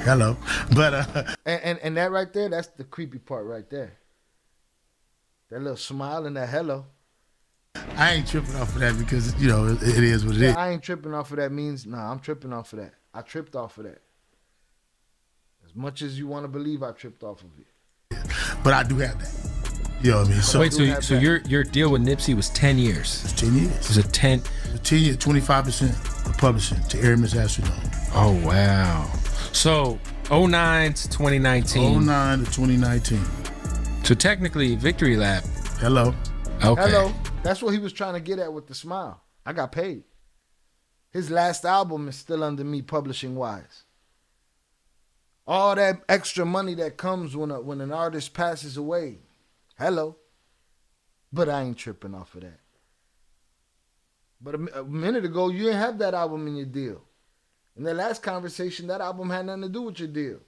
Hello. But and that right there, that's the creepy part right there. That little smile and that hello. I ain't tripping off of that because, you know, it is what it is. I ain't tripping off of that means, nah, I'm tripping off of that. I tripped off of that. As much as you want to believe I tripped off of it. But I do have that. You know what I mean? So wait, so your deal with Nipsey was 10 years? It's 10 years. It was a 10 years, 25% of publishing to Air Miss Astrodome. Oh, wow. So 09 to 2019. 09 to 2019. So technically, Victory Lap. Hello. Okay. Hello. That's what he was trying to get at with the smile. I got paid. His last album is still under me publishing wise. All that extra money that comes when an artist passes away. Hello. But I ain't tripping off of that. But a minute ago, you didn't have that album in your deal. In the last conversation, that album had nothing to do with your deal.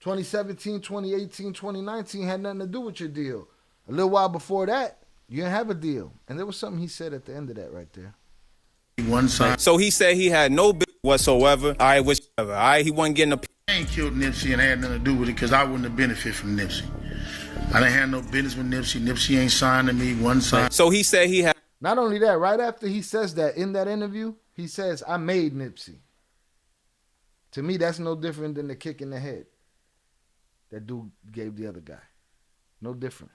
2017, 2018, 2019 had nothing to do with your deal. A little while before that, you didn't have a deal. And there was something he said at the end of that right there. One side. So he said he had no business whatsoever. All right, whichever. All right, he wasn't getting a... I ain't killed Nipsey and had nothing to do with it because I wouldn't have benefited from Nipsey. I didn't have no business with Nipsey. Nipsey ain't signed to me one side. So he said he had... Not only that, right after he says that in that interview, he says, I made Nipsey. To me, that's no different than the kick in the head that dude gave the other guy. No different.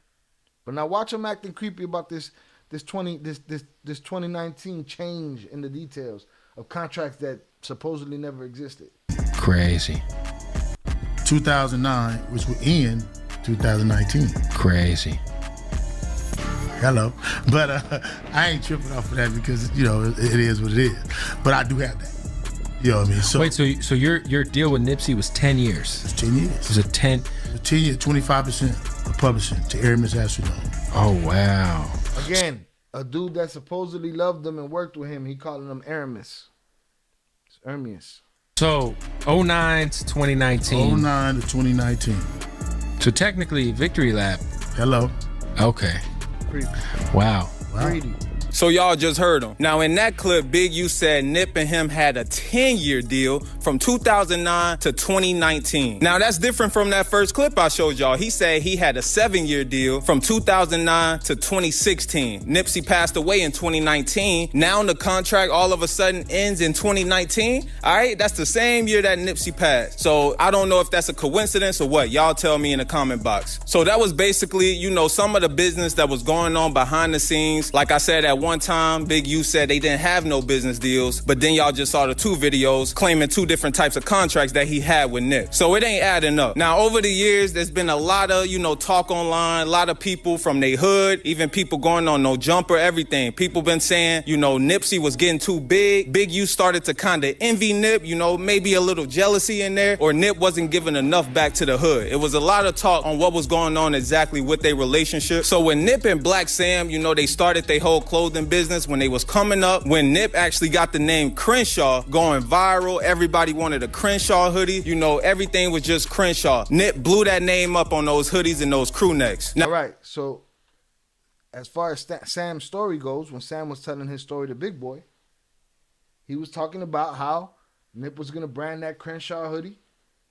But now watch him acting creepy about this 2019 change in the details of contracts that supposedly never existed. Crazy. 2009, which will end 2019. Crazy. Hello. But I ain't tripping off of that because, you know, it is what it is. But I do have that. You know what I mean? So, wait, so your deal with Nipsey was 10 years? It's 10 years. It was a 10 years, 25% of publishing to Air Miss Astrodome. Oh, wow. Again, a dude that supposedly loved him and worked with him, he calling him Aramis. It's Ermius. So 09 to 2019. 09 to 2019. So technically, Victory Lap. Hello. Okay. Creepy. Wow. Greedy. So y'all just heard him. Now in that clip, Big U said Nip and him had a 10-year deal from 2009 to 2019. Now that's different from that first clip I showed y'all. He said he had a 7-year deal from 2009 to 2016. Nipsey passed away in 2019. Now the contract all of a sudden ends in 2019. All right, that's the same year that Nipsey passed. So I don't know if that's a coincidence or what. Y'all tell me in the comment box. So that was basically, you know, some of the business that was going on behind the scenes. Like I said, at one time, Big U said they didn't have no business deals, but then y'all just saw the two videos claiming two different types of contracts that he had with Nip. So it ain't adding up. Now, over the years, there's been a lot of, you know, talk online, a lot of people from their hood, even people going on No Jumper, everything. People been saying, you know, Nipsey was getting too big. Big U started to kind of envy Nip, you know, maybe a little jealousy in there, or Nip wasn't giving enough back to the hood. It was a lot of talk on what was going on exactly with their relationship. So when Nip and Black Sam, you know, they started their whole clothing business when they was coming up, when Nip actually got the name Crenshaw going viral, everybody wanted a Crenshaw hoodie, you know, everything was just Crenshaw. Nip blew that name up on those hoodies and those crew necks. Now, all right, so as far as Sam's story goes, when Sam was telling his story to Big Boy, he was talking about how Nip was going to brand that Crenshaw hoodie.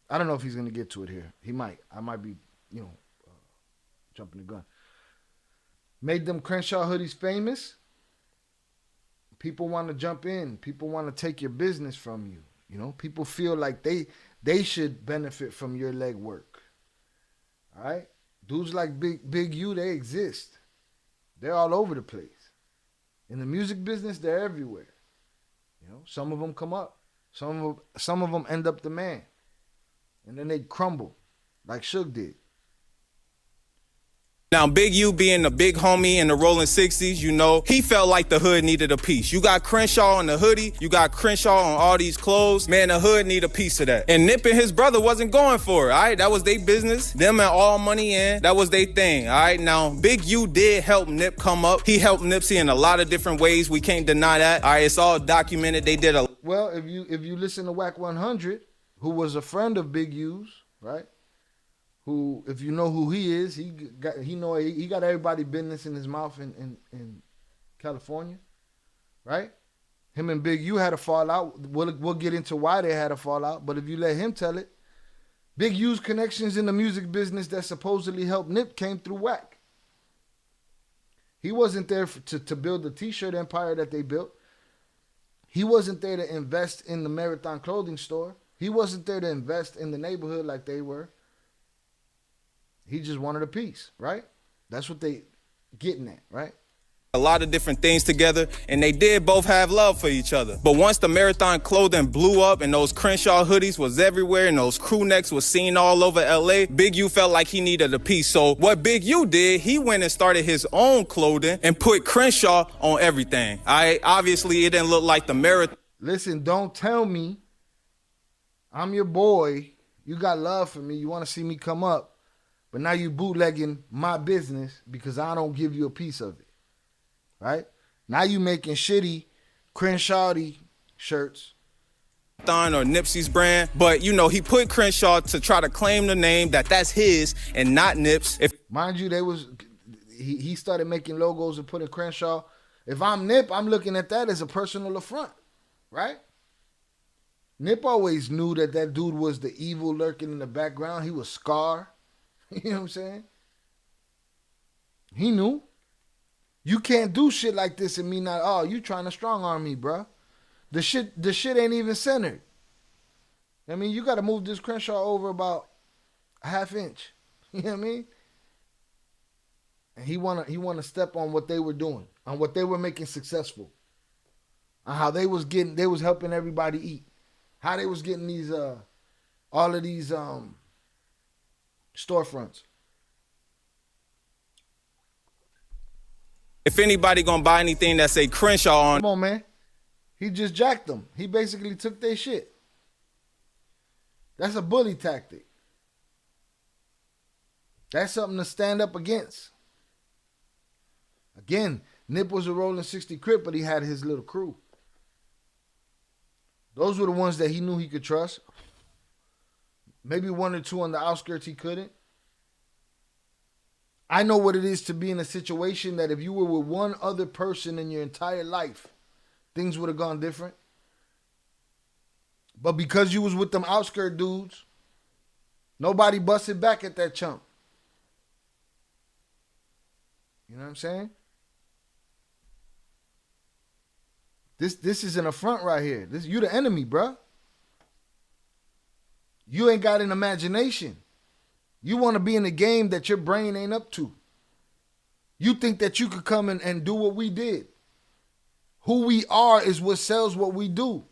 I don't know if he's going to get to it here. He might. I might be, you know, jumping the gun. made them Crenshaw hoodies famous, people want to jump in. People want to take your business from you. You know, people feel like they should benefit from your leg work. All right? Dudes like Big U, they exist. They're all over the place. In the music business, they're everywhere. You know, some of them come up. Some of them end up the man. And then they crumble like Suge did. Now, Big U being the big homie in the rolling 60s, you know, he felt like the hood needed a piece. You got Crenshaw on the hoodie, you got Crenshaw on all these clothes. Man, the hood need a piece of that. And Nip and his brother wasn't going for it, all right? That was their business. Them and All Money In, that was their thing, all right? Now, Big U did help Nip come up. He helped Nipsey in a lot of different ways. We can't deny that. All right, it's all documented. They did a... Well, if you listen to Wack 100, who was a friend of Big U's, right? Who, if you know who he is, he got everybody business in his mouth in California, right? Him and Big U had a fallout. We'll get into why they had a fallout, but if you let him tell it, Big U's connections in the music business that supposedly helped Nip came through Wack. He wasn't there to build the T-shirt empire that they built. He wasn't there to invest in the Marathon clothing store. He wasn't there to invest in the neighborhood like they were. He just wanted a piece, right? That's what they getting at, right? A lot of different things together, and they did both have love for each other. But once the Marathon clothing blew up and those Crenshaw hoodies was everywhere and those crew necks was seen all over LA, Big U felt like he needed a piece. So what Big U did, he went and started his own clothing and put Crenshaw on everything. Obviously, it didn't look like the Marathon. Listen, don't tell me I'm your boy. You got love for me. You want to see me come up. But now you bootlegging my business because I don't give you a piece of it, right? Now you making shitty Crenshaw-y shirts. Or Nipsey's brand, but you know, he put Crenshaw to try to claim the name that's his and not Nip's. Mind you, he started making logos and putting Crenshaw. If I'm Nip, I'm looking at that as a personal affront, right? Nip always knew that dude was the evil lurking in the background. He was Scar. You know what I'm saying? He knew. You can't do shit like this and me not, oh, you trying to strong arm me, bruh. The shit ain't even centered. I mean, you got to move this Crenshaw over about a half inch. You know what I mean? And he wanna step on what they were doing, on what they were making successful, on how they was helping everybody eat, how they was getting these all of these storefronts. If anybody gonna buy anything that say Crenshaw on, come on, man. He just jacked them. He basically took their shit. That's a bully tactic. That's something to stand up against. Again, Nip was a rolling 60 Crip, but he had his little crew. Those were the ones that he knew he could trust. Maybe one or two on the outskirts he couldn't. I know what it is to be in a situation that if you were with one other person in your entire life, things would have gone different. But because you was with them outskirt dudes, nobody busted back at that chump. You know what I'm saying? This is an affront right here. You the enemy, bruh. You ain't got an imagination. You want to be in a game that your brain ain't up to. You think that you could come in and do what we did. Who we are is what sells what we do.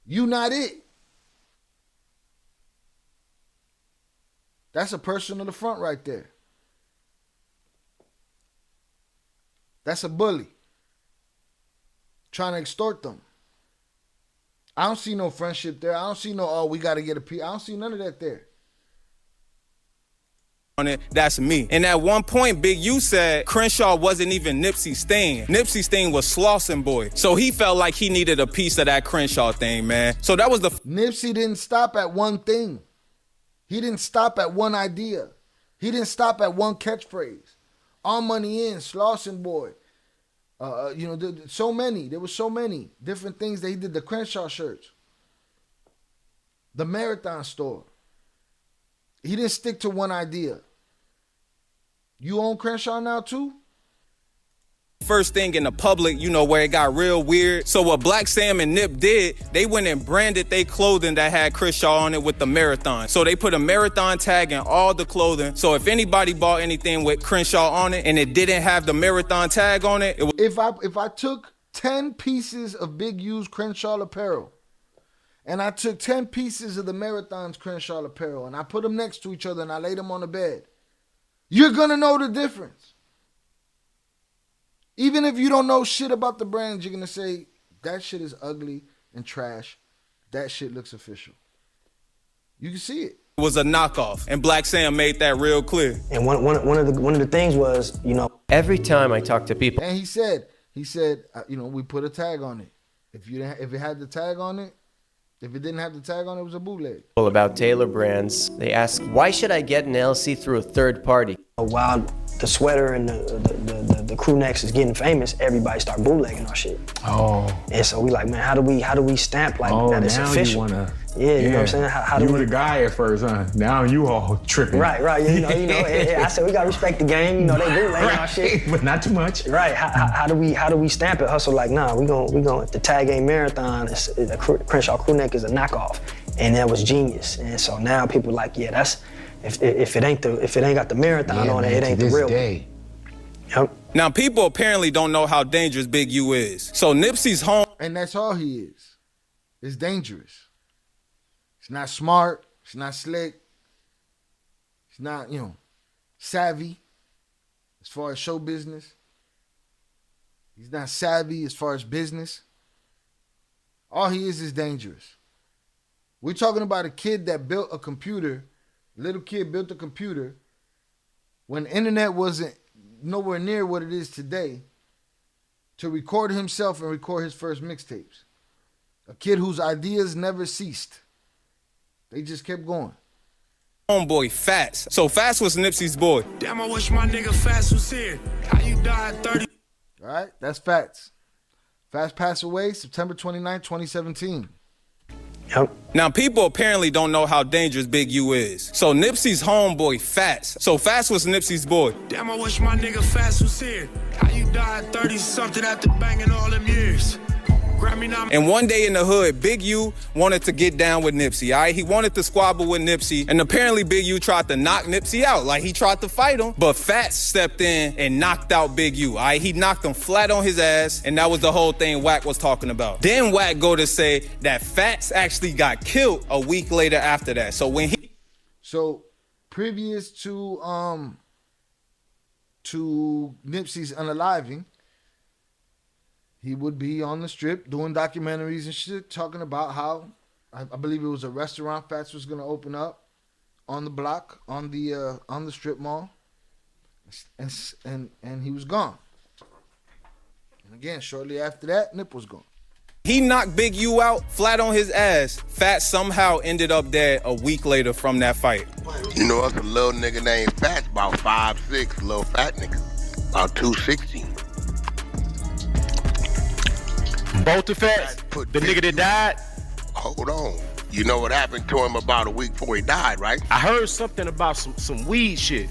You not it. That's a personal affront right there. That's a bully. Trying to extort them. I don't see no friendship there. I don't see no, oh, we got to get a piece. I don't see none of that there. On it, that's me. And at one point, Big U said Crenshaw wasn't even Nipsey's thing. Nipsey's thing was Slauson Boy. So he felt like he needed a piece of that Crenshaw thing, man. So that was the... Nipsey didn't stop at one thing. He didn't stop at one idea. He didn't stop at one catchphrase. All Money In, Slauson Boy. So many. There were so many different things that he did. The Crenshaw shirts. The Marathon store. He didn't stick to one idea. You own Crenshaw now too? First thing in the public, you know, where it got real weird. So what Black Sam and Nip did, they went and branded their clothing that had Crenshaw on it with the Marathon. So they put a Marathon tag in all the clothing. So if anybody bought anything with Crenshaw on it and it didn't have the Marathon tag on it, it was... If I took 10 pieces of Big U's Crenshaw apparel and I took 10 pieces of the Marathon's Crenshaw apparel and I put them next to each other and I laid them on the bed, you're gonna know the difference. Even if you don't know shit about the brands, you're going to say, that shit is ugly and trash. That shit looks official. You can see it. It was a knockoff, and Black Sam made that real clear. And one of the things was, you know, every time I talk to people, and he said, you know, we put a tag on it. If it had the tag on it, if it didn't have the tag on it, it was a bootleg. About Taylor brands, they ask, why should I get an LC through a third party? While the sweater and the crew necks is getting famous, everybody start bootlegging our shit. Oh. And so we like, man, how do we stamp like that it's official? You know what I'm saying? How do you we... were the guy at first, huh? Now you all tripping. Right. You know. I said we gotta respect the game. You know, they bootlegging our shit, but not too much. Right. How do we stamp it? Hustle like, nah, we gon' if the tag ain't Marathon, the Crenshaw crew neck is a knockoff, and that was genius. And so now people like, yeah, that's. If it ain't got the Marathon on it, it ain't the real day. Yep. Now people apparently don't know how dangerous Big U is. So Nipsey's home, and that's all he is. It's dangerous. It's not smart. It's not slick. It's not, savvy as far as show business. He's not savvy as far as business. All he is dangerous. We're talking about a kid that built a computer. Little kid built a computer when the internet wasn't nowhere near what it is today to record himself and record his first mixtapes. A kid whose ideas never ceased. They just kept going. Homeboy Fats. So Fats was Nipsey's boy. Damn, I wish my nigga Fats was here. How you died 30? All right, that's Fats. Fats passed away September 29, 2017. Yep. Now, people apparently don't know how dangerous Big U is. So Nipsey's homeboy, Fats. So Fats was Nipsey's boy. Damn, I wish my nigga Fats was here. How you died 30-something after banging all them years? And one day in the hood, Big U wanted to get down with Nipsey, all right? He wanted to squabble with Nipsey, and apparently Big U tried to knock Nipsey out, like he tried to fight him, but Fats stepped in and knocked out Big U, all right? He knocked him flat on his ass, and that was the whole thing Wack was talking about. Then Wack go to say that Fats actually got killed a week later after that. So previous to Nipsey's unaliving, he would be on the strip doing documentaries and shit, talking about how I believe it was a restaurant Fats was gonna open up on the block on the strip mall, and he was gone. And again, shortly after that, Nip was gone. He knocked Big U out flat on his ass. Fats somehow ended up dead a week later from that fight. You know, it's a little nigga named Fats, about 5'6", little fat nigga, about 260. Both the Fats? The nigga that died? Hold on. You know what happened to him about a week before he died, right? I heard something about some weed shit.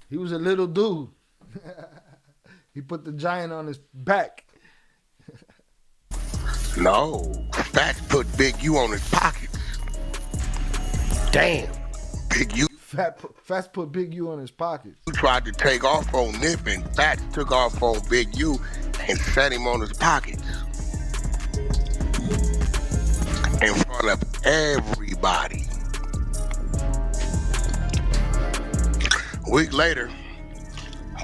He was a little dude. He put the giant on his back. No. Fats put Big U on his pockets. Damn. Big U. Fats put Big U on his pockets. He tried to take off on Nip, and Fats took off on Big U and set him on his pockets. In front of everybody. A week later,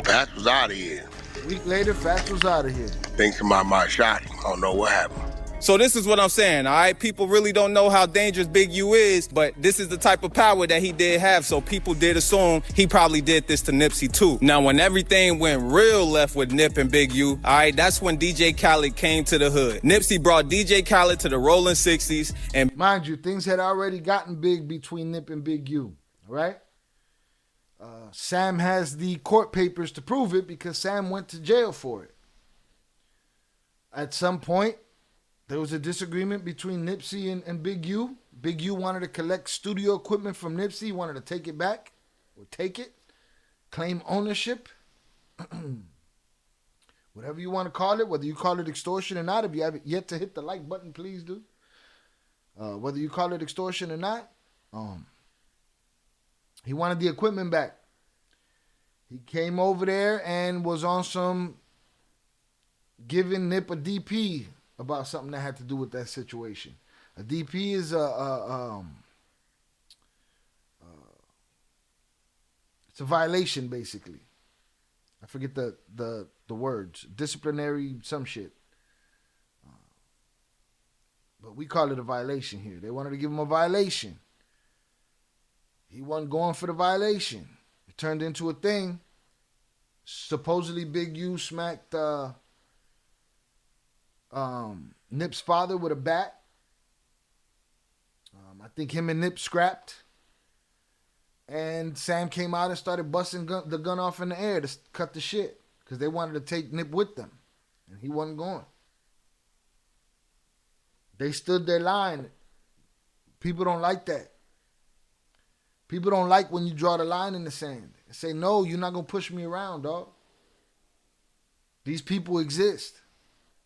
Fats was out of here. A week later, Fats was out of here. Think somebody might have shot him. I don't know what happened. So this is what I'm saying, all right? People really don't know how dangerous Big U is, but this is the type of power that he did have, so people did assume he probably did this to Nipsey too. Now, when everything went real left with Nip and Big U, all right, that's when DJ Khaled came to the hood. Nipsey brought DJ Khaled to the Rolling 60s, and mind you, things had already gotten big between Nip and Big U, all right? Sam has the court papers to prove it because Sam went to jail for it. At some point, there was a disagreement between Nipsey and Big U. Big U wanted to collect studio equipment from Nipsey, wanted to take it back, or take it. claim ownership, whatever you want to call it, whether you call it extortion or not. If you haven't yet to hit the like button, please do. Whether you call it extortion or not, he wanted the equipment back. He came over there and was on some giving Nip a DP about something that had to do with that situation. A DP is it's a violation, basically. I forget the words. Disciplinary some shit. But we call it a violation here. They wanted to give him a violation. He wasn't going for the violation. It turned into a thing. Supposedly Big U smacked Nip's father with a bat. I think him and Nip scrapped. And Sam came out and started busting the gun off in the air to cut the shit. Because they wanted to take Nip with them. And he wasn't going. They stood their line. People don't like that. People don't like when you draw the line in the sand and say, no, you're not going to push me around, dog. These people exist.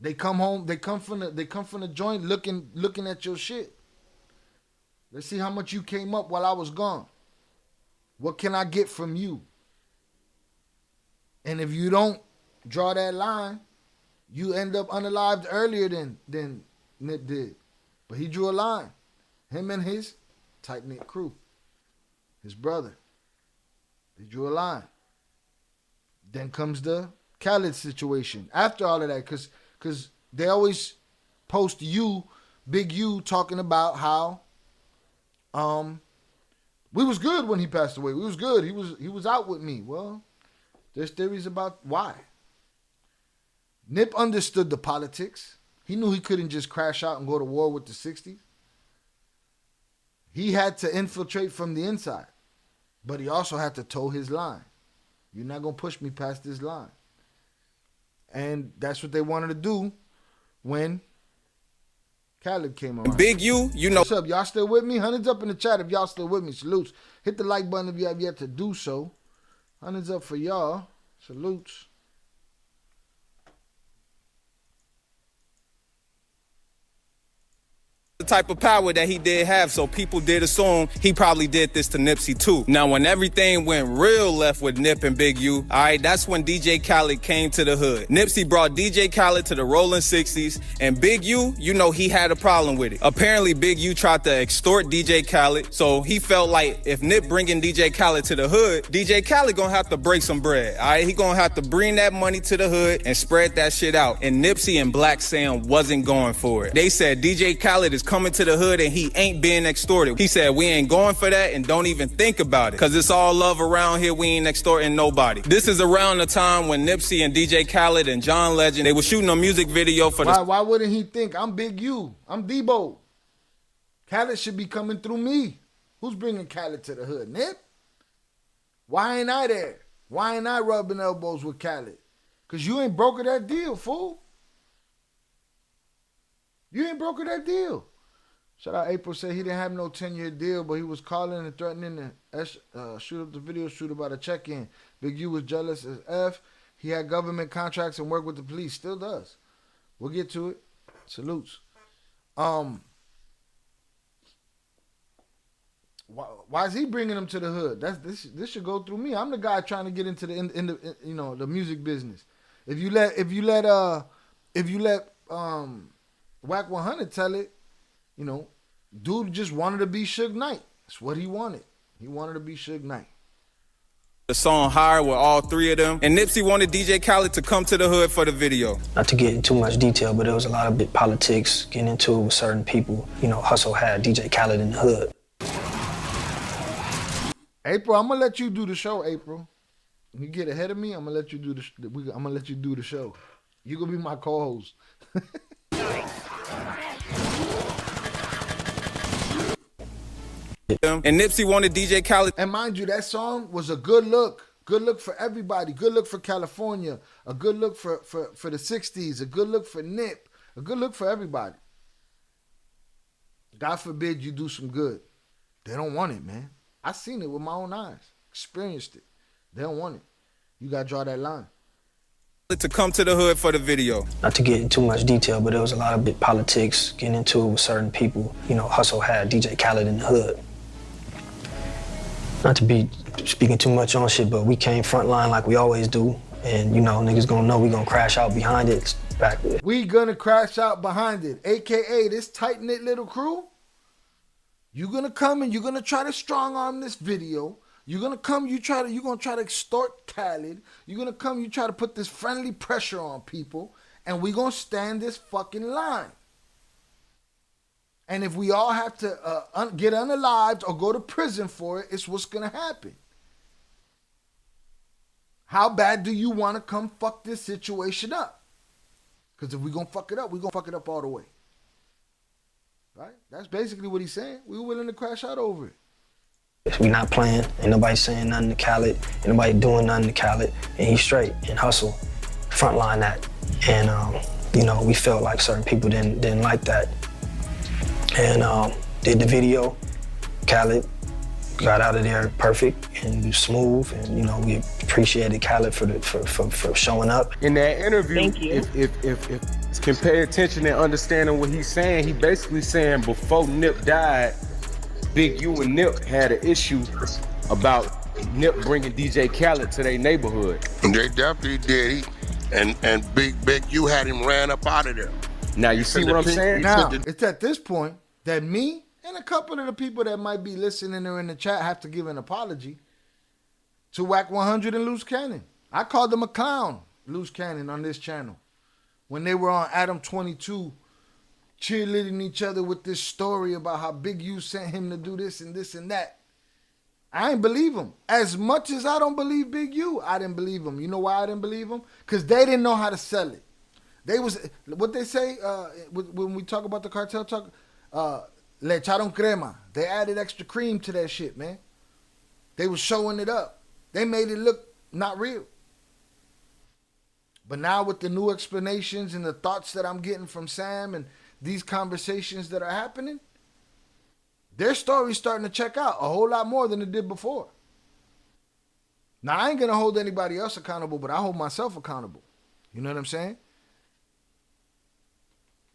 They come home, they come from the joint looking at your shit. Let's see how much you came up while I was gone. What can I get from you? And if you don't draw that line, you end up unalived earlier than Nip did. But he drew a line. Him and his tight-knit crew. His brother. They drew a line. Then comes the Khaled situation. After all of that, because they always post you, Big U, talking about how we was good when he passed away. We was good. He was out with me. Well, there's theories about why. Nip understood the politics. He knew he couldn't just crash out and go to war with the 60s. He had to infiltrate from the inside. But he also had to toe his line. You're not going to push me past this line. And that's what they wanted to do when Khaled came around. Big U, you know. What's up? Y'all still with me? Hundreds up in the chat if y'all still with me. Salutes. Hit the like button if you have yet to do so. Hundreds up for y'all. Salutes. The type of power that he did have, so people did assume he probably did this to Nipsey too. Now, when everything went real left with Nip and Big U, alright, that's when DJ Khaled came to the hood. Nipsey brought DJ Khaled to the rolling 60s, and Big U, you know, he had a problem with it. Apparently, Big U tried to extort DJ Khaled, so he felt like if Nip bringing DJ Khaled to the hood, DJ Khaled gonna have to break some bread, alright? He gonna have to bring that money to the hood and spread that shit out. And Nipsey and Black Sam wasn't going for it. They said DJ Khaled is coming to the hood and he ain't being extorted. He said we ain't going for that and don't even think about it, cause it's all love around here. We ain't extorting nobody. This is around the time when Nipsey and DJ Khaled and John Legend, they were shooting a music video for Why wouldn't he think I'm Big U? I'm Debo. Khaled should be coming through me. Who's bringing Khaled to the hood? Nip? Why ain't I there? Why ain't I rubbing elbows with Khaled? Cause you ain't brokered that deal, fool. You ain't brokered that deal. Shout out April, said he didn't have no 10-year deal, but he was calling and threatening to shoot up the video shoot about a check-in. Big U was jealous as F. He had government contracts and worked with the police. Still does. We'll get to it. Salutes. Why is he bringing him to the hood? This should go through me. I'm the guy trying to get into the music business. If you let Whack 100 tell it, you know, dude just wanted to be Suge Knight. That's what he wanted. He wanted to be Suge Knight. the song Higher with all three of them. And Nipsey wanted DJ Khaled to come to the hood for the video. Not to get into too much detail, but there was a lot of big politics getting into it with certain people. You know, Hustle had DJ Khaled in the hood. April, I'm gonna let you do the show, April. You get ahead of me, I'm gonna let you do the show. You gonna be my co-host. And Nipsey wanted DJ Khaled. And mind you, that song was a good look. Good look for everybody. Good look for California. A good look for the 60s. A good look for Nip. A good look for everybody. God forbid you do some good. They don't want it, man. I seen it with my own eyes. Experienced it. They don't want it. You gotta draw that line. To come to the hood for the video. Not to get into too much detail, but there was a lot of big politics getting into it with certain people. You know, Hustle had DJ Khaled in the hood. Not to be speaking too much on shit, but we came frontline like we always do. And, you know, niggas gonna know we gonna crash out behind it. We gonna crash out behind it. AKA this tight-knit little crew. You're gonna come and you're gonna try to strong arm this video. You're gonna come, you're gonna try to extort Khaled. You're gonna come, you try to put this friendly pressure on people, and we gonna stand this fucking line. And if we all have to get unalived or go to prison for it, it's what's gonna happen. How bad do you want to come fuck this situation up? Because if we gonna fuck it up, we gonna fuck it up all the way. Right? That's basically what he's saying. We were willing to crash out over it. We not playing. Ain't nobody saying nothing to Khaled. Ain't nobody doing nothing to Khaled. And he's straight and Hustle frontline that. And you know, we felt like certain people didn't like that. And did the video. Khaled got out of there perfect and smooth. And you know, we appreciated Khaled for showing up. In that interview, if can pay attention and understanding what he's saying, he basically saying before Nip died, Big U and Nip had an issue about Nip bringing DJ Khaled to their neighborhood. They definitely did. And Big U had him ran up out of there. Now you see what I'm saying? Now, it's at this point that me and a couple of the people that might be listening or in the chat have to give an apology to Whack 100 and Loose Cannon. I called them a clown, Loose Cannon, on this channel. When they were on Adam 22, cheerleading each other with this story about how Big U sent him to do this and that. I ain't believe him. As much as I don't believe Big U, I didn't believe him. You know why I didn't believe him? Because they didn't know how to sell it. They was, what they say when we talk about the cartel talk, le echaron crema. They added extra cream to that shit, man. They was showing it up. They made it look not real. But now with the new explanations and the thoughts that I'm getting from Sam and these conversations that are happening, their story's starting to check out a whole lot more than it did before. Now, I ain't going to hold anybody else accountable, but I hold myself accountable. You know what I'm saying?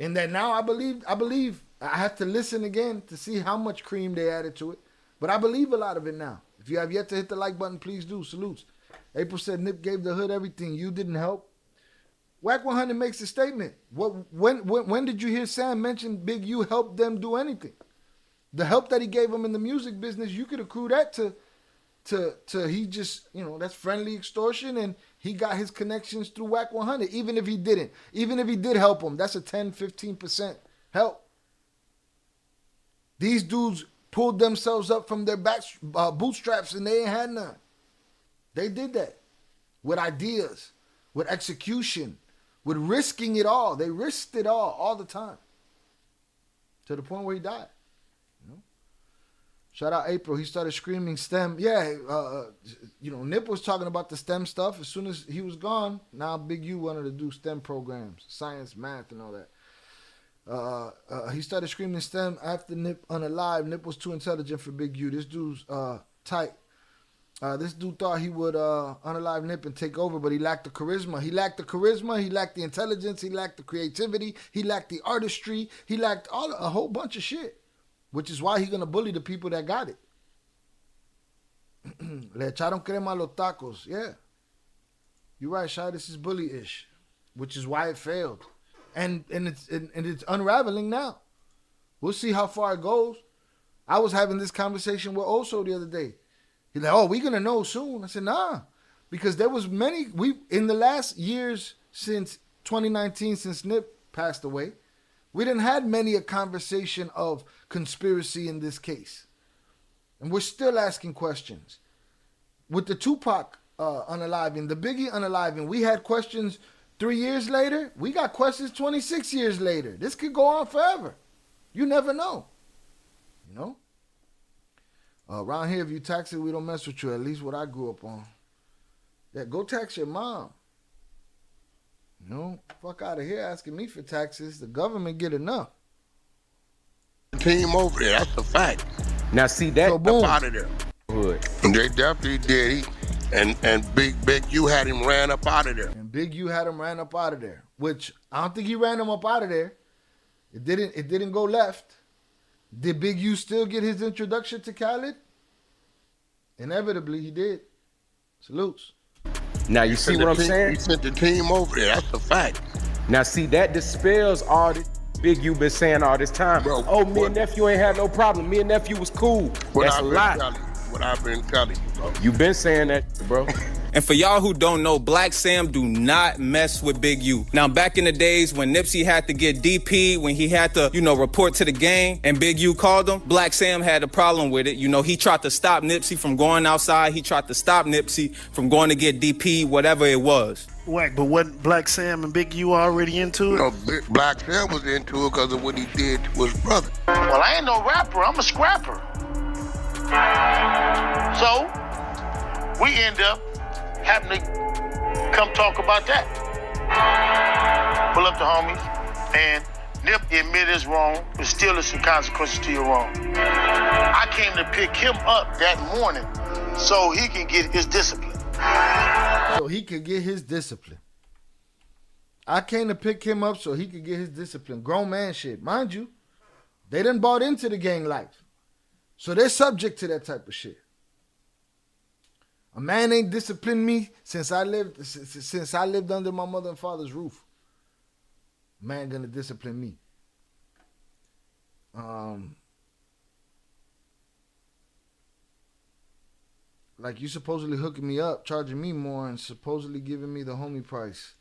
And that now I believe I have to listen again to see how much cream they added to it. But I believe a lot of it now. If you have yet to hit the like button, please do. Salutes. April said Nip gave the hood everything. You didn't help. Whack 100 makes a statement. When did you hear Sam mention Big U helped them do anything? The help that he gave them in the music business, you could accrue that to he just, you know, that's friendly extortion, and he got his connections through Whack 100. Even if he didn't, even if he did help him, that's a 10-15% help. These dudes pulled themselves up from their bootstraps and they ain't had none. They did that with ideas, with execution, with risking it all. They risked it all the time. To the point where he died. You know? Shout out April. He started screaming STEM. Yeah, you know, Nip was talking about the STEM stuff. As soon as he was gone, now Big U wanted to do STEM programs, science, math, and all that. He started screaming STEM after Nip unalive. Nip was too intelligent for Big U. This dude's tight. This dude thought he would unalive Nip and take over, but he lacked the charisma. He lacked the charisma. He lacked the intelligence. He lacked the creativity. He lacked the artistry. He lacked a whole bunch of shit, which is why he's going to bully the people that got it. Le echaron crema a los tacos. Yeah. You're right, Shai. This is bully-ish, which is why it failed. And it's unraveling now. We'll see how far it goes. I was having this conversation with Oso the other day. He's like, oh, we're going to know soon. I said, nah, because there was in the last years since 2019, since Nip passed away, we didn't had many a conversation of conspiracy in this case. And we're still asking questions. With the Tupac unaliving, the Biggie unaliving, we had questions 3 years later. We got questions 26 years later. This could go on forever. You never know. You know? Around here, if you tax it, we don't mess with you. At least what I grew up on. Yeah, go tax your mom. You know, fuck out of here asking me for taxes. The government get enough. Team over there, that's a fact. Now see that so boom. Out of there. Hood. They definitely did. And Big U had him ran up out of there. And Big U had him ran up out of there, which I don't think he ran him up out of there. It didn't go left. Did Big U still get his introduction to Khaled? Inevitably, he did. Salutes. Now you see what I'm saying? He sent the team over there. That's a fact. Now see, that dispels all this Big U been saying all this time. Bro, oh, me and nephew ain't had no problem. Me and nephew was cool. That's a lie. What I've been telling you, bro. You been saying that, bro. And for y'all who don't know, Black Sam do not mess with Big U. Now, back in the days when Nipsey had to get DP, when he had to, report to the gang, and Big U called him, Black Sam had a problem with it. He tried to stop Nipsey from going outside. He tried to stop Nipsey from going to get DP, whatever it was. Whack, but wasn't Black Sam and Big U already into it? No, Black Sam was into it because of what he did to his brother. Well, I ain't no rapper. I'm a scrapper. So, we end up having to come talk about that. Pull up the homies, and Nip admit is wrong, but still there's some consequences to your wrong. I came to pick him up that morning so he can get his discipline. So he could get his discipline. I came to pick him up so he could get his discipline. Grown man shit. Mind you, they done bought into the gang life. So they're subject to that type of shit. A man ain't disciplined me since I lived under my mother and father's roof. A man gonna discipline me. Like you supposedly hooking me up, charging me more, and supposedly giving me the homie price.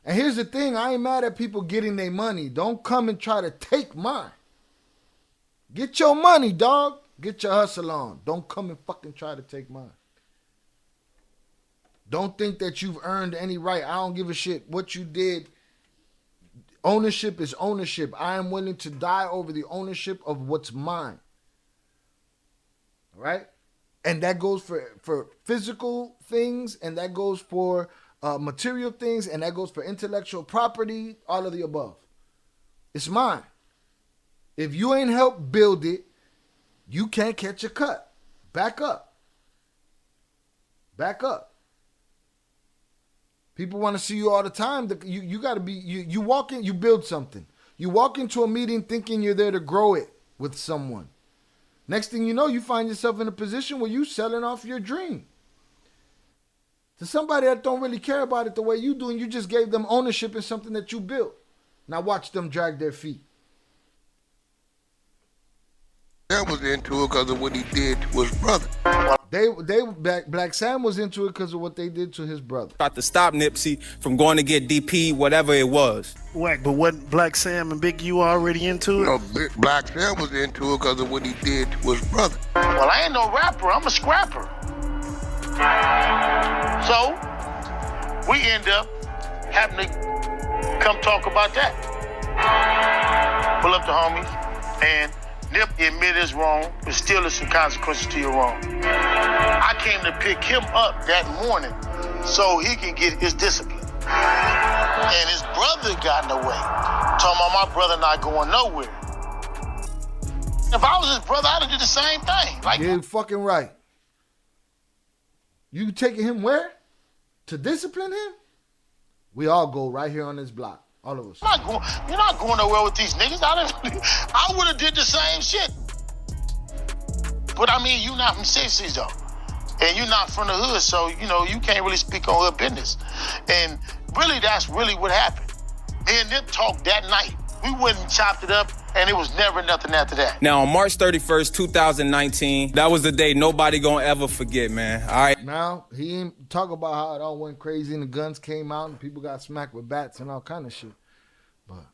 And here's the thing, I ain't mad at people getting their money. Don't come and try to take mine. Get your money, dog. Get your hustle on. Don't come and fucking try to take mine. Don't think that you've earned any right. I don't give a shit what you did. Ownership is ownership. I am willing to die over the ownership of what's mine. All right? And that goes for physical things, and that goes for material things, and that goes for intellectual property, all of the above. It's mine. If you ain't helped build it, you can't catch a cut. Back up. Back up. People want to see you all the time. You got to be, you walk in, you build something. You walk into a meeting thinking you're there to grow it with someone. Next thing you know, you find yourself in a position where you selling off your dream to somebody that don't really care about it the way you do, and you just gave them ownership in something that you built. Now watch them drag their feet. Sam was into it because of what he did to his brother. Black Sam was into it because of what they did to his brother. Tried to stop Nipsey from going to get DP, whatever it was. Whack, but wasn't Black Sam and Big U already into it? No, Black Sam was into it because of what he did to his brother. Well, I ain't no rapper. I'm a scrapper. So, we end up having to come talk about that. Pull up the homies, and Nip admit is wrong, but still there's some consequences to your wrong. I came to pick him up that morning so he can get his discipline. And his brother got in the way. Talking about my brother not going nowhere. If I was his brother, I'd have did the same thing. Like, you're fucking right. You taking him where? To discipline him? We all go right here on this block. All of us. You're not going nowhere with these niggas. I would have did the same shit. But I mean, you not from 60s though. And you're not from the hood, so, you can't really speak on hood business. And really, that's really what happened. Me and Nip talked that night. We went and chopped it up, and it was never nothing after that. Now, on March 31st, 2019, that was the day nobody gonna ever forget, man. All right. Now, he ain't talk about how it all went crazy and the guns came out and people got smacked with bats and all kind of shit. But,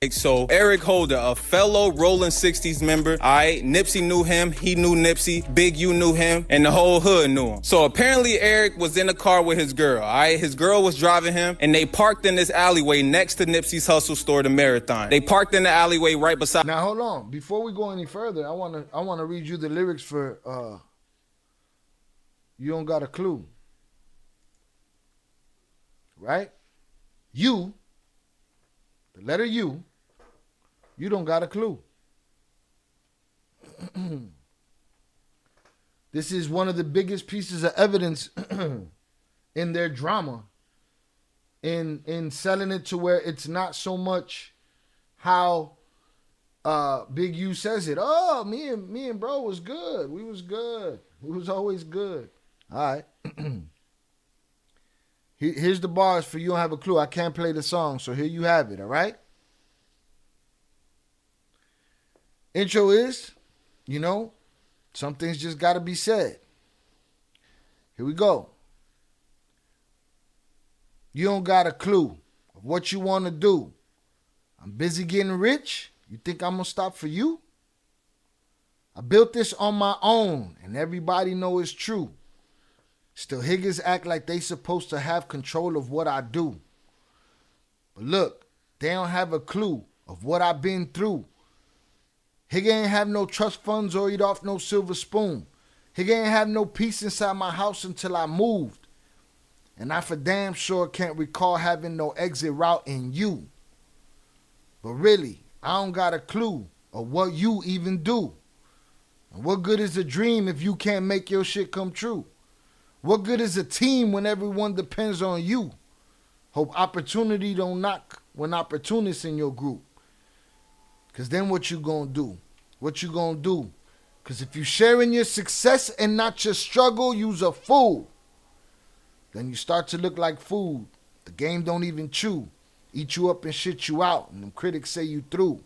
So, Eric Holder, a fellow Rolling 60s member, all right, Nipsey knew him, he knew Nipsey, Big U knew him, and the whole hood knew him. So, apparently, Eric was in a car with his girl, all right? His girl was driving him, and they parked in this alleyway next to Nipsey's Hustle store, the Marathon. They parked in the alleyway right beside... Now, hold on. Before we go any further, I wanna read you the lyrics for You Don't Got a Clue. Right? You, the letter U, you don't got a clue. This is one of the biggest pieces of evidence in their drama, in selling it to where it's not so much how Big U says it. Oh, me and bro was good. We was good. We was always good. All right. Here's the bars for You Don't Have a Clue. I can't play the song, so here you have it, all right? Intro is, some things just got to be said. Here we go. You don't got a clue of what you want to do. I'm busy getting rich. You think I'm going to stop for you? I built this on my own, and everybody know it's true. Still, Higgins act like they supposed to have control of what I do. But look, they don't have a clue of what I've been through. Higgins ain't have no trust funds or eat off no silver spoon. Higgins ain't have no peace inside my house until I moved. And I for damn sure can't recall having no exit route in you. But really, I don't got a clue of what you even do. And what good is a dream if you can't make your shit come true? What good is a team when everyone depends on you? Hope opportunity don't knock when opportunists in your group. Because then what you gonna do? What you gonna do? Because if you sharing your success and not your struggle, you's a fool. Then you start to look like food. The game don't even chew. Eat you up and shit you out. And them critics say you through.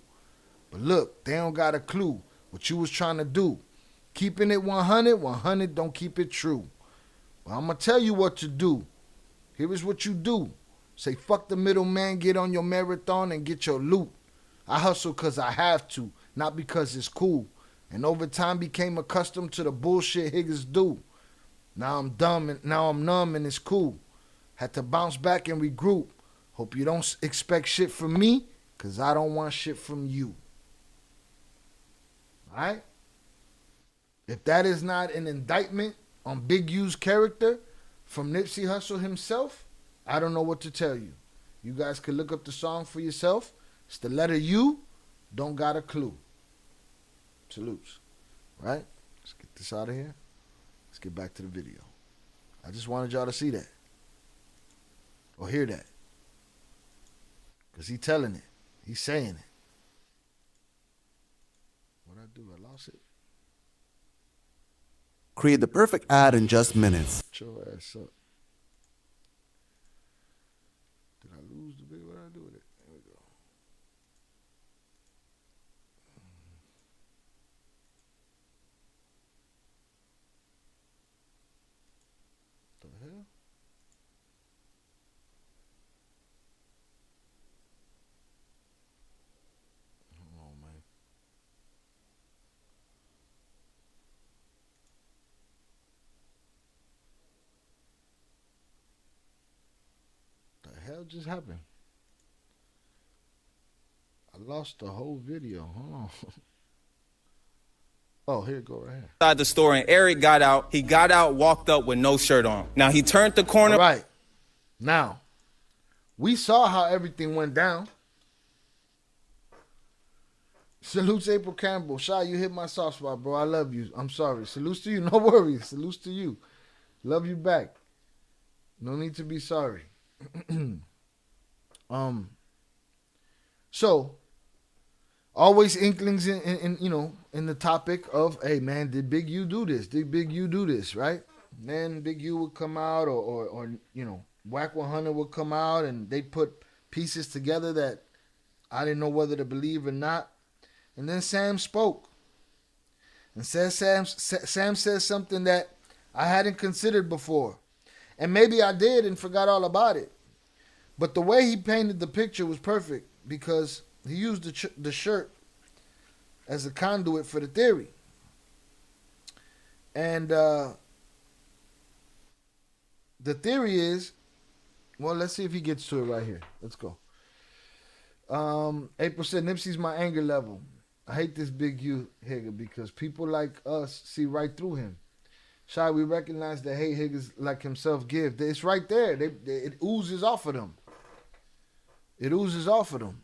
But look, they don't got a clue what you was trying to do. Keeping it 100, 100 don't keep it true. Well, I'm going to tell you what to do. Here is what you do. Say, fuck the middleman, get on your marathon and get your loot. I hustle because I have to, not because it's cool. And over time became accustomed to the bullshit Higgins do. Now I'm numb and it's cool. Had to bounce back and regroup. Hope you don't expect shit from me, because I don't want shit from you. All right? If that is not an indictment on Big U's character from Nipsey Hussle himself, I don't know what to tell you. You guys can look up the song for yourself. It's the letter U, don't got a clue. Salutes. Right? Let's get this out of here. Let's get back to the video. I just wanted y'all to see that. Or hear that. Because he's telling it. He's saying it. What'd I do? I lost it. Create the perfect ad in just minutes. Shut your ass up. Did I lose the video? What did I do with it? There we go. What the hell? Hold on, man. The hell just happened? I lost the whole video. Hold on. Oh, here it go right here. Inside the store, and Eric got out. He got out, walked up with no shirt on. Now he turned the corner. All right. Now, we saw how everything went down. Salutes April Campbell. Shy, you hit my soft spot, bro. I love you. I'm sorry. Salutes to you. No worries. Salutes to you. Love you back. No need to be sorry. So always inklings in the topic of, hey man, did Big U do this? Did Big U do this, right? Then Big U would come out or Whack 100 would come out and they put pieces together that I didn't know whether to believe or not. And then Sam spoke. And Sam said something that I hadn't considered before. And maybe I did and forgot all about it. But the way he painted the picture was perfect because he used the shirt as a conduit for the theory. And the theory is, well, let's see if he gets to it right here. Let's go. April said, Nipsey's my anger level. I hate this Big U Higga because people like us see right through him. Shy, we recognize the hate Higgins like himself give. It's right there. It oozes off of them. It oozes off of them.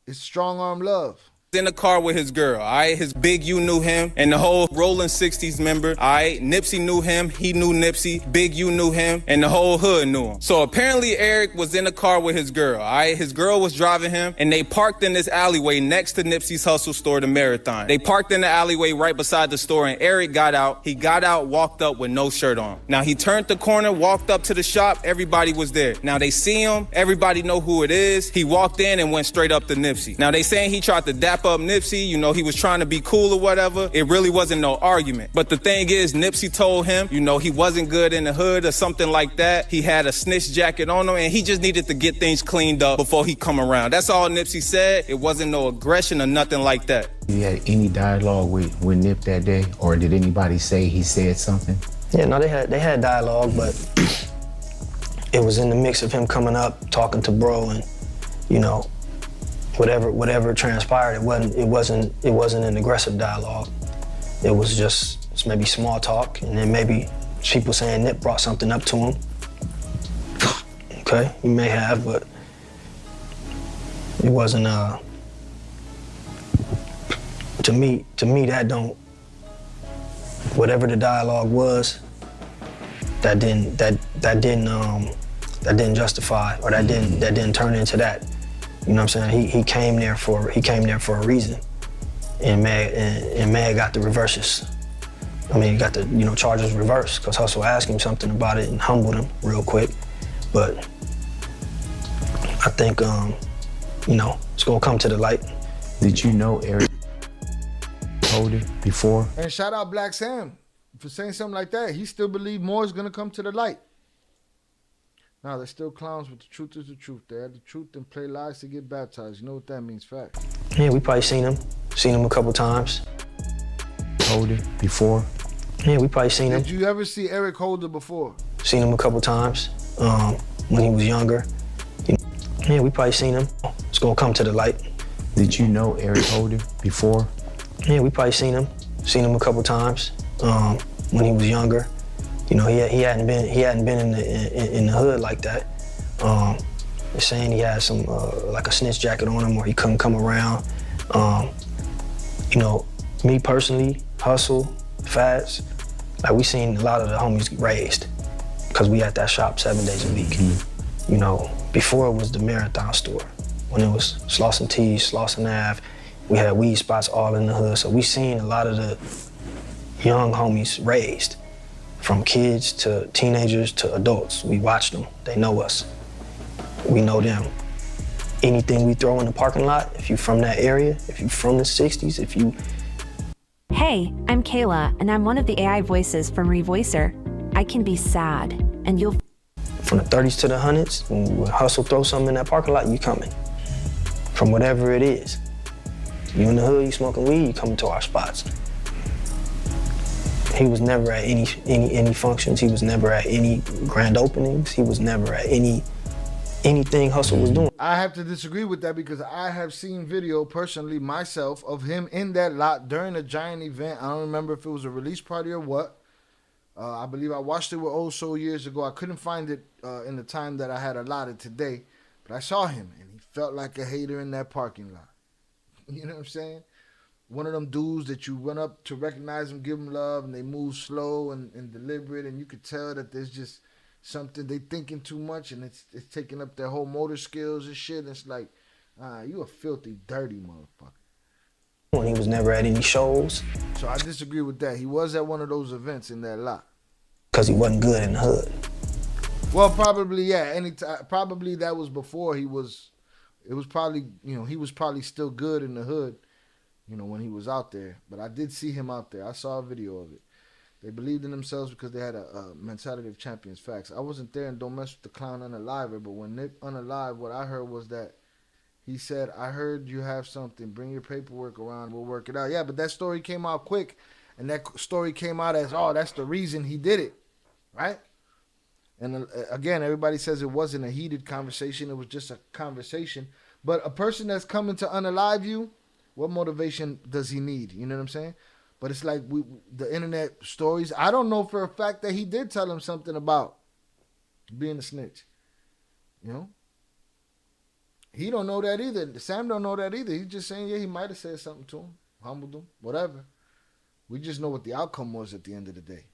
It's strong arm love. in the car with his girl, all right? His Big U knew him, and the whole Rolling 60s member, all right? Nipsey knew him, he knew Nipsey, Big U knew him, and the whole hood knew him. So apparently Eric was in the car with his girl, all right? His girl was driving him, and they parked in this alleyway next to Nipsey's Hustle store, the Marathon. They parked in the alleyway right beside the store, and Eric got out. He got out, walked up with no shirt on. Now he turned the corner, walked up to the shop, everybody was there. Now they see him, everybody know who it is. He walked in and went straight up to Nipsey. Now they saying he tried to dap up Nipsey, you know, he was trying to be cool or whatever. It really wasn't no argument. But the thing is, Nipsey told him, you know, he wasn't good in the hood or something like that. He had a snitch jacket on him, and he just needed to get things cleaned up before he come around. That's all Nipsey said. It wasn't no aggression or nothing like that. You had any dialogue with Nip that day, or did anybody say he said something? Yeah, no, they had dialogue, but it was in the mix of him coming up, talking to bro, and you know, whatever transpired, it wasn't an aggressive dialogue. It was just maybe small talk, and then maybe people saying Nip brought something up to him. Okay, he may have, but it wasn't. To me, that don't. Whatever the dialogue was, that didn't justify, or that didn't turn into that. You know what I'm saying? He came there for a reason, and May got the reverses. I mean, he got the charges reversed because Hustle asked him something about it and humbled him real quick. But I think it's gonna come to the light. Did you know Eric Holder before? And shout out Black Sam for saying something like that. He still believed more is gonna come to the light. Now, they're still clowns, but the truth is the truth. They had the truth and play lies to get baptized. You know what that means, fact. Yeah, we probably seen him a couple times. Holder before? Yeah, we probably seen him. Did you ever see Eric Holder before? Seen him a couple times when he was younger. Yeah, we probably seen him. It's gonna come to the light. Did you know Eric Holder before? Yeah, we probably seen him a couple times when he was younger. You know, he hadn't been in the hood like that. They're saying he had some like a snitch jacket on him, or he couldn't come around. You know, me personally, Hustle, Fats, like we seen a lot of the homies raised because we at that shop 7 days a week. You know, before it was the Marathon store, when it was Slauson T, Slauson Ave, we had weed spots all in the hood. So we seen a lot of the young homies raised. From kids to teenagers to adults. We watch them, they know us. We know them. Anything we throw in the parking lot, if you from that area, if you from the 60s, if you... Hey, I'm Kayla, and I'm one of the AI voices from Revoicer. I can be sad, and you'll... From the 30s to the 100s, when Hustle throw something in that parking lot, you coming. From whatever it is. You in the hood, you smoking weed, you coming to our spots. He was never at any functions. He was never at any grand openings. He was never at anything Hustle was doing. I have to disagree with that because I have seen video personally myself of him in that lot during a giant event. I don't remember if it was a release party or what. I believe I watched it with Old Soul years ago. I couldn't find it in the time that I had allotted today, but I saw him and he felt like a hater in that parking lot. You know what I'm saying? One of them dudes that you run up to recognize them, give them love, and they move slow and deliberate, and you could tell that there's just something, they thinking too much, and it's taking up their whole motor skills and shit. And it's like, you a filthy, dirty motherfucker. When he was never at any shows. So I disagree with that. He was at one of those events in that lot. Because he wasn't good in the hood. Well, probably, yeah. Probably that was before he was, it was probably, he was probably still good in the hood. When he was out there. But I did see him out there. I saw a video of it. They believed in themselves because they had a mentality of champions. Facts. I wasn't there, and don't mess with the clown unaliver, but when Nick unalive, what I heard was that he said, I heard you have something. Bring your paperwork around. We'll work it out. Yeah, but that story came out quick, and that story came out as, oh, that's the reason he did it. Right? And again, everybody says it wasn't a heated conversation. It was just a conversation. But a person that's coming to unalive you, what motivation does he need? You know what I'm saying? But it's like the internet stories. I don't know for a fact that he did tell him something about being a snitch. He don't know that either. Sam don't know that either. He's just saying, yeah, he might have said something to him, humbled him, whatever. We just know what the outcome was at the end of the day.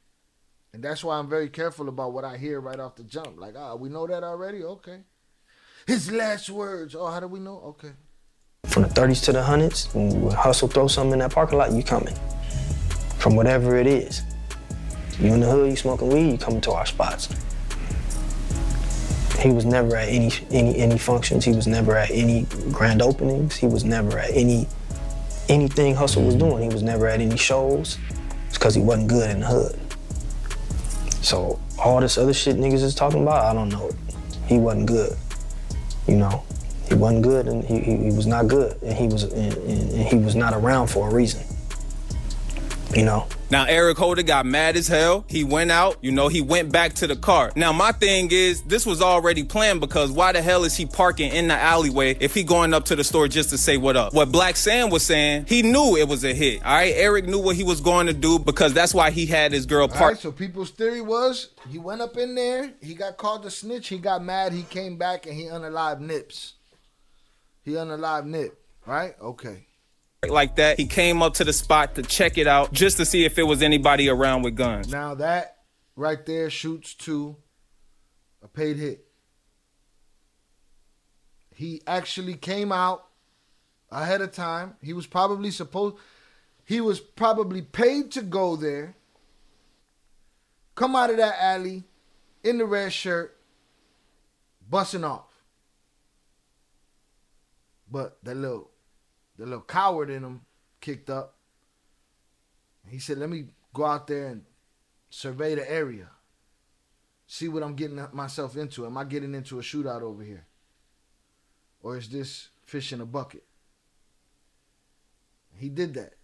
And that's why I'm very careful about what I hear right off the jump. Like, we know that already? Okay. His last words. Oh, how do we know? Okay. From the 30s to the 100s, when Hustle throw something in that parking lot, you coming. From whatever it is. You in the hood, you smoking weed, you coming to our spots. He was never at any functions. He was never at any grand openings. He was never at anything Hustle was doing. He was never at any shows. It's because he wasn't good in the hood. So all this other shit niggas is talking about, I don't know it. He wasn't good, you know. He wasn't good, and he was not good, and he was not around for a reason, you know. Now, Eric Holder got mad as hell. He went out, he went back to the car. Now, my thing is, this was already planned because why the hell is he parking in the alleyway if he going up to the store just to say what up? What Black Sam was saying, he knew it was a hit, all right? Eric knew what he was going to do because that's why he had his girl parked. All right, so people's theory was he went up in there, he got called a snitch, he got mad, he came back, and he unalived Nips. He unalived Nip, right? Okay. Like that, he came up to the spot to check it out just to see if there was anybody around with guns. Now that right there shoots to a paid hit. He actually came out ahead of time. He was probably paid to go there, come out of that alley in the red shirt, busting off. But the little coward in him kicked up. He said, let me go out there and survey the area. See what I'm getting myself into. Am I getting into a shootout over here? Or is this fish in a bucket? He did that.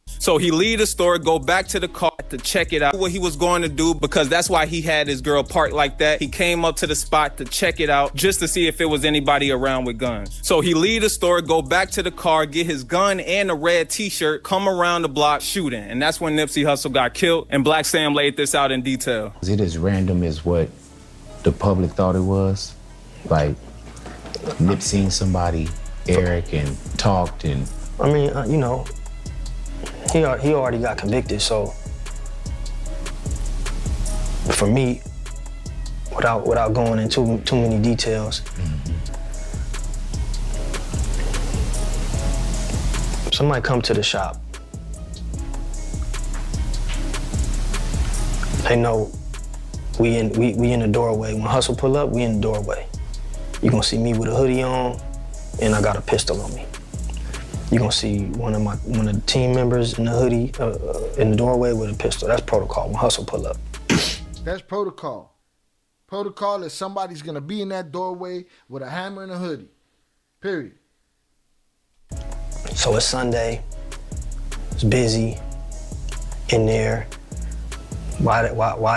So he leave the store, go back to the car to check it out, what he was going to do, because that's why he had his girl parked like that. He came up to the spot to check it out just to see if there was anybody around with guns. So he leave the store, go back to the car, get his gun and a red t-shirt, come around the block shooting. And that's when Nipsey Hussle got killed, and Black Sam laid this out in detail. Is it as random as what the public thought it was? Like, Nip seen somebody, Eric, and talked and... I mean, he already got convicted, so for me, without going into too many details, somebody come to the shop. They know we in the doorway. When Hustle pull up, we in the doorway. You gonna see me with a hoodie on, and I got a pistol on me. You're gonna see one of the team members in the hoodie in the doorway with a pistol. That's protocol when Hustle pull up. That's protocol. Protocol is somebody's gonna be in that doorway with a hammer and a hoodie. Period. So it's Sunday. It's busy in there. Why the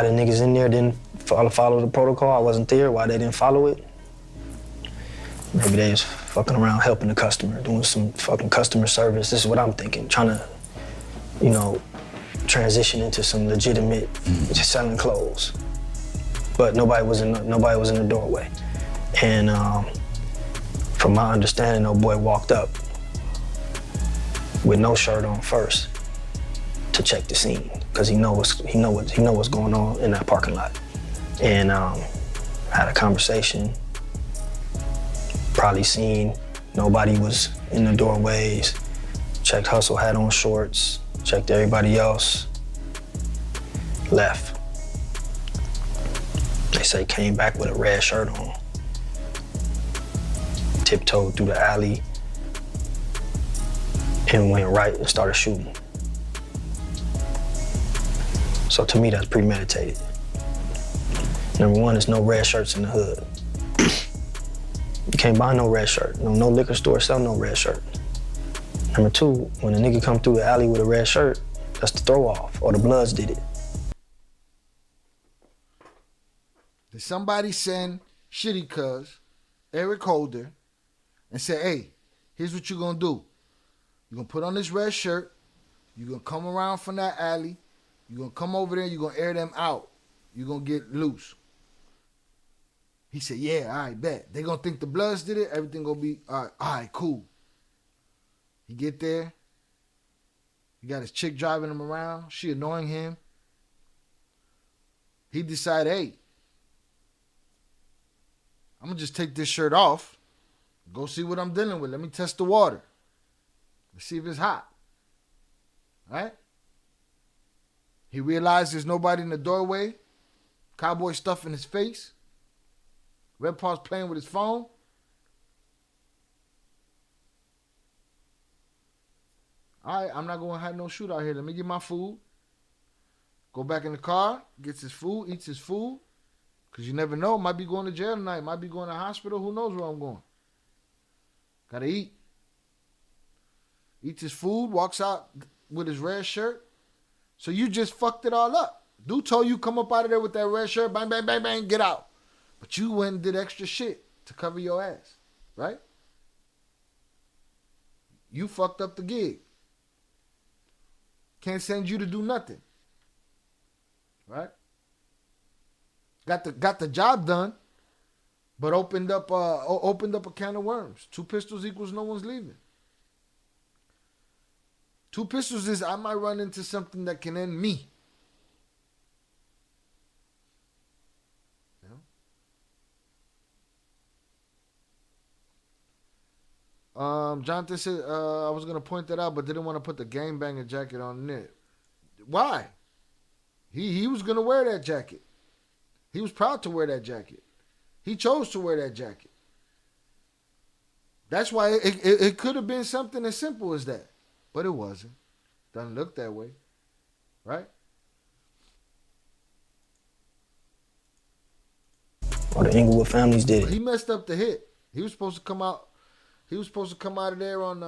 niggas in there didn't follow the protocol? I wasn't there. Why they didn't follow it? Maybe they was fucking around helping the customer, doing some fucking customer service. This is what I'm thinking, trying to, transition into some legitimate selling clothes. But nobody was in the doorway. And from my understanding, old boy walked up with no shirt on first to check the scene, because he know what's going on in that parking lot. And had a conversation. Probably seen nobody was in the doorways, checked Hustle had on shorts, checked everybody else, left. They say came back with a red shirt on, tiptoed through the alley, and went right and started shooting. So to me, that's premeditated. Number one, there's no red shirts in the hood. You can't buy no red shirt. No liquor store sell no red shirt. Number two, when a nigga come through the alley with a red shirt, that's the throw off, or the Bloods did it. Did somebody send Shitty Cuz, Eric Holder, and say, hey, here's what you're gonna do. You're gonna put on this red shirt, you're gonna come around from that alley, you're gonna come over there, you're gonna air them out. You're gonna get loose. He said, yeah, all right, bet. They gonna think the Bloods did it. Everything gonna be, all right, cool. He get there. He got his chick driving him around. She annoying him. He decided, hey, I'm gonna just take this shirt off. Go see what I'm dealing with. Let me test the water. Let's see if it's hot. All right? He realized there's nobody in the doorway. Cowboy stuff in his face. Red Paw's playing with his phone. All right, I'm not going to have no shootout here. Let me get my food. Go back in the car, gets his food, eats his food. Because you never know. Might be going to jail tonight. Might be going to hospital. Who knows where I'm going. Got to eat. Eats his food, walks out with his red shirt. So you just fucked it all up. Dude told you come up out of there with that red shirt, bang, bang, bang, bang, get out. But you went and did extra shit to cover your ass, right? You fucked up the gig. Can't send you to do nothing, right? Got the job done, but opened up a can of worms. 2 pistols equals no one's leaving. 2 pistols is I might run into something that can end me. Jonathan said I was gonna point that out, but didn't want to put the gangbanger jacket on Nip. Why? He was gonna wear that jacket. He was proud to wear that jacket. He chose to wear that jacket. That's why it could have been something as simple as that, but it wasn't. Doesn't look that way, right? Or the Inglewood families did it. He messed up the hit. He was supposed to come out. He was supposed to come out of there on,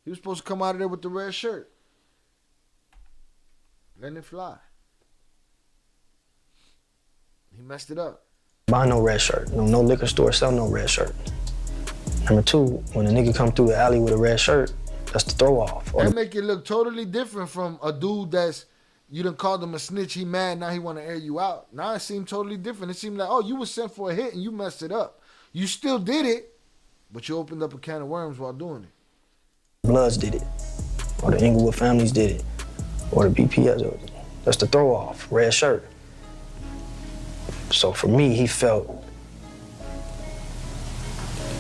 he was supposed to come out of there with the red shirt. Letting it fly. He messed it up. Buy no red shirt. No liquor store sell no red shirt. Number 2, when a nigga come through the alley with a red shirt, that's the throw off. That make it look totally different from a dude that's, you done called him a snitch, he mad, now he want to air you out. Now it seemed totally different. It seemed like, oh, you was sent for a hit and you messed it up. You still did it, but you opened up a can of worms while doing it. Bloods did it. Or the Inglewood families did it. Or the BPS. That's the throw off, red shirt. So for me, he felt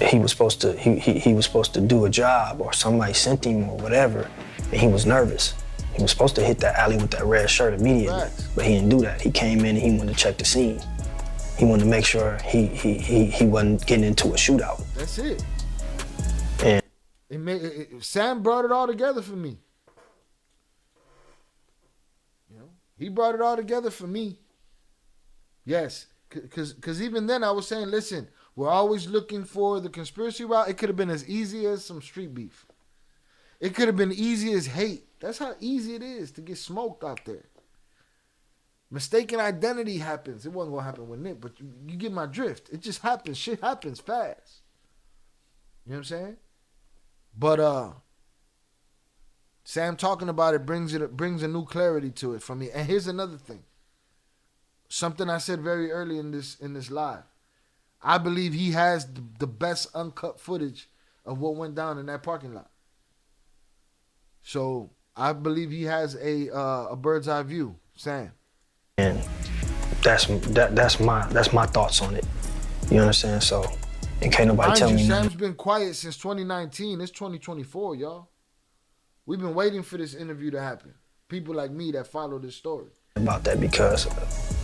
he was supposed to do a job, or somebody sent him or whatever, and he was nervous. He was supposed to hit that alley with that red shirt immediately, but he didn't do that. He came in and he wanted to check the scene. He wanted to make sure he wasn't getting into a shootout. That's it. And Sam brought it all together for me. You know, he brought it all together for me. Yes, because even then I was saying, listen, we're always looking for the conspiracy route. It could have been as easy as some street beef. It could have been easy as hate. That's how easy it is to get smoked out there. Mistaken identity happens. It wasn't going to happen with Nick, but you get my drift. It just happens. Shit happens fast. You know what I'm saying? But Sam talking about it brings a new clarity to it for me. And here's another thing. Something I said very early in this live. I believe he has the best uncut footage of what went down in that parking lot. So I believe he has a bird's eye view, Sam. And that's my thoughts on it. You understand? So, and can't nobody tell me. Sam's been quiet since 2019. It's 2024, y'all. We've been waiting for this interview to happen. People like me that follow this story. About that, because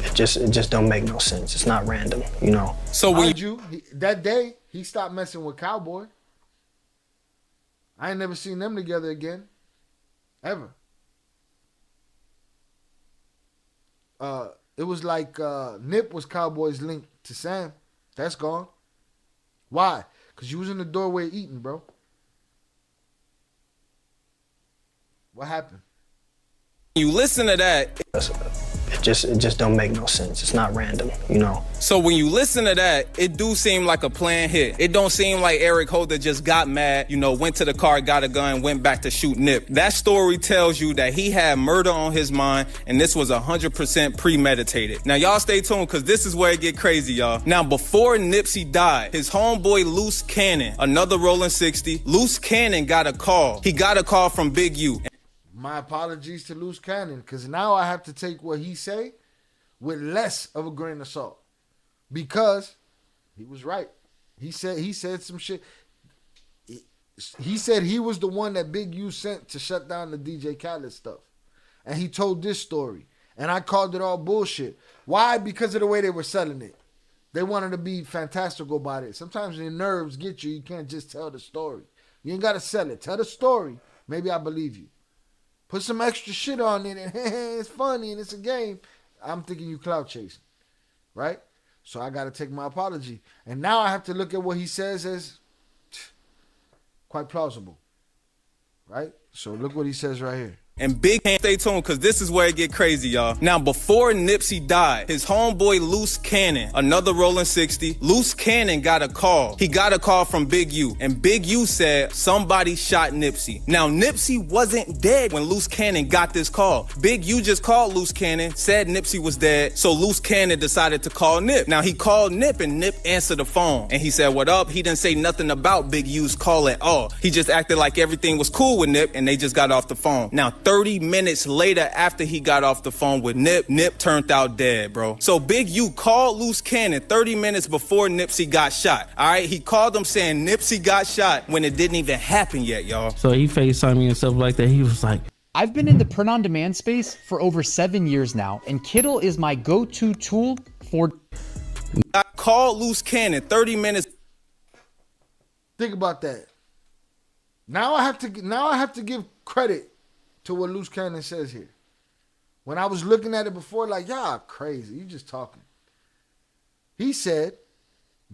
it just don't make no sense. It's not random, you know. So that day he stopped messing with Cowboy. I ain't never seen them together again, ever. It was like Nip was Cowboy's link to Sam. That's gone. Why? Because you was in the doorway eating, bro. What happened? You listen to that. It just don't make no sense. It's not random, you know. So when you listen to that, it do seem like a planned hit. It don't seem like Eric Holder just got mad, went to the car, got a gun, went back to shoot Nip. That story tells you that he had murder on his mind, and this was 100% premeditated. Now y'all stay tuned, because this is where it get crazy, y'all. Now before Nipsey died, his homeboy Loose Cannon, another rolling 60, Loose Cannon got a call. He got a call from Big U. My apologies to Loose Cannon, because now I have to take what he say with less of a grain of salt, because he was right. He said some shit. He said he was the one that Big U sent to shut down the DJ Khaled stuff, and he told this story, and I called it all bullshit. Why? Because of the way they were selling it. They wanted to be fantastical about it. Sometimes your nerves get you. You can't just tell the story. You ain't got to sell it. Tell the story. Maybe I believe you. Put some extra shit on it, and it's funny, and it's a game. I'm thinking you clout chasing, right? So I got to take my apology. And now I have to look at what he says as quite plausible, right? So look what he says right here. And Big Hand, stay tuned, because this is where it get crazy, y'all. Now, before Nipsey died, his homeboy Loose Cannon, another rolling 60, Loose Cannon got a call. He got a call from Big U, and Big U said somebody shot Nipsey. Now, Nipsey wasn't dead when Loose Cannon got this call. Big U just called Loose Cannon, said Nipsey was dead, so Loose Cannon decided to call Nip. Now, he called Nip, and Nip answered the phone, and he said, "What up?" He didn't say nothing about Big U's call at all. He just acted like everything was cool with Nip, and they just got off the phone. Now, 30 minutes later, after he got off the phone with Nip turned out dead, bro. So Big U called Loose Cannon 30 minutes before Nipsey got shot. All right, he called him saying Nipsey got shot when it didn't even happen yet, y'all. So he FaceTimed me and stuff like that. He was like, I've been in the print-on-demand space for over 7 years now, and Kittle is my go-to tool for... I called Loose Cannon 30 minutes. Think about that. Now I have to give credit to what Loose Cannon says here. When I was looking at it before, like, y'all crazy. You just talking. He said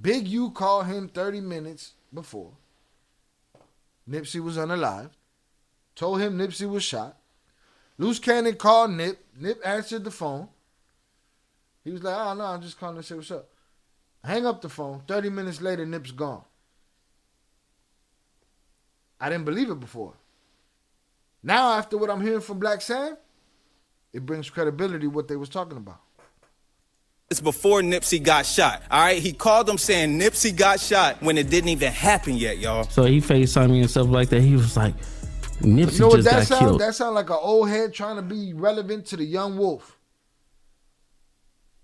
Big U called him 30 minutes before Nipsey was unalive. Told him Nipsey was shot. Loose Cannon called Nip. Nip answered the phone. He was like, "Oh, no, I'm just calling to say what's up." Hang up the phone. 30 minutes later, Nip's gone. I didn't believe it before. Now, after what I'm hearing from Black Sam, it brings credibility what they was talking about. It's before Nipsey got shot. All right, he called him saying Nipsey got shot when it didn't even happen yet, y'all. So he FaceTimed me and stuff like that. He was like, Nipsey you know what just that got killed. That sound like an old head trying to be relevant to the young wolf.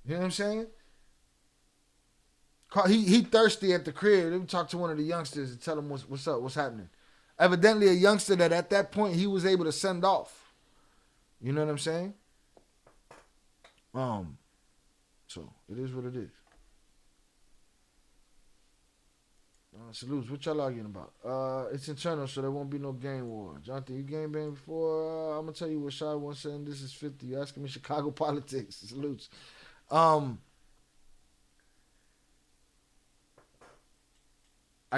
You know what I'm saying? He thirsty at the crib. Let me talk to one of the youngsters and tell him what's up, what's happening. Evidently a youngster that at that point he was able to send off. You know what I'm saying? So it is what it is. Salutes. What y'all arguing about? It's internal, so there won't be no gang war. Jonathan, you gang banged before? I'm gonna tell you what Shai once said. This is 50. You asking me Chicago politics? Salutes. I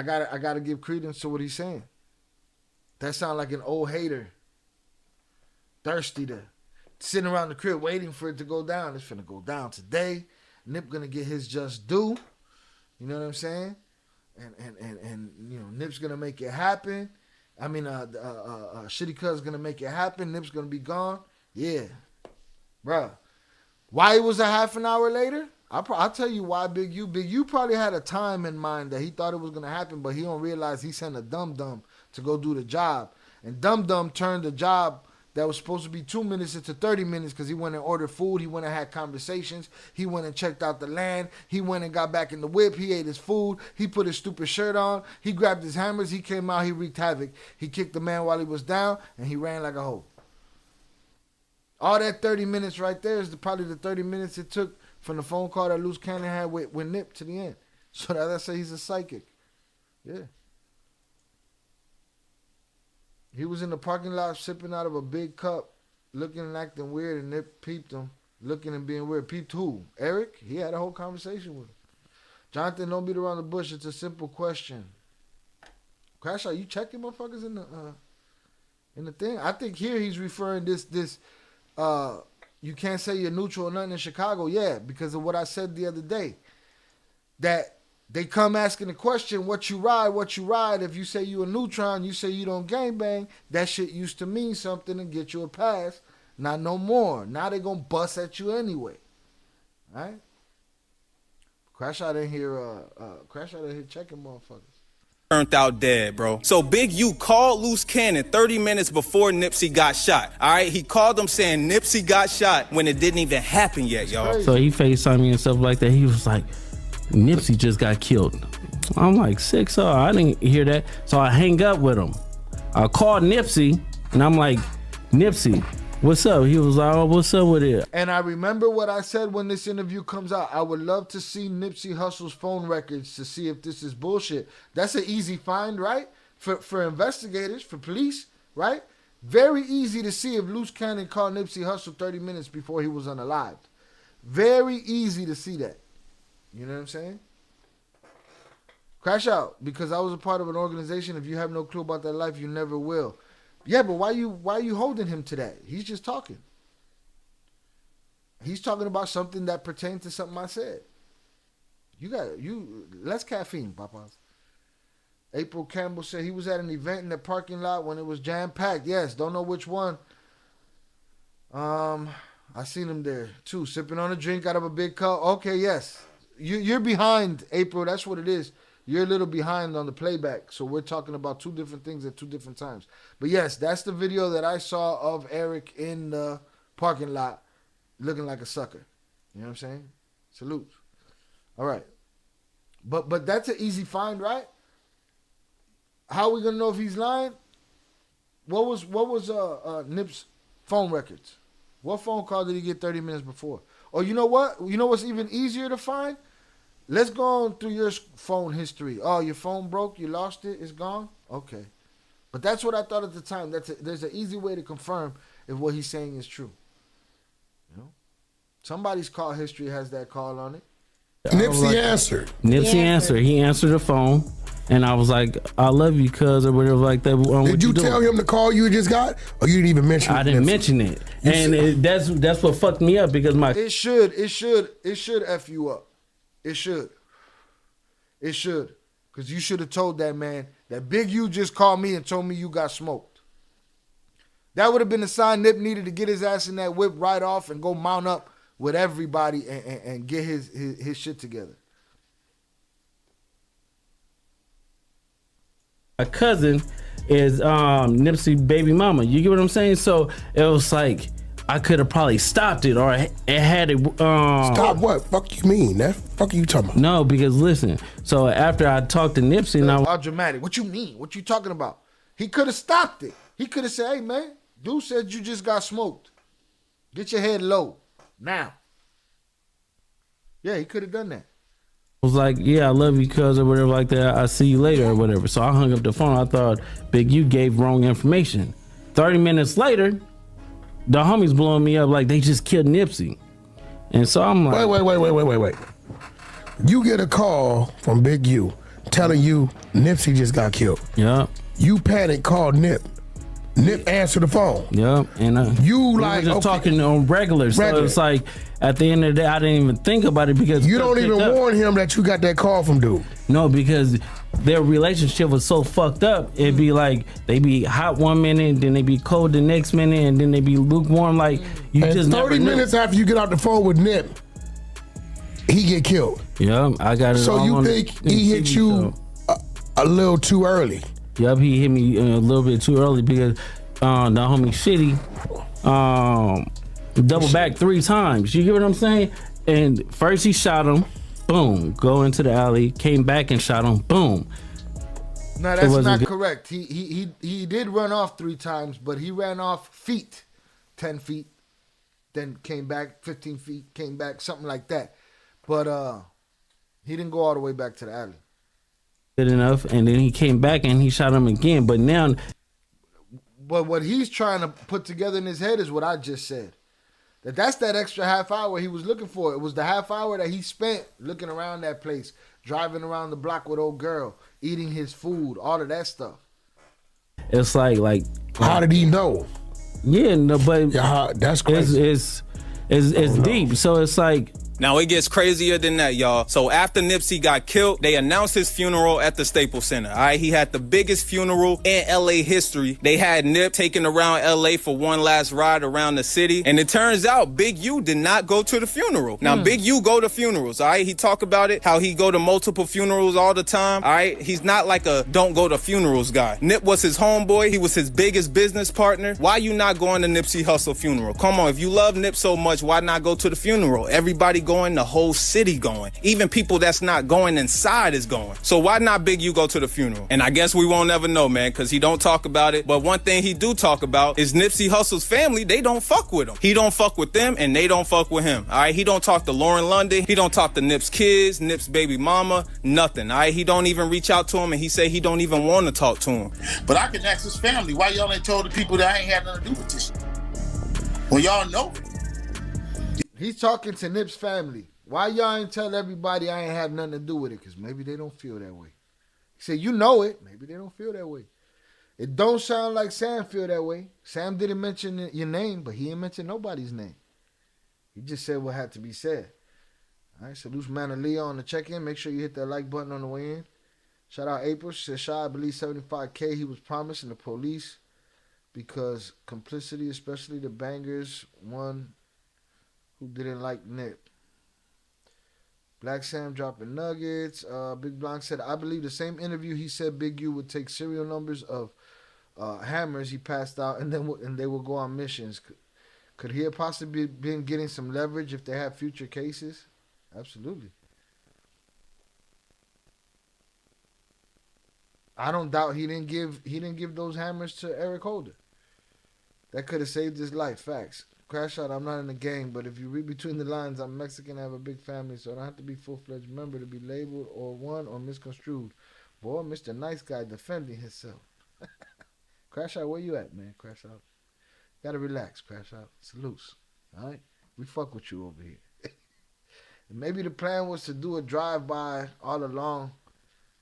gotta give credence to what he's saying. That sound like an old hater, thirsty to sitting around the crib waiting for it to go down. It's finna go down today. Nip gonna get his just due. You know what I'm saying? And you know, Nip's gonna make it happen. I mean, Shitty Cuz gonna make it happen. Nip's gonna be gone. Yeah, bruh. Why it was a half an hour later? I'll tell you why. Big U probably had a time in mind that he thought it was gonna happen, but he don't realize he sent a dum-dum to go do the job, and dum-dum turned the job that was supposed to be 2 minutes into 30 minutes because he went and ordered food. He went and had conversations. He went and checked out the land. He went and got back in the whip. He ate his food. He put his stupid shirt on. He grabbed his hammers. He came out. He wreaked havoc. He kicked the man while he was down, and he ran like a hoe. All that 30 minutes right there is probably the 30 minutes it took from the phone call that Loose Cannon had with Nip to the end. So that's I say he's a psychic. Yeah. He was in the parking lot sipping out of a big cup, looking and acting weird, and Nip peeped him, looking and being weird. Peeped who? Eric? He had a whole conversation with him. Jonathan, don't beat around the bush. It's a simple question. Crash out, you checking motherfuckers in the thing? I think here he's referring this you can't say you're neutral or nothing in Chicago. Yeah, because of what I said the other day. That they come asking the question, what you ride? If you say you a neutron, you say you don't gangbang, that shit used to mean something and get you a pass. Not no more. Now they gonna bust at you anyway. Right? Crash out in here checking motherfuckers. Turned out dead, bro. So Big U called Loose Cannon 30 minutes before Nipsey got shot. All right, he called him saying Nipsey got shot when it didn't even happen yet, y'all. So he FaceTimed me and stuff like that. He was like, Nipsey just got killed. I'm like, sick, so I didn't hear that. So I hang up with him. I called Nipsey and I'm like, Nipsey, what's up? He was like, oh, what's up with it? And I remember what I said when this interview comes out. I would love to see Nipsey Hussle's phone records to see if this is bullshit. That's an easy find, right? For investigators, for police, right? Very easy to see if Loose Cannon called Nipsey Hussle 30 minutes before he was unalived. Very easy to see that. You know what I'm saying? Crash out, because I was a part of an organization. If you have no clue about that life, you never will. Yeah, but why you holding him to that? He's just talking. He's talking about something that pertains to something I said. Less caffeine, papas. April Campbell said he was at an event in the parking lot when it was jam-packed. Yes, don't know which one. I seen him there too, sipping on a drink out of a big cup. Okay, yes. You're behind, April. That's what it is. You're a little behind on the playback. So we're talking about two different things at two different times. But yes, that's the video that I saw of Eric in the parking lot looking like a sucker. You know what I'm saying? Salute. All right. But that's an easy find, right? How are we gonna know if he's lying? What was Nip's phone records? What phone call did he get 30 minutes before? Or you know what? You know what's even easier to find? Let's go on through your phone history. Oh, your phone broke, you lost it, it's gone? Okay. But that's what I thought at the time. There's an easy way to confirm if what he's saying is true. You know? Somebody's call history has that call on it. Nipsey answered. Nipsey answered. He answered the phone. And I was like, I love you, cuz, or whatever like that. Did you tell him the call you just got? Or you didn't even mention it? I didn't mention it. And that's what fucked me up because It should F you up. It should. Because you should have told that man that Big U just called me and told me you got smoked. That would have been a sign Nip needed to get his ass in that whip right off and go mount up with everybody and get his shit together. My cousin is Nipsey baby mama. You get what I'm saying? So it was like I could have probably stopped it, or it had it. Stop what? Fuck you mean? That fuck you talking about? No, because listen. So after I talked to Nipsey, and I was all dramatic. What you mean? What you talking about? He could have stopped it. He could have said, "Hey man, dude said you just got smoked. Get your head low now." Yeah, he could have done that. was like, yeah, I love you, cuz, or whatever like that. I'll see you later or whatever. So I hung up the phone. I thought Big U gave wrong information. 30 minutes later, the homies blowing me up like they just killed Nipsey. And so I'm like, wait. You get a call from Big U telling you Nipsey just got killed. Yeah. You panic, called Nip. Nip answered the phone. Yep. And you like just talking on regular. So it's like at the end of the day, I didn't even think about it because you don't even warn him that you got that call from dude. No, because their relationship was so fucked up. It'd be like they be hot one minute, then they be cold the next minute, and then they be lukewarm. Like you and just 30 minutes after you get off the phone with Nip, he get killed. Yeah, I got it. So you think he hit you a little too early? Yep, he hit me a little bit too early because the homie Shitty double back 3 times. You get what I'm saying? And first he shot him, boom, go into the alley, came back and shot him, boom. No, that's not correct. He did run off 3 times, but he ran off feet, 10 feet, then came back 15 feet, came back, something like that. But he didn't go all the way back to the alley. Good enough, and then he came back and he shot him again. But now, what he's trying to put together in his head is what I just said. That's that extra half hour he was looking for. It was the half hour that he spent looking around that place, driving around the block with old girl, eating his food, all of that stuff. It's like how did he know? Yeah, no, but that's crazy. is deep. So it's like. Now it gets crazier than that, y'all. So after Nipsey got killed, they announced his funeral at the Staples Center. All right, he had the biggest funeral in LA history. They had Nip taken around LA for one last ride around the city, and it turns out Big U did not go to the funeral. Now Big U go to funerals. All right, he talk about it, how he go to multiple funerals all the time. All right, he's not like a don't go to funerals guy. Nip was his homeboy. He was his biggest business partner. Why you not going to Nipsey Hussle funeral? Come on, if you love Nip so much, why not go to the funeral? Everybody going, the whole city going. Even people that's not going inside is going. So why not Big U go to the funeral? And I guess we won't ever know, man, because he don't talk about it. But one thing he do talk about is Nipsey Hussle's family. They don't fuck with him. He don't fuck with them, and they don't fuck with him. All right, he don't talk to Lauren London. He don't talk to Nip's kids, Nip's baby mama, nothing. All right, he don't even reach out to him, and he say he don't even want to talk to him. But I can ask his family, why y'all ain't told the people that I ain't had nothing to do with this? Well, y'all know it. He's talking to Nip's family. Why y'all ain't tell everybody I ain't have nothing to do with it? Because maybe they don't feel that way. He said, you know it. Maybe they don't feel that way. It don't sound like Sam feel that way. Sam didn't mention your name, but he didn't mention nobody's name. He just said what had to be said. All right, salute man of Leo on the check-in. Make sure you hit that like button on the way in. Shout out April. She said, Shy, I believe $75K he was promising the police because complicity, especially the bangers, one who didn't like Nip. Black Sam dropping nuggets. Big Blanc said, I believe the same interview he said Big U would take serial numbers of hammers he passed out and they will go on missions. Could he have possibly been getting some leverage if they have future cases? Absolutely. I don't doubt he didn't give those hammers to Eric Holder. That could have saved his life. Facts. Crash out, I'm not in the gang, but if you read between the lines, I'm Mexican, I have a big family, so I don't have to be full-fledged member to be labeled or one or misconstrued. Boy, Mr. Nice Guy defending himself. Crash out, where you at, man? Crash out. Gotta relax, Crash out. Salutes. All right? We fuck with you over here. And maybe the plan was to do a drive-by all along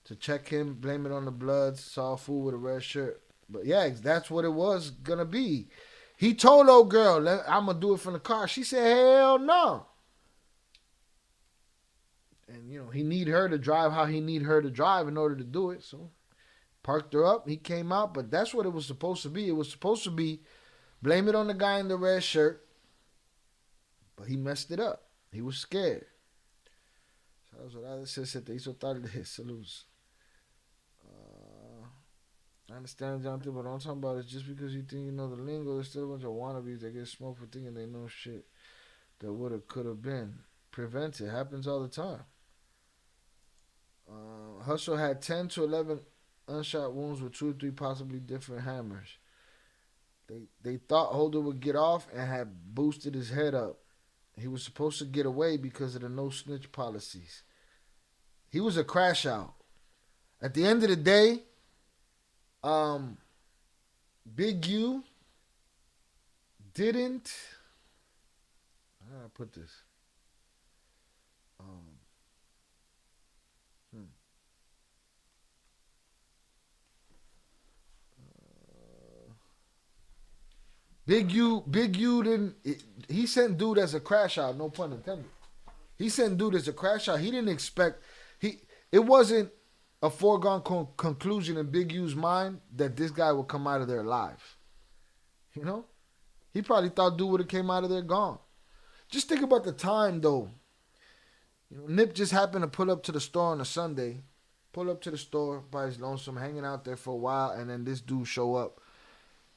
to check him, blame it on the Bloods, saw a fool with a red shirt. But yeah, that's what it was gonna be. He told old girl, I'm going to do it from the car. She said, hell no. And, you know, he need her to drive how he need her to drive in order to do it. So, parked her up. He came out. But that's what it was supposed to be. It was supposed to be blame it on the guy in the red shirt. But he messed it up. He was scared. So that's what I said. Te hizo tarde. Salutes. I understand, Jonathan, but what I'm talking about is just because you think you know the lingo, there's still a bunch of wannabes that get smoked for thinking they know shit that would have, could have been. Prevent it. Happens all the time. Hustle had 10 to 11 unshot wounds with 2 or 3 possibly different hammers. They thought Holder would get off and had boosted his head up. He was supposed to get away because of the no snitch policies. He was a crash out. At the end of the day, Big U didn't. How do I put this? Big U didn't. He sent dude as a crash out. No pun intended. He sent dude as a crash out. He didn't expect. It wasn't a foregone conclusion in Big U's mind that this guy would come out of there alive. You know? He probably thought dude would have came out of there gone. Just think about the time, though. You know, Nip just happened to pull up to the store on a Sunday. Pull up to the store by his lonesome, hanging out there for a while, and then this dude show up.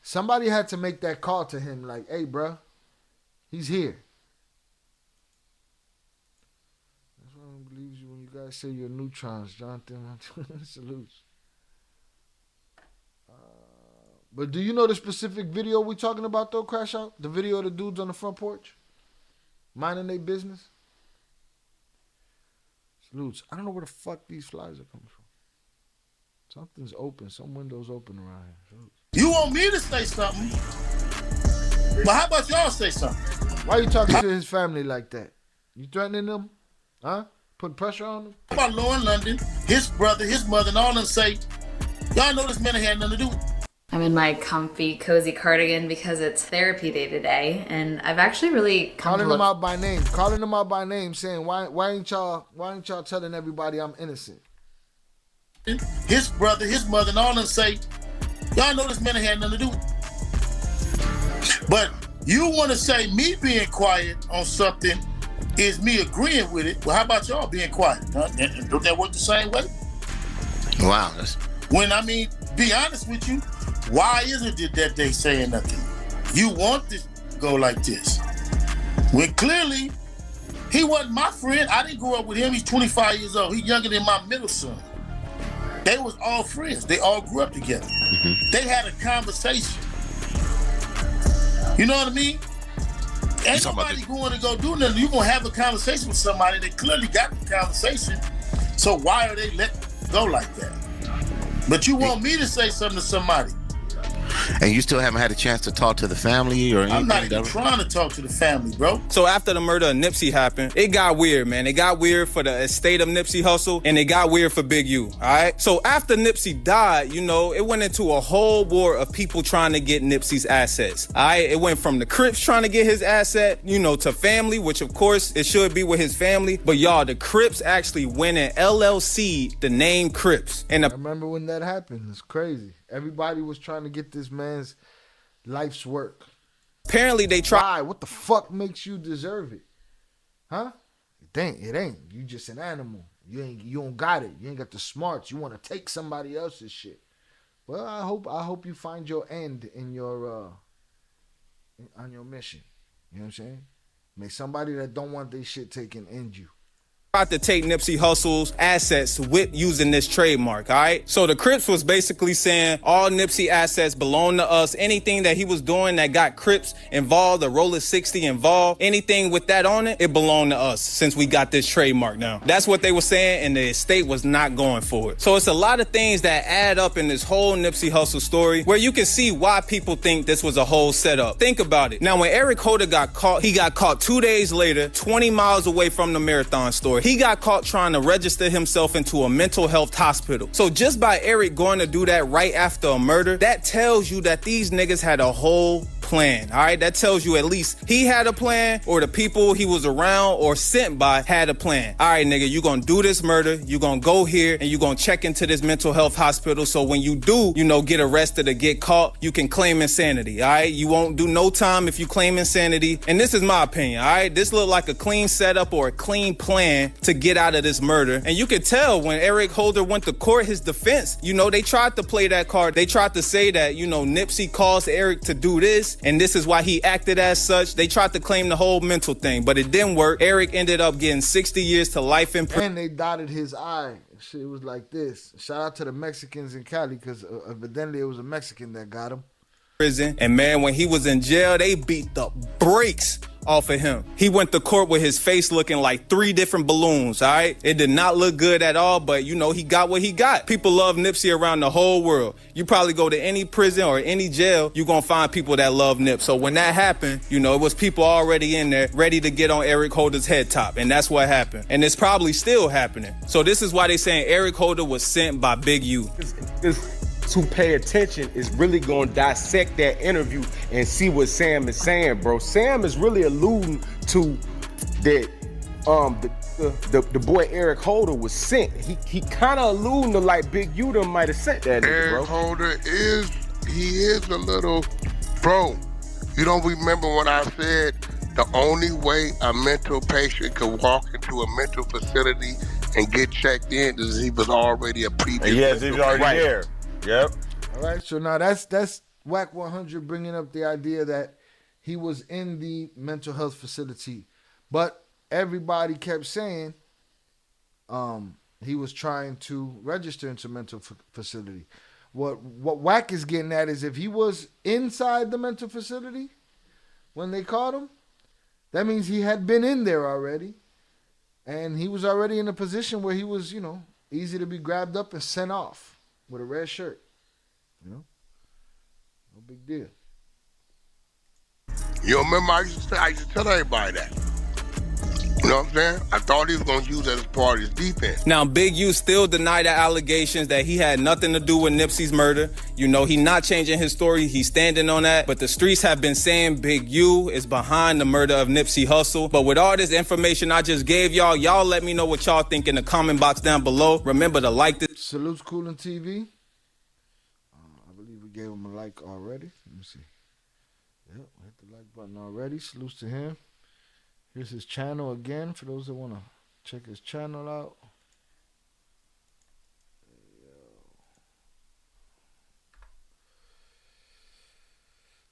Somebody had to make that call to him like, hey, bruh, he's here. Believes you when you guys say you're neutrons, Jonathan. Salutes. But do you know the specific video we talking about though, Crash Out? The video of the dudes on the front porch? Minding their business? Salutes. I don't know where the fuck these flies are coming from. Something's open. Some window's open around here. Salutes. You want me to say something? But how about y'all say something? Why you talking to his family like that? You threatening them? Huh? Put pressure on them? How about Lauren London, his brother, his mother, and all them say, y'all know this man had nothing to do with it. I'm in my comfy, cozy cardigan because it's therapy day today, and I've actually really calling them out by name, saying why ain't y'all telling everybody I'm innocent? His brother, his mother, and all them say, y'all know this man had nothing to do with it. But you want to say me being quiet on something is me agreeing with it. Well, how about y'all being quiet? Don't that work the same way? Wow. Be honest with you, why isn't it that they saying nothing? You want this to go like this. When clearly, he wasn't my friend. I didn't grow up with him. He's 25 years old. He's younger than my middle son. They was all friends. They all grew up together. Mm-hmm. They had a conversation. You know what I mean? Ain't nobody going to go do nothing. You're going to have a conversation with somebody that clearly got the conversation. So why are they letting it go like that? But you want me to say something to somebody. And you still haven't had a chance to talk to the family or anything? I'm not even trying to talk to the family, bro. So after the murder of Nipsey happened, it got weird, man. It got weird for the estate of Nipsey Hussle, and it got weird for Big U, all right? So after Nipsey died, it went into a whole war of people trying to get Nipsey's assets, all right? It went from the Crips trying to get his asset, to family, which of course it should be with his family. But y'all, the Crips actually went and LLC'd the name Crips. And I remember when that happened. It's crazy. Everybody was trying to get this man's life's work. Apparently they tried. What the fuck makes you deserve it? Huh? It ain't. You just an animal. You don't got it. You ain't got the smarts. You want to take somebody else's shit. Well, I hope you find your end in your on your mission. You know what I'm saying? Make somebody that don't want their shit taken end you. Tried to take Nipsey Hussle's assets with using this trademark, all right? So the Crips was basically saying all Nipsey assets belong to us. Anything that he was doing that got Crips involved, the Roller 60 involved, anything with that on it, it belonged to us since we got this trademark now. That's what they were saying, and the estate was not going for it. So it's a lot of things that add up in this whole Nipsey Hussle story where you can see why people think this was a whole setup. Think about it. Now, when Eric Holder got caught, he got caught 2 days later, 20 miles away from the Marathon store. He got caught trying to register himself into a mental health hospital. So just by Eric going to do that right after a murder, that tells you that these niggas had a whole plan, all right? That tells you at least he had a plan, or the people he was around or sent by had a plan. All right, nigga, you gonna do this murder, you gonna go here, and you gonna check into this mental health hospital, so when you do, get arrested or get caught, you can claim insanity, all right? You won't do no time if you claim insanity, and this is my opinion, all right? This looked like a clean setup or a clean plan to get out of this murder, and you could tell when Eric Holder went to court, his defense, they tried to play that card. They tried to say that, Nipsey caused Eric to do this, and this is why he acted as such. They tried to claim the whole mental thing, but it didn't work. Eric ended up getting 60 years to life in prison. And they dotted his eye. Shit was like this. Shout out to the Mexicans in Cali, because evidently it was a Mexican that got him. Prison. And man, when he was in jail, they beat the brakes off of him. He went to court with his face looking like 3 different balloons, all right? It did not look good at all, but he got what he got. People love Nipsey around the whole world. You probably go to any prison or any jail, you're gonna find people that love Nip. So when that happened, it was people already in there ready to get on Eric Holder's head top, and that's what happened. And it's probably still happening. So this is why they saying Eric Holder was sent by Big U. To pay attention is really going to dissect that interview and see what Sam is saying, bro. Sam is really alluding to that the boy Eric Holder was sent. He kind of alluding to like Big U done might have sent that nigga, bro. Eric Holder is a little, bro. You don't remember when I said the only way a mental patient could walk into a mental facility and get checked in is he was already a previous. Yes, he was already there. Yep. All right, so now that's Whack 100 bringing up the idea that he was in the mental health facility, but everybody kept saying he was trying to register into mental facility. What Whack is getting at is if he was inside the mental facility when they caught him, that means he had been in there already, and he was already in a position where he was, easy to be grabbed up and sent off with a red shirt. No big deal. You remember I used to tell everybody that. You know what I'm saying? I thought he was going to use that as part of his defense. Now, Big U still denied the allegations that he had nothing to do with Nipsey's murder. You know, he not changing his story. He's standing on that. But the streets have been saying Big U is behind the murder of Nipsey Hussle. But with all this information I just gave y'all, y'all let me know what y'all think in the comment box down below. Remember to like this. Salutes Coolin TV. I believe we gave him a like already. Let me see. Yep, hit the like button already. Salutes to him. Here's his channel again for those that want to check his channel out.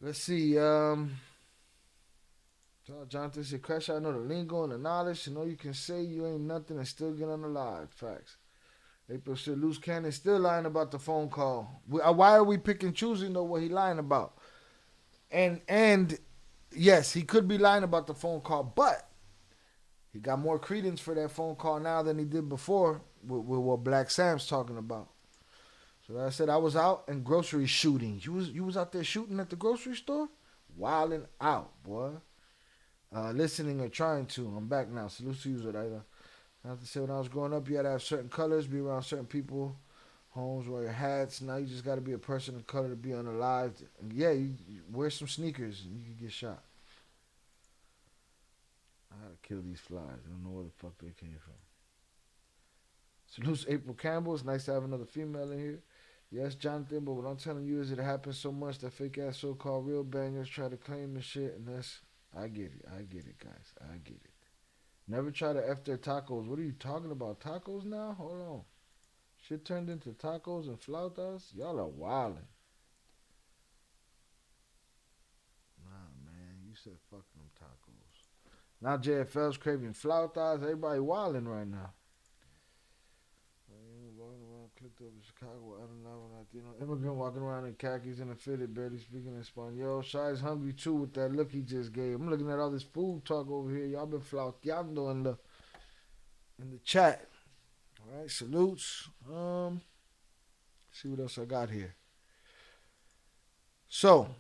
Let's see. Jonathan said, Crash, I know the lingo and the knowledge. You know you can say you ain't nothing and still get unalive. Facts. April said, Loose Cannon still lying about the phone call. Why are we picking and choosing, though, what he lying about? And yes, he could be lying about the phone call, but he got more credence for that phone call now than he did before with what Black Sam's talking about. So like I said, I was out and grocery shooting. You was out there shooting at the grocery store? Wilding out, boy. Listening or trying to. I'm back now. Salute to you, Zoraida. I have to say, when I was growing up, you had to have certain colors, be around certain people, homes, wear your hats. Now you just got to be a person of color to be unalived. And yeah, you wear some sneakers and you can get shot. I gotta kill these flies. I don't know where the fuck they came from. Salute April Campbell. It's nice to have another female in here. Yes, Jonathan, but what I'm telling you is it happens so much that fake ass so-called real bangers try to claim the shit, and that's, I get it, guys. I get it. Never try to F their tacos. What are you talking about? Tacos now? Hold on. Shit turned into tacos and flautas? Y'all are wildin'. Nah, man. You said fuck them tacos. Now JFL's craving flautas. Everybody wildin' right now. Clicked up in Chicago. I don't know. Immigrant walking around in khakis and a fitted, barely speaking Espanol. Shy's hungry too with that look he just gave. I'm looking at all this food talk over here. Y'all been flauteando in the chat. All right, salutes. See what else I got here. So,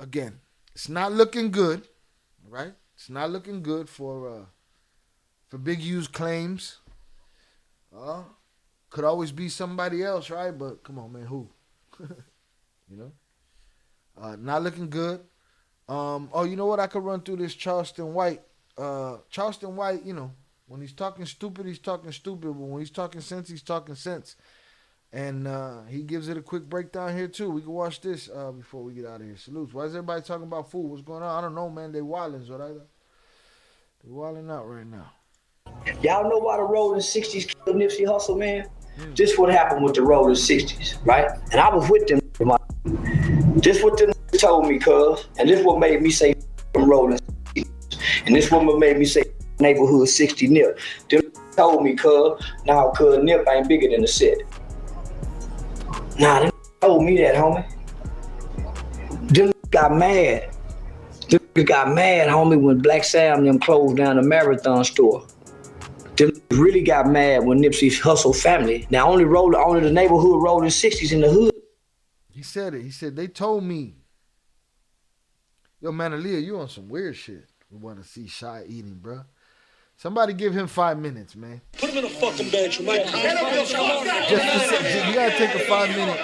again, it's not looking good. All right, it's not looking good for Big U's claims. Could always be somebody else, right? But come on, man, who? You know? Not looking good. Oh, you know what? I could run through this Charleston White. Charleston White, you know, when he's talking stupid, he's talking stupid. But when he's talking sense, he's talking sense. And he gives it a quick breakdown here, too. We can watch this before we get out of here. Salutes. Why is everybody talking about food? What's going on? I don't know, man. They wildin', right? They wildin' out right now. Y'all know why the Rolling 60s killed Nipsey Hussle, man? This what happened with the Rolling 60s, right? And I was with them. This what them told me, cuz. And this what made me say from Rolling 60s. And this what made me say neighborhood 60 Nip. Them told me, cuz, now cuz Nip ain't bigger than the set. Nah, them told me that, homie. Them got mad. Them got mad, homie, when Black Sam them closed down the Marathon store. Them really got mad when Nipsey Hussle family. Now only the neighborhood Rolling 60s in the hood. He said it. He said, they told me. Yo, man, Aaliyah, you on some weird shit. We want to see Shy eating, bro. Somebody give him 5 minutes, man. Put him in a fucking bedroom, man. You gotta take a 5 minute.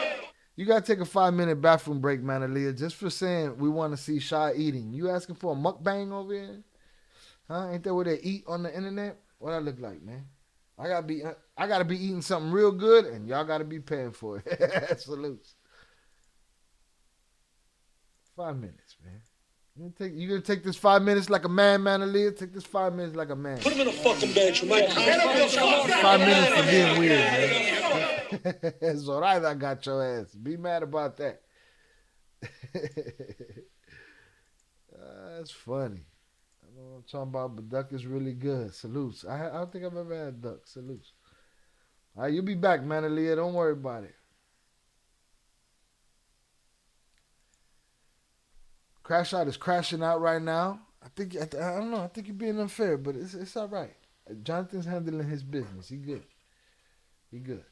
You gotta take a 5 minute bathroom break, man, Aaliyah, just for saying we want to see Shy eating. You asking for a mukbang over here? Huh? Ain't that where they eat on the internet? What I look like, man? I gotta be eating something real good, and y'all gotta be paying for it. Salutes. 5 minutes, man. You gonna take this 5 minutes like a man, Aaliyah? Take this 5 minutes like a man. Put him in a fucking bedroom, man. 5 minutes for being weird, man. Zoraida got your ass. Be mad about that. That's funny. I know what I'm talking about, but duck is really good. Salutes. I don't think I've ever had duck. Salutes. All right, you'll be back, Aaliyah. Don't worry about it. Crash Out is crashing out right now. I don't know. I think you're being unfair, but it's all right. Jonathan's handling his business. He good. He good.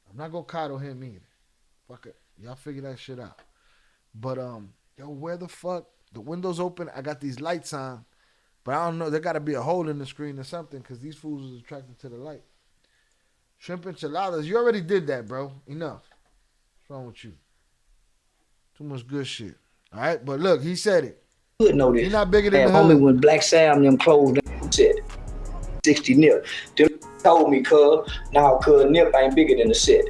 I'm not gonna coddle him either. Fuck it. Y'all figure that shit out. But yo, where the fuck? The window's open. I got these lights on, But I don't know. There got to be a hole in the screen or something because these fools is attracted to the light. Shrimp enchiladas. You already did that, bro. Enough. What's wrong with you? Too much good shit. All right, but look, he said it. Good know this. You're not bigger than the homie hood. when Black Sam them closed down, said 60 Nip. Them told me, cuz, now cuz Nip ain't bigger than the set.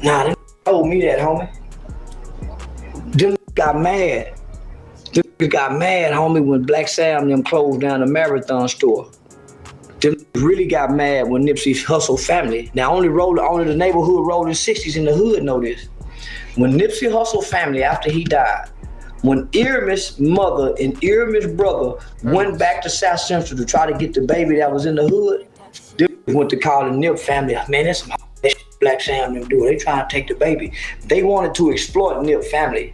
Nah, them told me that, homie. Them got mad. Them got mad, homie, when Black Sam them closed down the Marathon store. Them really got mad when Nipsey's HUSSLE family. Now only the neighborhood rolling 60s in the hood know this. When Nipsey HUSSLE family, after he died, when Irma's mother and Irma's brother went back to South Central to try to get the baby that was in the hood, they went to call the Nip family. Man, that's some shit Black Sam them do. They trying to take the baby. They wanted to exploit Nip family.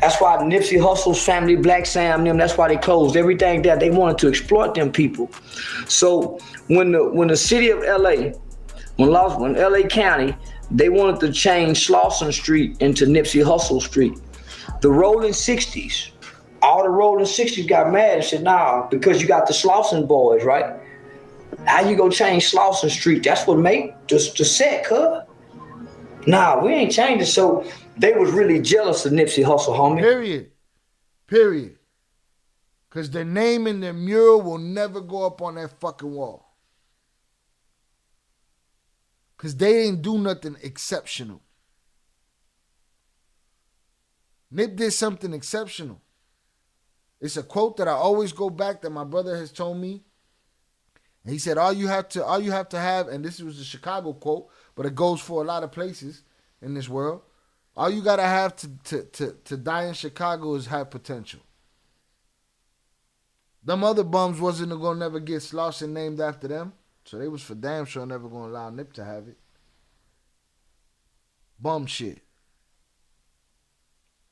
That's why Nipsey HUSSLE's family, Black Sam them, that's why they closed everything down. They wanted to exploit them people. So when the city of LA, when LA County, they wanted to change Slauson Street into Nipsey HUSSLE Street. The rolling 60s, all the rolling 60s got mad and said, nah, because you got the Slauson boys, right? How you gonna change Slauson Street? That's what made the set, cuz. Nah, we ain't changing. So they was really jealous of Nipsey HUSSLE, homie. Period. Because their name and their mural will never go up on that fucking wall. Because they ain't do nothing exceptional. Nip did something exceptional. It's a quote that I always go back that my brother has told me. And he said, all you have to have, and this was a Chicago quote, but it goes for a lot of places in this world. All you gotta have to die in Chicago is have potential. Them other bums wasn't gonna never get Slauson named after them. So they was for damn sure never gonna allow Nip to have it. Bum shit.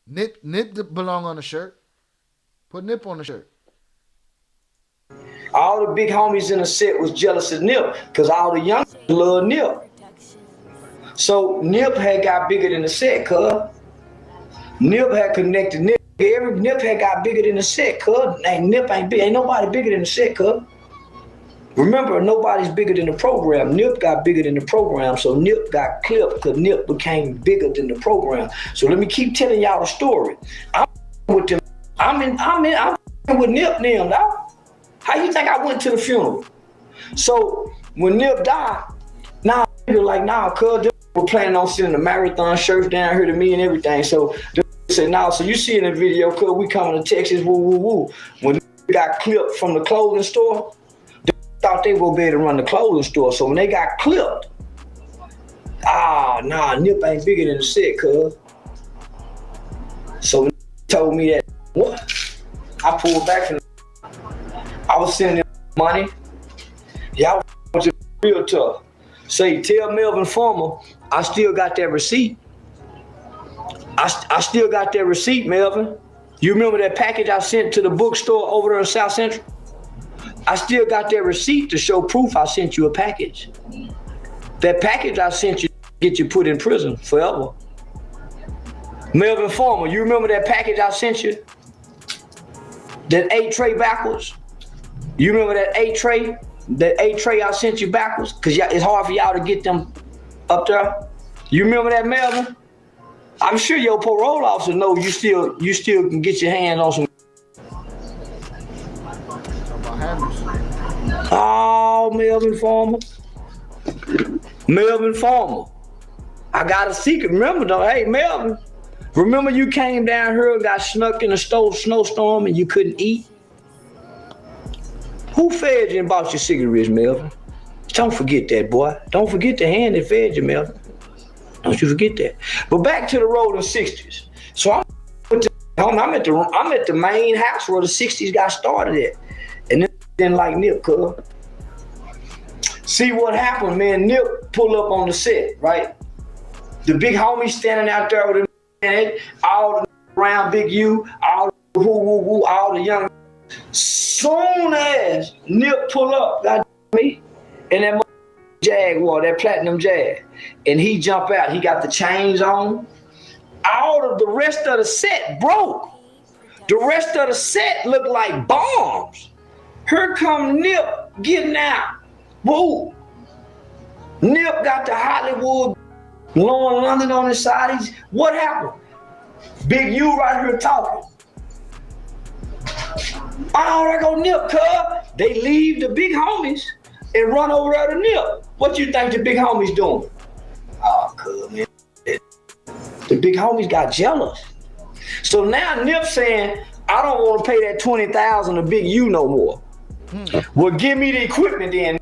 Nip belong on the shirt. Put Nip on the shirt. All the big homies in the set was jealous of Nip because all the young love Nip. So Nip had got bigger than the set, cuz. Nip had connected Nip. Nip had got bigger than the set, cuz. Nip ain't big. Ain't nobody bigger than the set, cuz. Remember, nobody's bigger than the program. Nip got bigger than the program, so Nip got clipped because Nip became bigger than the program. So let me keep telling y'all the story. I'm with them. I'm with Nip them, dog. How you think I went to the funeral? So when Nip died, now people like, nah, cuz we're planning on sending the marathon shirts down here to me and everything. So they said, nah, so you see in the video, cuz we coming to Texas, woo, woo, woo. When Nip got clipped from the clothing store, they thought they were able to run the clothing store. So when they got clipped, nah, Nip ain't bigger than the set, cuz. So when they told me that, what? I pulled back from I was sending them money. Y'all was real tough. Say, tell Melvin Farmer, I still got that receipt. I still got that receipt, Melvin. You remember that package I sent to the bookstore over there in South Central? I still got that receipt to show proof I sent you a package. That package I sent you get you put in prison forever. Melvin Farmer, you remember that package I sent you? That 8 tray backwards? You remember that 8 tray? That 8 tray I sent you backwards? Because it's hard for y'all to get them up there. You remember that, Melvin? I'm sure your parole officer knows you still can get your hands on some. Oh, Melvin Farmer. Melvin Farmer. I got a secret. Remember though, hey, Melvin. Remember you came down here and got snuck in a snowstorm and you couldn't eat? Who fed you and bought your cigarettes, Melvin? Don't forget that, boy. Don't forget the hand that fed you, Melvin. Don't you forget that. But back to the rolling 60s. So I'm at the main house where the 60s got started at. And then like Nip, cuz. See what happened, man. Nip pull up on the set, right? The big homie standing out there with him, all around Big U, all the woo, all the young. Soon as Nip pull up, got me, and that Jaguar, that platinum Jag, and he jump out, he got the chains on. All of the rest of the set broke. The rest of the set looked like bombs. Here come Nip getting out. Whoa. Nip got the Hollywood, Lauren London on his side. What happened? Big U right here talking. Oh, there go Nip, cuz. They leave the big homies and run over there to Nip. What you think the big homies doing? Oh, cuz, man. The big homies got jealous. So now Nip saying, I don't want to pay that $20,000 to Big U no more. Well, give me the equipment then.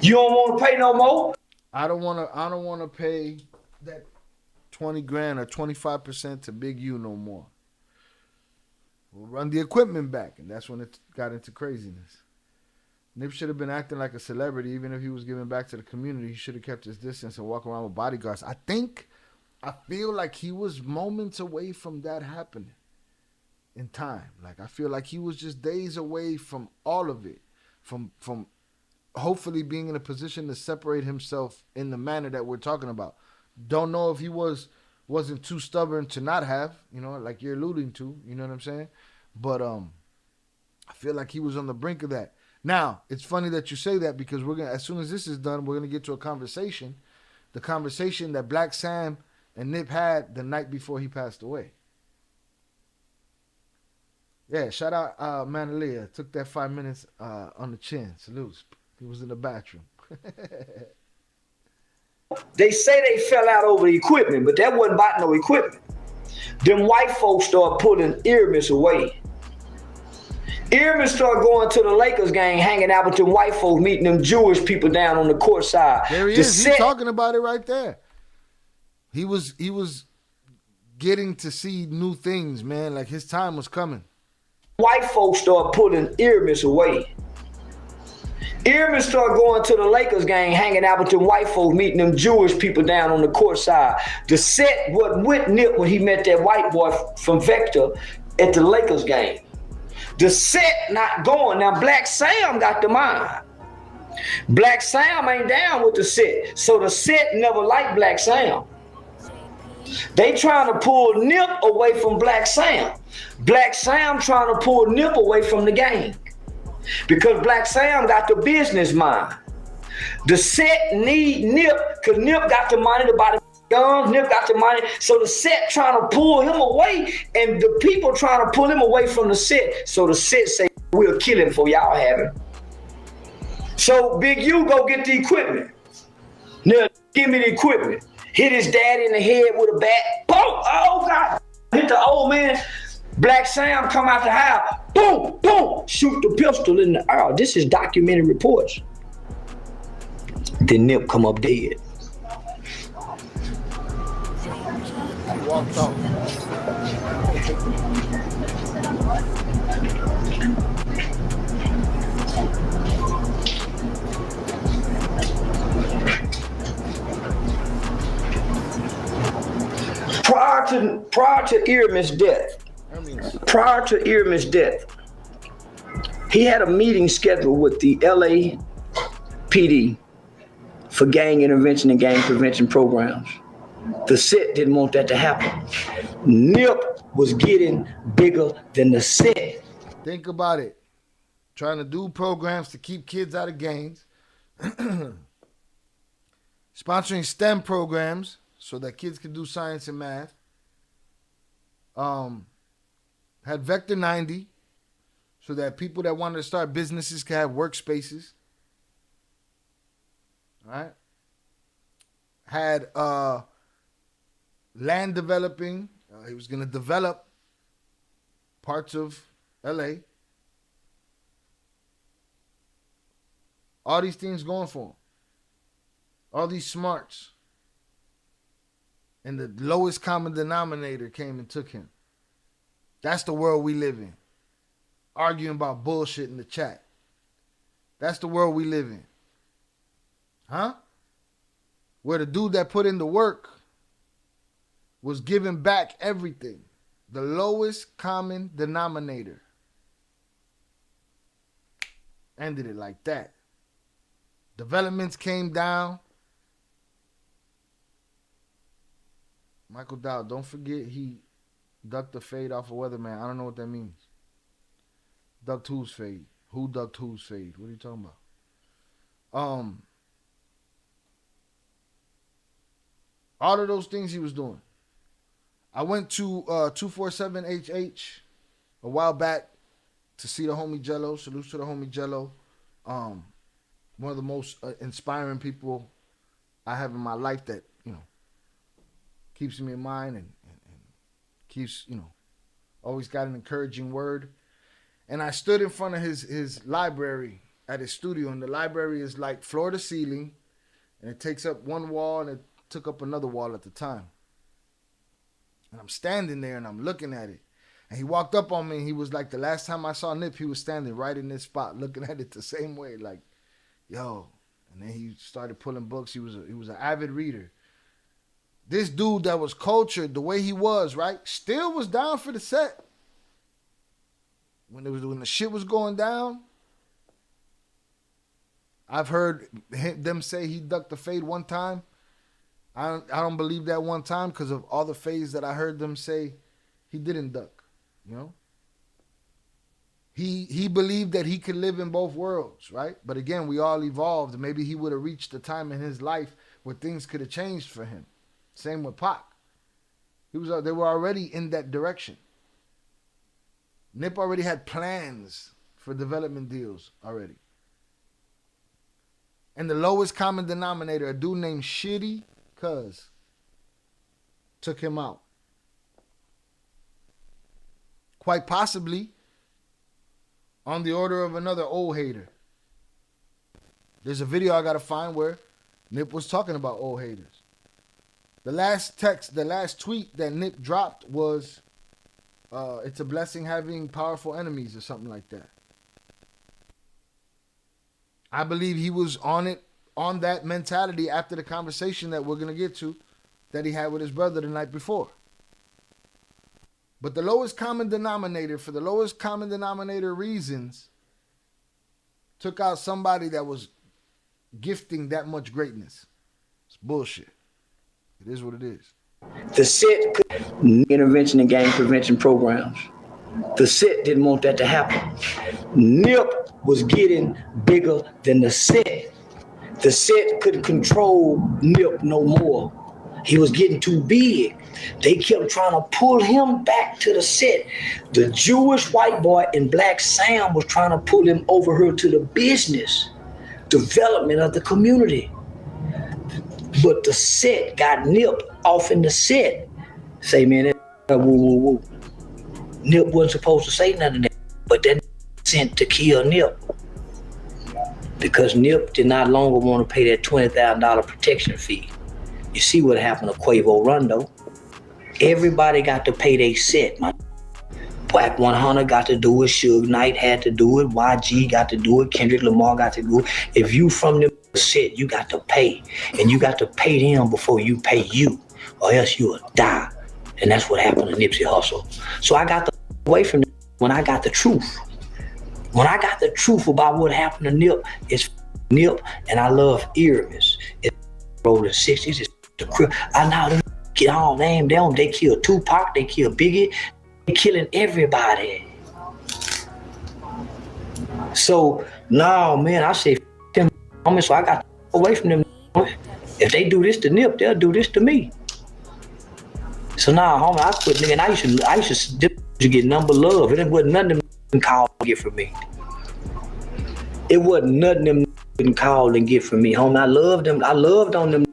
You don't want to pay no more? I don't want to pay that 20 grand or 25% to Big U no more. We'll run the equipment back, and that's when it got into craziness. Nip should have been acting like a celebrity, even if he was giving back to the community. He should have kept his distance and walk around with bodyguards. I feel like he was moments away from that happening in time. Like, I feel like he was just days away from all of it, from hopefully being in a position to separate himself in the manner that we're talking about. Don't know if he wasn't too stubborn to not have, like you're alluding to, you know what I'm saying? But I feel like he was on the brink of that. Now, it's funny that you say that because as soon as this is done, we're gonna get to a conversation, the conversation that Black Sam and Nip had the night before he passed away. Yeah, shout out Manalia. Took that 5 minutes on the chin. Salutes. He was in the bathroom. They say they fell out over the equipment, but that wasn't about no equipment. Them white folks started pulling Earmus away. Earmus started going to the Lakers game, hanging out with them white folks, meeting them Jewish people down on the court side. There he is. He's talking about it right there. He was getting to see new things, man. Like his time was coming. White folks started pulling Earmus away. Earmus started going to the Lakers game, hanging out with them white folks, meeting them Jewish people down on the court side. The set wasn't with Nip when he met that white boy from Vector at the Lakers game. The set not going. Now, Black Sam got the mind. Black Sam ain't down with the set. So the set never liked Black Sam. They trying to pull Nip away from Black Sam. Black Sam trying to pull Nip away from the game. Because Black Sam got the business mind. The set need Nip, because Nip got the money to buy the guns, Nip got the money. So the set trying to pull him away, and the people trying to pull him away from the set. So the set say, we'll kill him for y'all have him. So Big U go get the equipment. Now, give me the equipment. Hit his dad in the head with a bat. Boom! Oh, God. Hit the old man. Black Sam come out the house. Boom! Boom! Shoot the pistol in the air. This is documented reports. Then Nip come up dead. Walked off. Prior to Earmus' death, he had a meeting scheduled with the LAPD for gang intervention and gang prevention programs. The set didn't want that to happen. Nip was getting bigger than the set. Think about it. Trying to do programs to keep kids out of gangs. Sponsoring STEM programs so that kids can do science and math. Had Vector 90 so that people that wanted to start businesses can have workspaces. All right. Had land developing. He was going to develop parts of LA. All these things going for him. All these smarts. And the lowest common denominator came and took him. That's the world we live in. Arguing about bullshit in the chat. That's the world we live in. Huh? Where the dude that put in the work was giving back everything. The lowest common denominator. Ended it like that. Developments came down. Michael Dowd, don't forget he Ducked the fade off of Weatherman. I don't know what that means. Ducked whose fade? Who ducked whose fade? What are you talking about? All of those things he was doing. I went to 247HH a while back to see the homie Jello. Salute to the homie Jello. One of the most inspiring people I have in my life that, you know, keeps me in mind and keeps, you know, always got an encouraging word. And I stood in front of his library at his studio, and the library is like floor to ceiling, and it takes up one wall, and it took up another wall at the time. And I'm standing there, and I'm looking at it. And he walked up on me, and he was like, the last time I saw Nip, he was standing right in this spot, looking at it the same way, like, yo. And then he started pulling books. He was an avid reader. This dude that was cultured the way he was, right, still was down for the set. When the shit was going down, I've heard them say he ducked the fade one time. I don't believe that one time because of all the fades that I heard them say he didn't duck. You know, he believed that he could live in both worlds, right? But again, we all evolved. Maybe he would have reached a time in his life where things could have changed for him. Same with Pac. They were already in that direction. Nip already had plans for development deals already. And the lowest common denominator, a dude named Shitty Cuz, took him out. Quite possibly on the order of another old hater. There's a video I gotta find where Nip was talking about old haters. The last tweet that Nip dropped was, it's a blessing having powerful enemies or something like that. I believe he was on that mentality after the conversation that we're going to get to that he had with his brother the night before. But the lowest common denominator, for the lowest common denominator reasons, took out somebody that was gifting that much greatness. It's bullshit. It is what it is. The set intervention and gang prevention programs. The set didn't want that to happen. Nip was getting bigger than the set. The set couldn't control Nip no more. He was getting too big. They kept trying to pull him back to the set. The Jewish white boy and Black Sam was trying to pull him over here to the business development of the community. But the set got Nip off in the set. Say, man, that woo, woo, woo. Nip wasn't supposed to say nothing, but then sent to kill Nip. Because Nip did not longer want to pay that $20,000 protection fee. You see what happened to Quavo Rondo. Everybody got to pay their set, man. Black 100 got to do it, Suge Knight had to do it, YG got to do it, Kendrick Lamar got to do it. If you from the set, you got to pay. And you got to pay them before you pay you, or else you will die. And that's what happened to Nipsey Hussle. So I got away from them when I got the truth. When I got the truth about what happened to Nip, it's Nip, and I love earrings. It's rolling 60s, it's the crib. I know they all name them. They killed Tupac, they killed Biggie, they killing everybody. So, no, man, I say, them, so I got away from them. If they do this to Nip, they'll do this to me. So now, homie, I quit, nigga, and I used to get number love. It wasn't nothing them call and get from me. It wasn't nothing them couldn't call and get from me, homie. I loved them. I loved on them.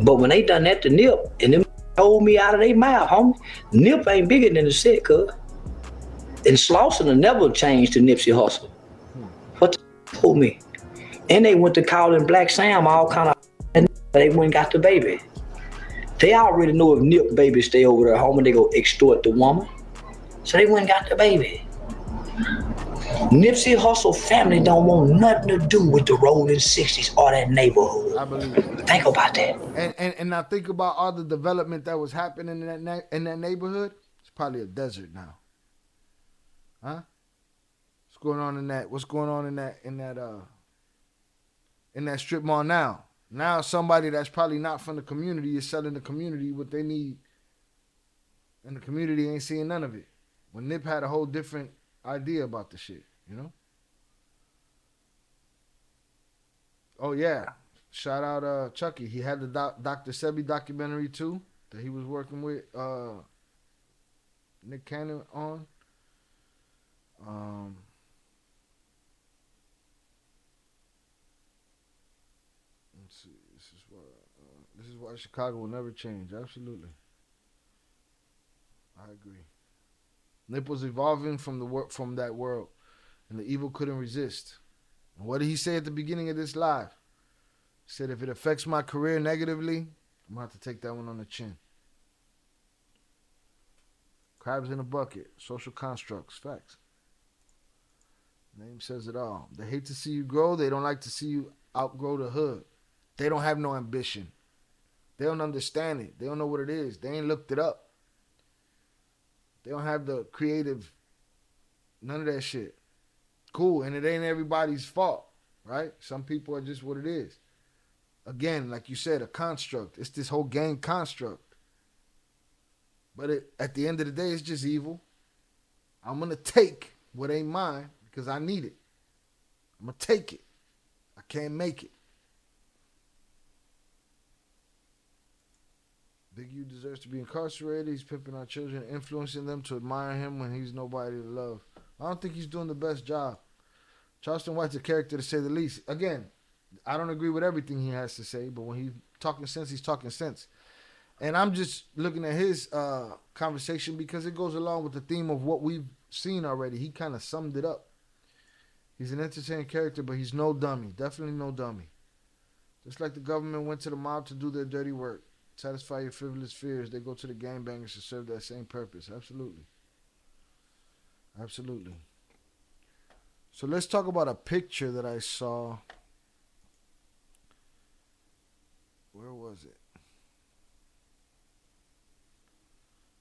But when they done that to Nip, and them told me out of their mouth, homie, Nip ain't bigger than the set, cuz. And Slauson never changed to Nipsey Hussle. What the told me? And they went to calling Black Sam all kind of, and they went and got the baby. They already know if Nip baby stay over there home and they go extort the woman. So they went and got the baby. Nipsey Hussle family don't want nothing to do with the rolling 60s or that neighborhood. I believe it. Think about that. And now think about all the development that was happening in that neighborhood. It's probably a desert now. Huh? What's going on in that strip mall now? Now somebody that's probably not from the community is selling the community what they need And the community ain't seeing none of it. When Nip had a whole different idea about the shit, you know? Oh, yeah. Shout out Chucky. He had the Dr. Sebi documentary, too, that he was working with Nick Cannon on. Let's see. This is why Chicago will never change. Absolutely. I agree. Nip was evolving from that world, and the evil couldn't resist. And what did he say at the beginning of this live? He said, if it affects my career negatively, I'm going to have to take that one on the chin. Crabs in a bucket. Social constructs. Facts. Name says it all. They hate to see you grow. They don't like to see you outgrow the hood. They don't have no ambition. They don't understand it. They don't know what it is. They ain't looked it up. They don't have the creative, none of that shit. Cool, and it ain't everybody's fault, right? Some people are just what it is. Again, like you said, a construct. It's this whole gang construct. But at the end of the day, it's just evil. I'm going to take what ain't mine because I need it. I'm going to take it. I can't make it. Big U deserves to be incarcerated. He's pimping our children, influencing them to admire him when he's nobody to love. I don't think he's doing the best job. Charleston White's a character to say the least. Again, I don't agree with everything he has to say, but when he's talking sense, he's talking sense. And I'm just looking at his conversation because it goes along with the theme of what we've seen already. He kind of summed it up. He's an entertaining character, but he's no dummy. Definitely no dummy. Just like the government went to the mob to do their dirty work. Satisfy your frivolous fears. They go to the gangbangers to serve that same purpose. Absolutely. Absolutely. So let's talk about a picture that I saw. Where was it?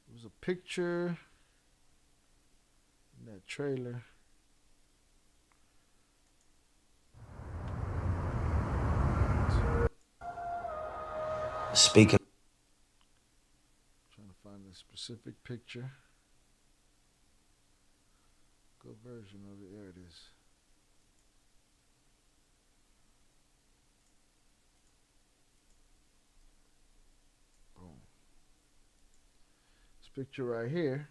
It was a picture in that trailer. Speaking. Trying to find the specific picture. Good version of it. There it is. Boom. This picture right here.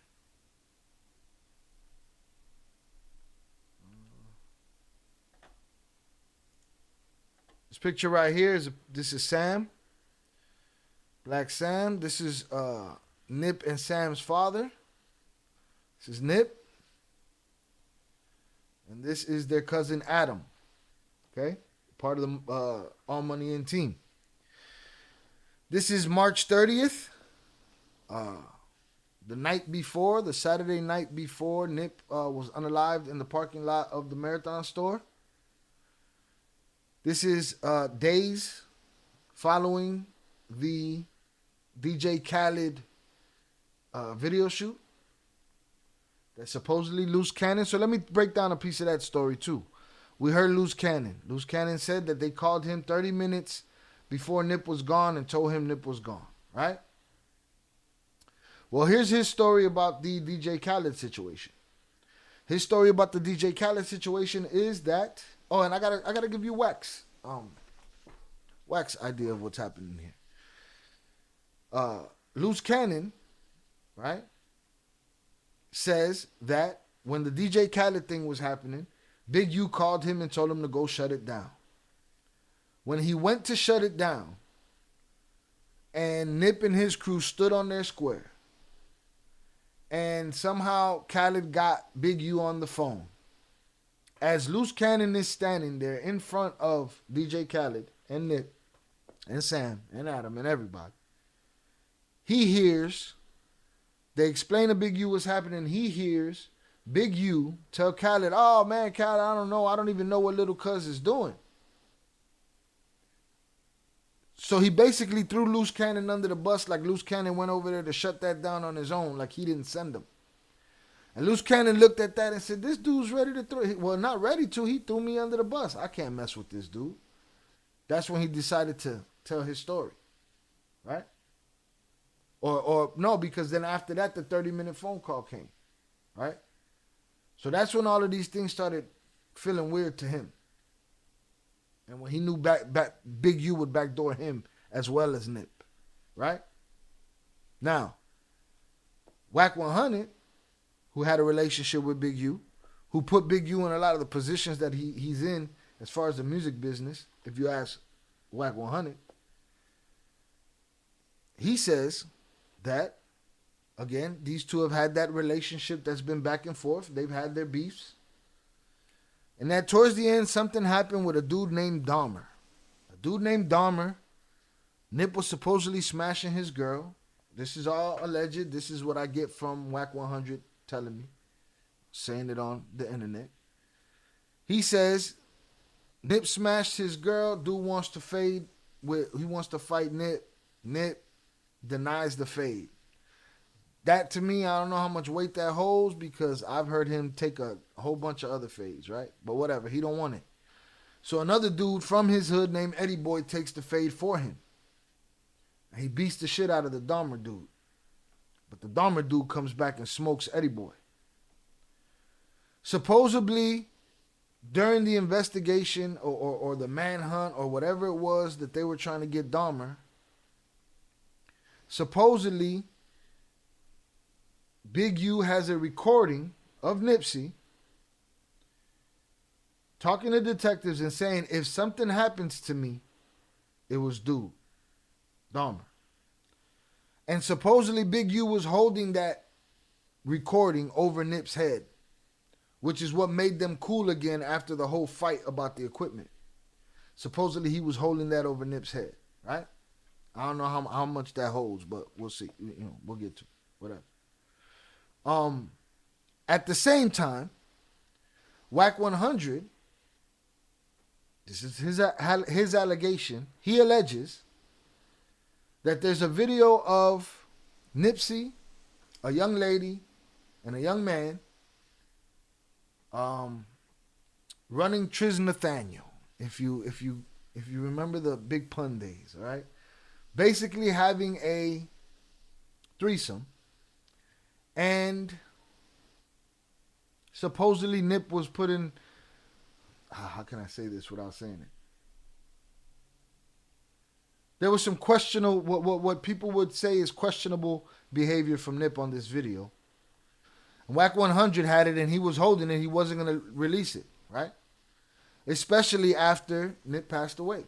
This picture right here this is Sam. Black Sam. This is Nip and Sam's father. This is Nip. And this is their cousin Adam. Okay? Part of the All Money In team. This is March 30th. The night before, the Saturday night before, Nip was unalived in the parking lot of the Marathon store. This is days following the DJ Khaled video shoot that's supposedly Loose Cannon. So let me break down a piece of that story too. We heard Loose Cannon. Loose Cannon said that they called him 30 minutes before Nip was gone and told him Nip was gone, right? Well, here's his story about the DJ Khaled situation. His story about the DJ Khaled situation is that, oh, and I gotta give you Wax idea of what's happening here. Loose Cannon, right, says that when the DJ Khaled thing was happening, Big U called him and told him to go shut it down. When he went to shut it down, and Nip and his crew stood on their square, and somehow Khaled got Big U on the phone. As Loose Cannon is standing there in front of DJ Khaled and Nip and Sam and Adam and everybody, he hears, they explain to Big U what's happening. He hears Big U tell Khaled, oh man, Khaled, I don't know. I don't even know what little cuz is doing. So he basically threw Loose Cannon under the bus, like Loose Cannon went over there to shut that down on his own, like he didn't send him. And Loose Cannon looked at that and said, this dude's ready to throw. Well, not ready to. He threw me under the bus. I can't mess with this dude. That's when he decided to tell his story. Right? Or no, because then after that, the 30-minute phone call came, right? So that's when all of these things started feeling weird to him. And when he knew Big U would backdoor him as well as Nip, right? Now, Whack 100, who had a relationship with Big U, who put Big U in a lot of the positions that he's in as far as the music business, if you ask Whack 100, he says that, again, these two have had that relationship that's been back and forth. They've had their beefs. And that towards the end, something happened with a dude named Dahmer. A dude named Dahmer, Nip was supposedly smashing his girl. This is all alleged. This is what I get from Whack 100 telling me, saying it on the internet. He says Nip smashed his girl. Dude wants to fade he wants to fight Nip. Nip denies the fade. That, to me, I don't know how much weight that holds, because I've heard him take a whole bunch of other fades, right? But whatever, he don't want it. So another dude from his hood named Eddie Boy takes the fade for him. And he beats the shit out of the Dahmer dude. But the Dahmer dude comes back and smokes Eddie Boy. Supposedly, during the investigation or the manhunt or whatever it was that they were trying to get Dahmer, supposedly, Big U has a recording of Nipsey talking to detectives and saying, if something happens to me, it was dude, Dahmer. And supposedly Big U was holding that recording over Nip's head, which is what made them cool again after the whole fight about the equipment. Supposedly he was holding that over Nip's head, right? I don't know how much that holds, but we'll see. We'll get to it. Whatever. At the same time, Whack 100, this is his allegation. He alleges that there's a video of Nipsey, a young lady, and a young man running Triz Nathaniel. If you remember the Big Pun days, all right? Basically having a threesome. And supposedly Nip was put in, how can I say this without saying it? There was some questionable, what people would say is questionable behavior from Nip on this video. And Whack 100 had it and he was holding it. He wasn't going to release it, right? Especially after Nip passed away.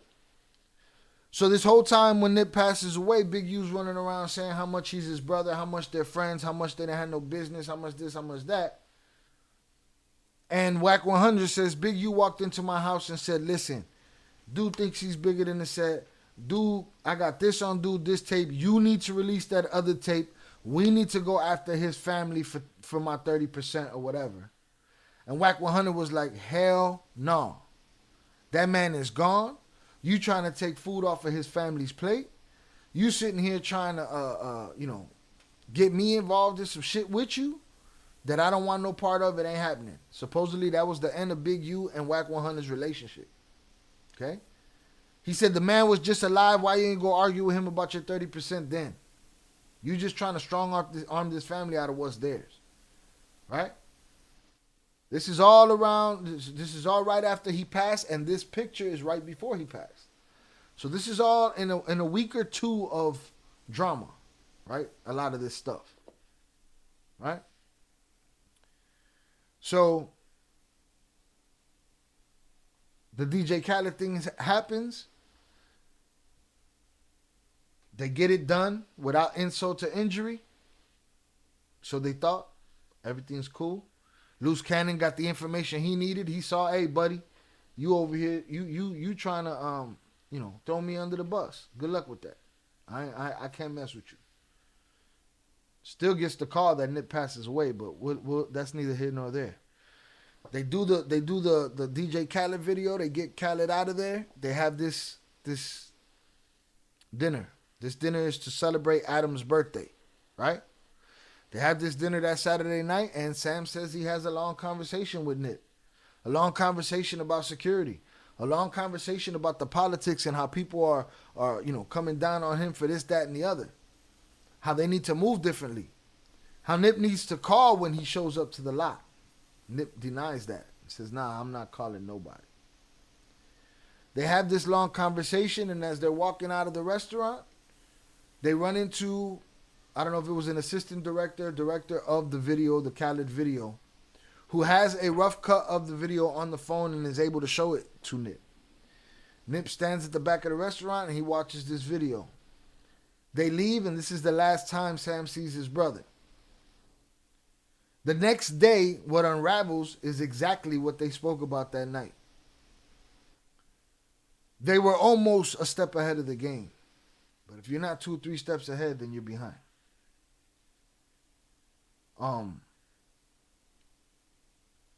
So this whole time when Nip passes away, Big U's running around saying how much he's his brother, how much they're friends, how much they didn't have no business, how much this, how much that. And Whack 100 says, Big U walked into my house and said, listen, dude thinks he's bigger than the set. Dude, I got this on dude, this tape. You need to release that other tape. We need to go after his family for my 30% or whatever. And Whack 100 was like, hell no. That man is gone. You trying to take food off of his family's plate. You sitting here trying to, get me involved in some shit with you that I don't want no part of. It ain't happening. Supposedly that was the end of Big U and Whack 100's relationship. Okay? He said the man was just alive. Why you ain't go argue with him about your 30% then? You just trying to strong arm this family out of what's theirs. Right? This is all around, this is all right after he passed, and this picture is right before he passed. So this is all in a week or two of drama, right? A lot of this stuff, right? So the DJ Khaled thing happens. They get it done without insult to injury. So they thought everything's cool. Loose Cannon got the information he needed. He saw, hey, buddy, you over here, you trying to, throw me under the bus. Good luck with that. I can't mess with you. Still gets the call that Nip passes away, but that's neither here nor there. They do the DJ Khaled video. They get Khaled out of there. They have this dinner. This dinner is to celebrate Adam's birthday, right? They have this dinner that Saturday night, and Sam says he has a long conversation with Nip. A long conversation about security. A long conversation about the politics and how people are coming down on him for this, that, and the other. how they need to move differently, how Nip needs to call when he shows up to the lot. Nip denies that. He says, nah, I'm not calling nobody. They have this long conversation, and as they're walking out of the restaurant, they run into, I don't know if it was an assistant director of the video, the Khaled video, who has a rough cut of the video on the phone and is able to show it to Nip. Nip stands at the back of the restaurant and he watches this video. They leave, and this is the last time Sam sees his brother. The next day, what unravels is exactly what they spoke about that night. They were almost a step ahead of the game. But if you're not 2 or 3 steps ahead, then you're behind.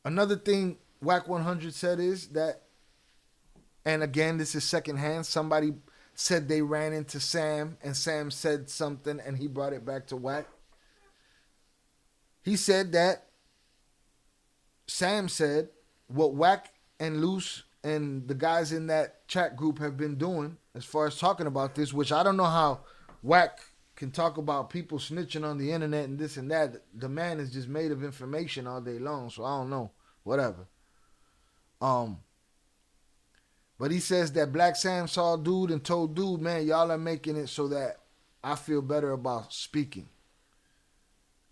Another thing Whack 100 said is that, and again, this is secondhand, somebody said they ran into Sam, and Sam said something, and he brought it back to Whack. He said that Sam said what Whack and Luce and the guys in that chat group have been doing as far as talking about this, which I don't know how Whack can talk about people snitching on the internet and this and that. The man is just made of information all day long, so I don't know. Whatever. But he says that Black Sam saw dude and told dude, man, y'all are making it so that I feel better about speaking.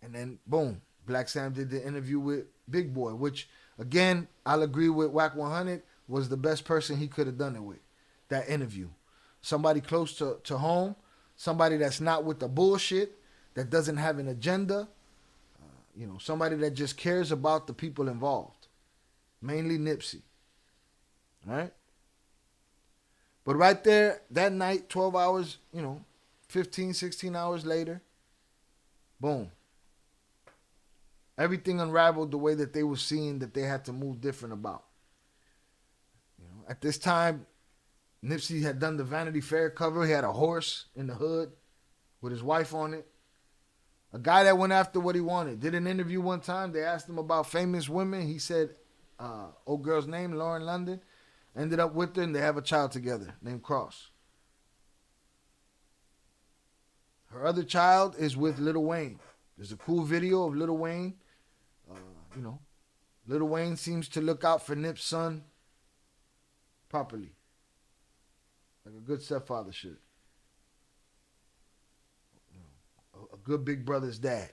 And then, boom, Black Sam did the interview with Big Boy, which, again, I'll agree with Whack 100, was the best person he could have done it with, that interview. Somebody close to home, somebody that's not with the bullshit, that doesn't have an agenda, somebody that just cares about the people involved, mainly Nipsey. All right? But right there, that night, 12 hours, 15, 16 hours later, boom. Everything unraveled the way that they were seeing that they had to move different about. At this time, Nipsey had done the Vanity Fair cover. He had a horse in the hood with his wife on it. A guy that went after what he wanted. Did an interview one time. They asked him about famous women. He said, old girl's name, Lauren London. Ended up with her, and they have a child together named Cross. Her other child is with Lil Wayne. There's a cool video of Lil Wayne. Lil Wayne seems to look out for Nip's son properly. Like a good stepfather should. A good big brother's dad.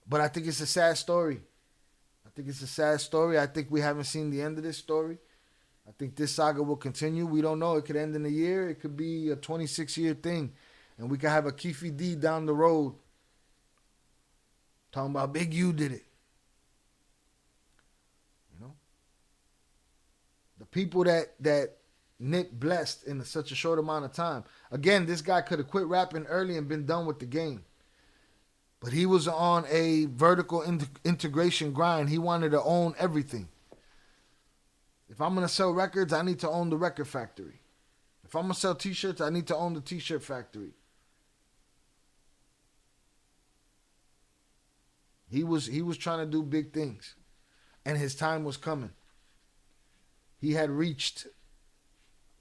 But I think it's a sad story. I think we haven't seen the end of this story. I think this saga will continue. We don't know. It could end in a year. It could be a 26-year thing. And we could have a Keefe D down the road talking about Big U did it. The people that Nip blessed in such a short amount of time. Again, this guy could have quit rapping early and been done with the game. But he was on a vertical integration grind. He wanted to own everything. If I'm going to sell records, I need to own the record factory. If I'm going to sell t-shirts, I need to own the t-shirt factory. He was trying to do big things. And his time was coming. He had reached.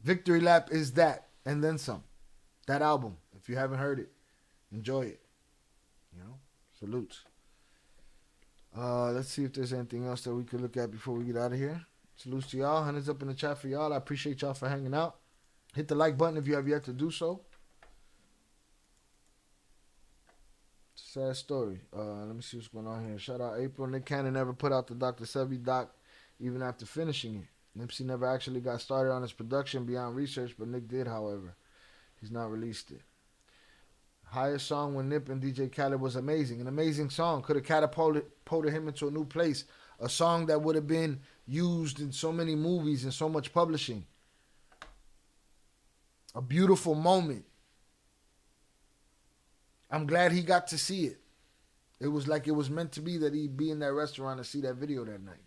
Victory Lap is that, and then some. That album, if you haven't heard it, enjoy it. Salutes. Let's see if there's anything else that we could look at before we get out of here. Salutes to y'all. Hundreds up in the chat for y'all. I appreciate y'all for hanging out. Hit the like button if you have yet to do so. Sad story. Let me see what's going on here. Shout out April. Nick Cannon never put out the Dr. Sebi doc even after finishing it. Nipsey never actually got started on his production beyond research, but Nick did, however. He's not released it. Highest song when Nip and DJ Khaled was amazing. An amazing song. Could have catapulted him into a new place. A song that would have been used in so many movies and so much publishing. A beautiful moment. I'm glad he got to see it. It was like it was meant to be that he'd be in that restaurant and see that video that night.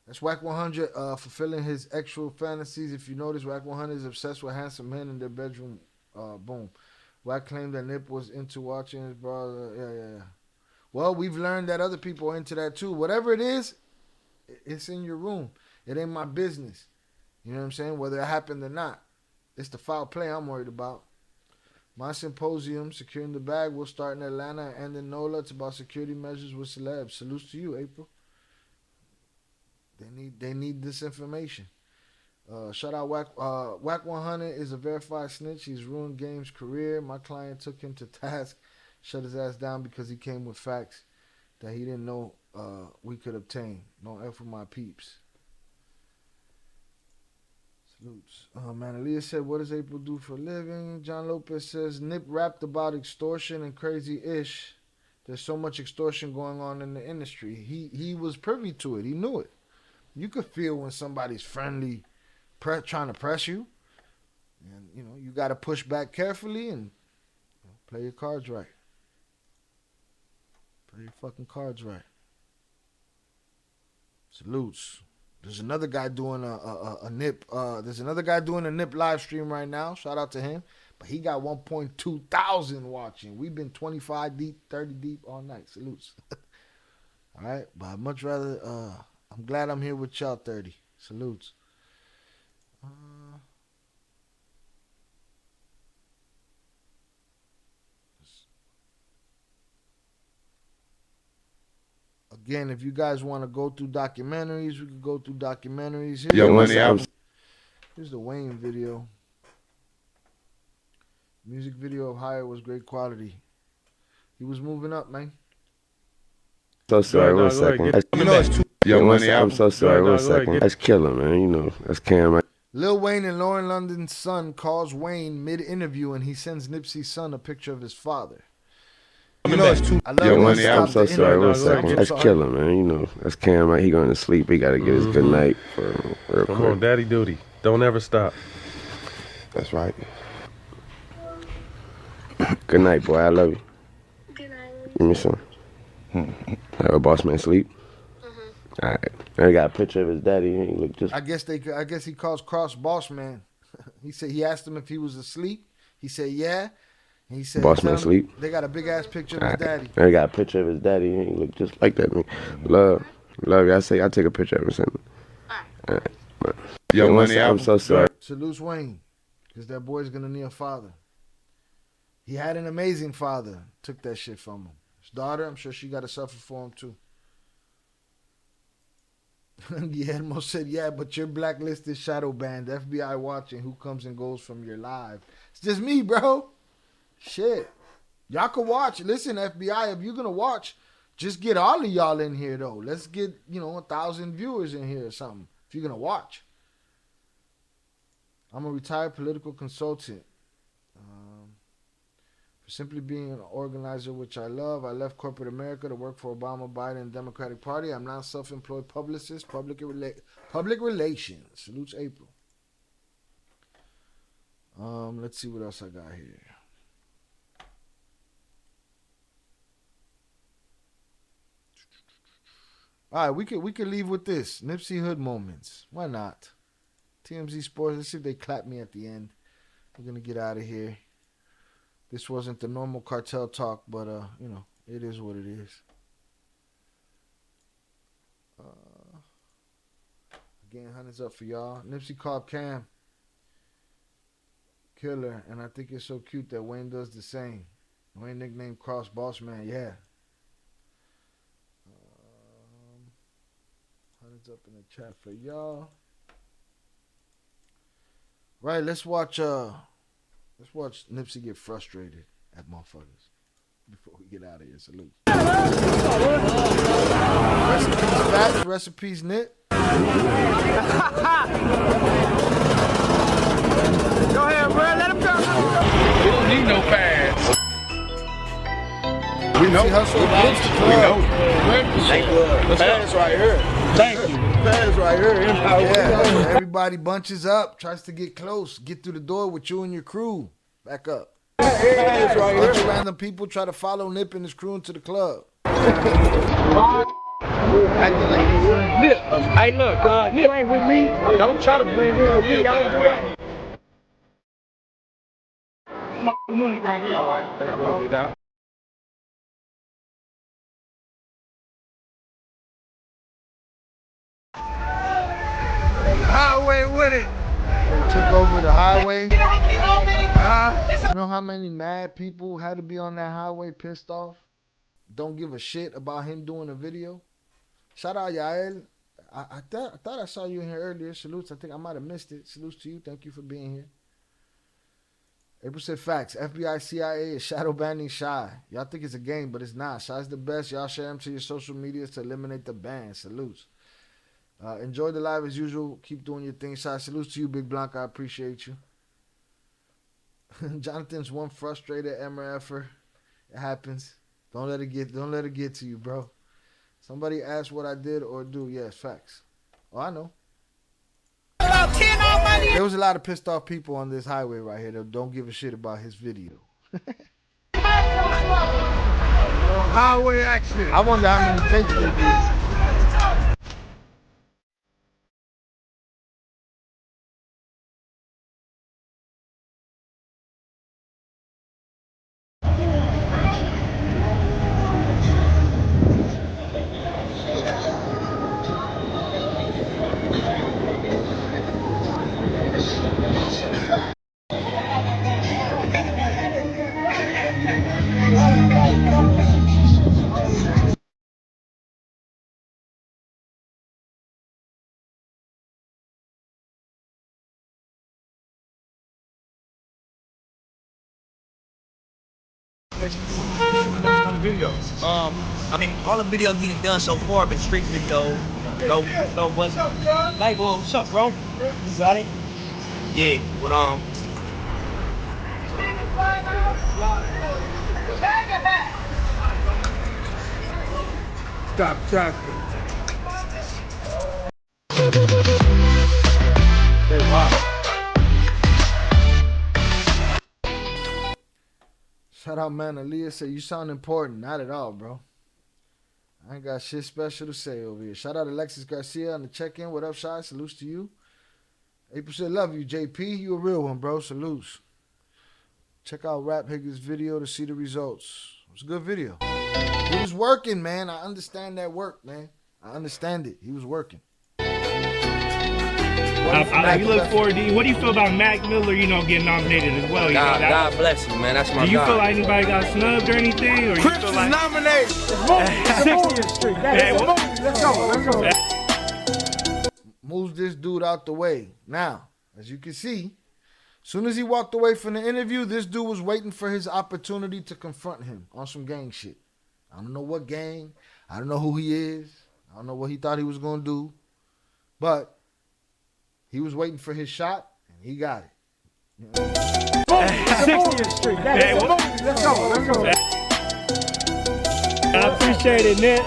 That's Whack 100 fulfilling his actual fantasies. If you notice, Whack 100 is obsessed with handsome men in their bedroom. Boom. Whack claimed that Nip was into watching his brother. Yeah. Well, we've learned that other people are into that too. Whatever it is, it's in your room. It ain't my business. You know what I'm saying? Whether it happened or not. It's the foul play I'm worried about. My symposium, Securing the Bag, will start in Atlanta and in NOLA. It's about security measures with celebs. Salutes to you, April. They need this information. Shout out Wack 100 is a verified snitch. He's ruined Game's career. My client took him to task, shut his ass down because he came with facts that he didn't know we could obtain. Don't F with my peeps. Salutes. Man, Aaliyah said, what does April do for a living? John Lopez says, Nip rapped about extortion and crazy-ish. There's so much extortion going on in the industry. He was privy to it. He knew it. You could feel when somebody's friendly, trying to press you. And, you got to push back carefully and play your cards right. Play your fucking cards right. Salutes. There's another guy doing a Nip. There's another guy doing a Nip live stream right now. Shout out to him. But he got 1.2 thousand watching. We've been 25 deep, 30 deep all night. Salutes. All right. But I'd much rather, I'm glad I'm here with y'all 30. Salutes. Again, if you guys want to go through documentaries, we could go through documentaries. Here's the Wayne video. Music video of Higher was great quality. He was moving up, man. So sorry, 1 second. I'm so sorry, 1 second. That's killer, man. That's Cam. Lil Wayne and Lauren London's son calls Wayne mid-interview and he sends Nipsey's son a picture of his father. I'm so sorry, 1 second. That's killer, man. That's Cam. He going to sleep. He got to get his good night for real quick. Come on, daddy duty. Don't ever stop. That's right. Good night, boy. I love you. Good night. Give me some. Have a boss man sleep. All right. I got a picture of his daddy. He look just. I guess he calls Cross boss man. He asked him if he was asleep. He said yeah. And he said boss man sleep. They got a big ass picture of his daddy. I got a picture of his daddy. He look just like that. Man. Love you. I take a picture of him. Send all right. I'm so sorry. Salute Wayne, because that boy's gonna need a father. He had an amazing father. Took that shit from him. His daughter, I'm sure she got to suffer for him too. Guillermo said, yeah, but you're blacklisted, shadow banned, FBI watching who comes and goes from your live. It's just me, bro. Shit. Y'all can watch. Listen, FBI, if you're going to watch, just get all of y'all in here, though. Let's get, 1,000 viewers in here or something if you're going to watch. I'm a retired political consultant. For simply being an organizer, which I love. I left corporate America to work for Obama, Biden, and Democratic Party. I'm now self-employed publicist, public relations. Salutes April. Let's see what else I got here. All right, we could leave with this. Nipsey Hood moments. Why not? TMZ Sports. Let's see if they clap me at the end. We're gonna get out of here. This wasn't the normal cartel talk, but it is what it is. Again, 100's up for y'all. Nipsey called Cam killer, and I think it's so cute that Wayne does the same. Wayne nicknamed Cross Boss Man, yeah. 100's up in the chat for y'all. Right, let's watch Nipsey get frustrated at motherfuckers before we get out of here. Salute. Recipes, facts, recipes, Nip. Go ahead, bro. Let him go. We don't need no pads. We know. We know. Pads right here. Thank you. Pads right here. Yeah. Everybody bunches up, tries to get close, get through the door with you and your crew. Back up. Pads right here. Bunch of random people try to follow Nip and his crew into the club. Nip, hey look, Nip ain't with me. Don't try to blend in with me. I don't do that. Highway with it. took over the highway. You know how many mad people had to be on that highway pissed off? Don't give a shit about him doing a video. Shout out Yael. I thought I saw you in here earlier. Salutes. I think I might have missed it. Salutes to you. Thank you for being here. April said facts. FBI, CIA is shadow banning Shy. Y'all think it's a game, but it's not. Shy's the best. Y'all share him to your social medias to eliminate the ban. Salutes. Enjoy the live as usual. Keep doing your thing, Shy. Salutes to you, Big Blanca. I appreciate you. Jonathan's one frustrated MRFer. It happens. Don't let it get to you, bro. Somebody asked what I did or do. Yes, facts. Oh, I know. There was a lot of pissed off people on this highway right here that don't give a shit about his video. Highway accident. I wonder how many takes they did. Video. I mean, all the videos getting done so far, but street video, no, what's like, well, what's up, bro? You got it? Yeah, but stop traffic. Shout out, man. Aaliyah said, you sound important. Not at all, bro. I ain't got shit special to say over here. Shout out Alexis Garcia on the check-in. What up, Shy? Salutes to you. April said, love you, JP. You a real one, bro. Salutes. Check out Rap Higgins' video to see the results. It was a good video. He was working, man. I understand that work, man. I understand it. He was working. You look forward to. What do you feel about Mac Miller? Getting nominated as well. God bless you, man. That's my Do you guy. feel like anybody got snubbed or anything? Or you Crips feel is like nominated. 60th Street. Let's go. Moves this dude out the way. Now, as you can see, as soon as he walked away from the interview, this dude was waiting for his opportunity to confront him on some gang shit. I don't know what gang. I don't know who he is. I don't know what he thought he was going to do. But he was waiting for his shot, and he got it. 60th Street. Let's go. I appreciate it, Nick.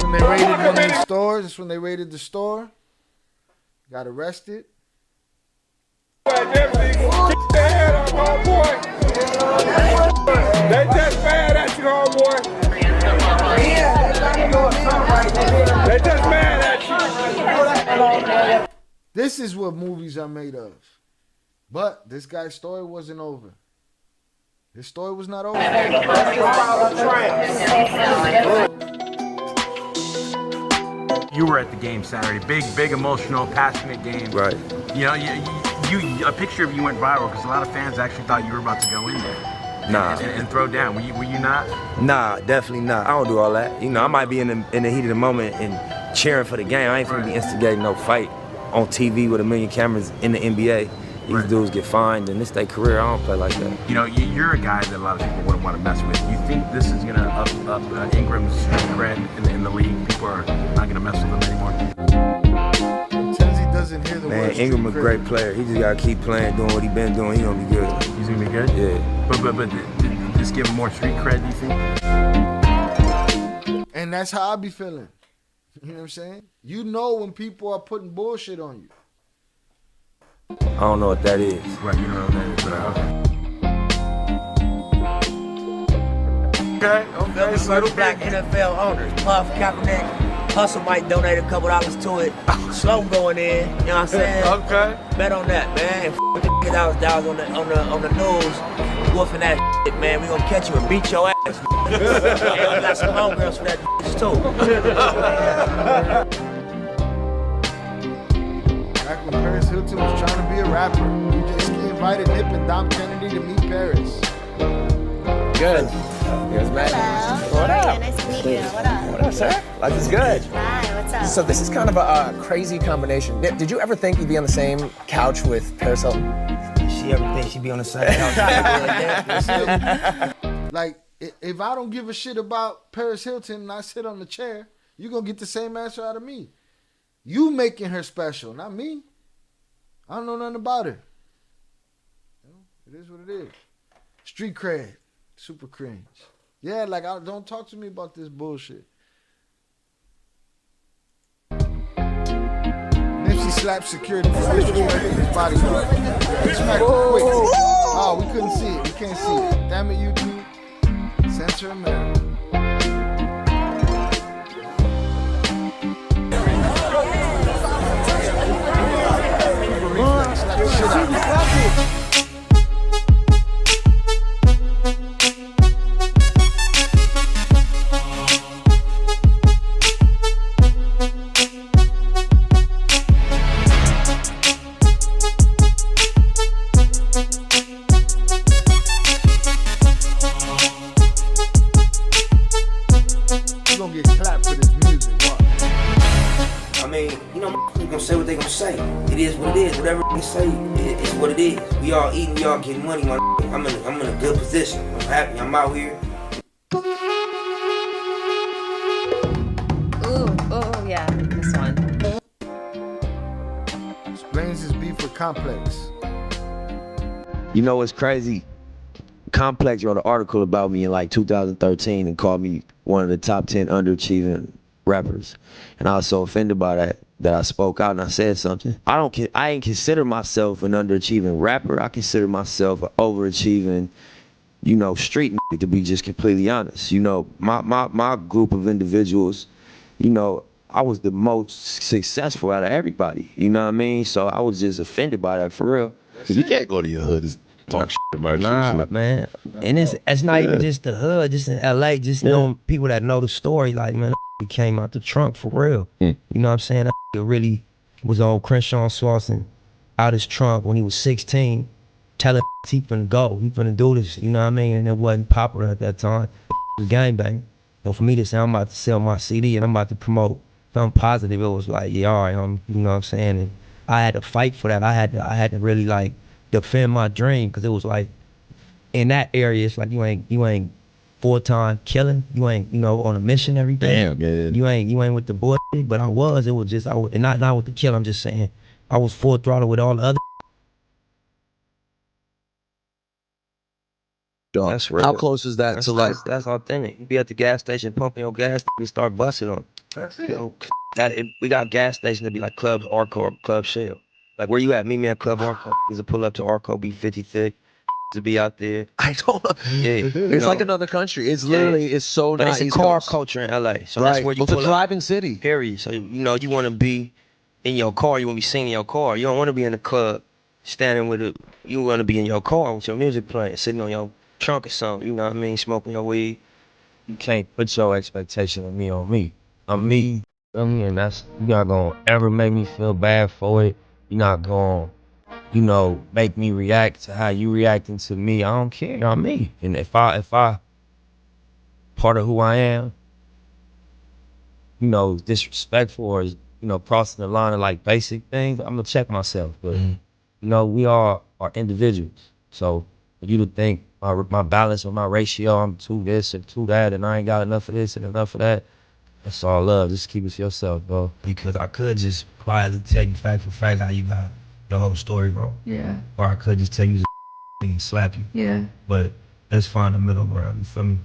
When they raided one of their stores, that's when they raided the store. Got arrested. They just mad at you, homeboy. They just mad at you. This is what movies are made of. But this guy's story wasn't over. His story was not over. You were at the game Saturday. Big, emotional, passionate game. Right. A picture of you went viral because a lot of fans actually thought you were about to go in there. Nah. And throw down. Were you not? Nah, definitely not. I don't do all that. I might be in the heat of the moment and cheering for the game. I ain't finna be instigating no fight on TV with a million cameras in the NBA. These dudes get fined, and this their career. I don't play like that. You're a guy that a lot of people wouldn't want to mess with. You think this is gonna up Ingram's cred in the league? People are not gonna mess with him anymore. Tenzi doesn't hear the Man, words. Ingram a great player. He just gotta keep playing, doing what he been doing. He gonna be good. He's gonna be good. Yeah. But just give him more street cred. Do you think? And that's how I be feeling. You know what I'm saying? You know when people are putting bullshit on you. I don't know what that is. Right, you don't know what that is, but Okay. Little black NFL owners, Puff, Kaepernick, Hustle might donate a couple dollars to it. Slow going in, you know what I'm saying? Okay. Bet on that, man. And f the nigga that was on the news, woofing that shit, man. We gonna catch you and beat your ass. And we got some homegirls for that too. Back when Paris Hilton was trying to be a rapper, DJ Ski invited Nip and Dom Kennedy to meet Paris. Good. Here's Matt. Hello. What up? Nice to meet you. What up? What up, sir? Life is good. Hi, what's up? So this is kind of a crazy combination. Did you ever think you'd be on the same couch with Paris Hilton? She ever think she'd be on the same couch? Like, if I don't give a shit about Paris Hilton and I sit on the chair, you're going to get the same answer out of me. You making her special, not me. I don't know nothing about her. It is what it is. Street cred. Super cringe. Yeah, like, don't talk to me about this bullshit. Nipsey slapped security for disrespecting his bodyguard. Smack him quick. Oh, we couldn't see it. We can't see it. Damn it, YouTube. Censor America. Slap the shit out of him. Say it is what it is. Whatever they say, it's what it is. We all eating, we all getting money. I'm in a good position. I'm happy. I'm out here. Ooh, yeah, this one. Explains his beef with Complex. You know what's crazy? Complex wrote an article about me in like 2013 and called me one of the top 10 underachieving rappers. And I was so offended by that I spoke out and I said something. I ain't consider myself an underachieving rapper. I consider myself an overachieving, street nigga, to be just completely honest. My group of individuals, I was the most successful out of everybody. You know what I mean? So I was just offended by that for real. Cause you can't go to your hood and talk shit about Nah, man. And it's not even just the hood, just in LA, just knowing people that know the story, like, man, he came out the trunk for real. You know what I'm saying? That really was on Crenshaw Sauce and out his trunk when he was 16, telling he finna go, he finna do this, you know what I mean? And it wasn't popular at that time. It was gangbang. So for me to say I'm about to sell my CD and I'm about to promote something positive, it was like, yeah, all right, you know what I'm saying? And I had to fight for that. I had to really like defend my dream, because it was like in that area, it's like you ain't full-time killing, you ain't on a mission every day. Damn, man. You ain't with the bullshit, but it was just and not with the kill. I'm just saying I was full throttle with all the other. That's real. How close is that to like? That's authentic. You be at the gas station pumping your gas, you start busting on. That's it. We got gas stations that be like Club Arco or Club Shell. Like where you at? Meet me at Club Arco. Is a pull up to Arco, be 50 thick. To be out there. I don't know. Yeah, it's like another country. It's literally, it's so but nice. It's a car culture in LA. So that's where you pull up. It's a thriving city. Period. So, you want to be in your car. You want to be singing in your car. You don't want to be in the club standing with it. You want to be in your car with your music playing, sitting on your trunk or something. You know what I mean? Smoking your weed. You can't put your expectation of me on me. I'm me. I mean, you're not going to ever make me feel bad for it. You're not going to make me react to how you reacting to me. I don't care. I'm me. And if I part of who I am, disrespectful or crossing the line of like basic things, I'm gonna check myself. But we all are individuals. So for you to think my balance or my ratio, I'm to this and to that, and I ain't got enough of this and enough of that, that's all love. Just keep it to yourself, bro. Because I could just quietly tell you fact for fact how you got the whole story, bro. Yeah. Or I could just tell you and slap you. Yeah. But let's find the middle ground. You feel me?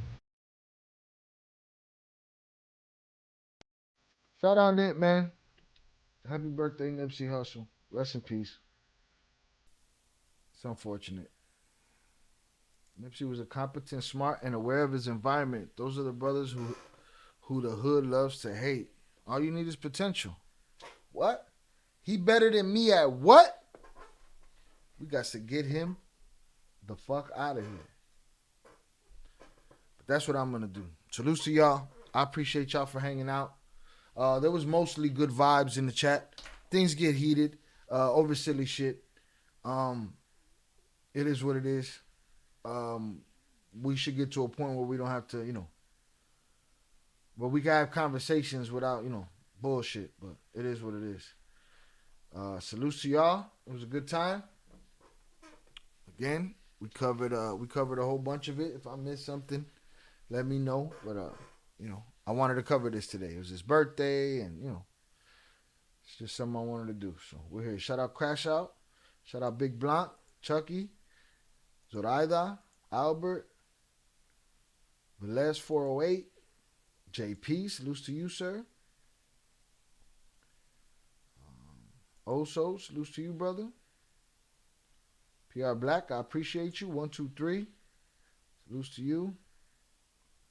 Shout out Nip, man. Happy birthday, Nipsey Hussle. Rest in peace. It's unfortunate. Nipsey was a competent, smart, and aware of his environment. Those are the brothers who the hood loves to hate. All you need is potential. What? He better than me at what? We got to get him the fuck out of here. But that's what I'm going to do. Salute to y'all. I appreciate y'all for hanging out. There was mostly good vibes in the chat. Things get heated over silly shit. It is what it is. We should get to a point where we don't have to, where we can have conversations without, bullshit. But it is what it is. Salute to y'all. It was a good time. Again, we covered a whole bunch of it. If I missed something, let me know. But I wanted to cover this today. It was his birthday, and it's just something I wanted to do. So we're here. Shout out Crash Out. Shout out Big Blanc, Chucky, Zoraida, Albert, Velez 408, JP. Salutes to you, sir. Oso, salutes to you, brother. PR Black, I appreciate you. 123. Salutes to you.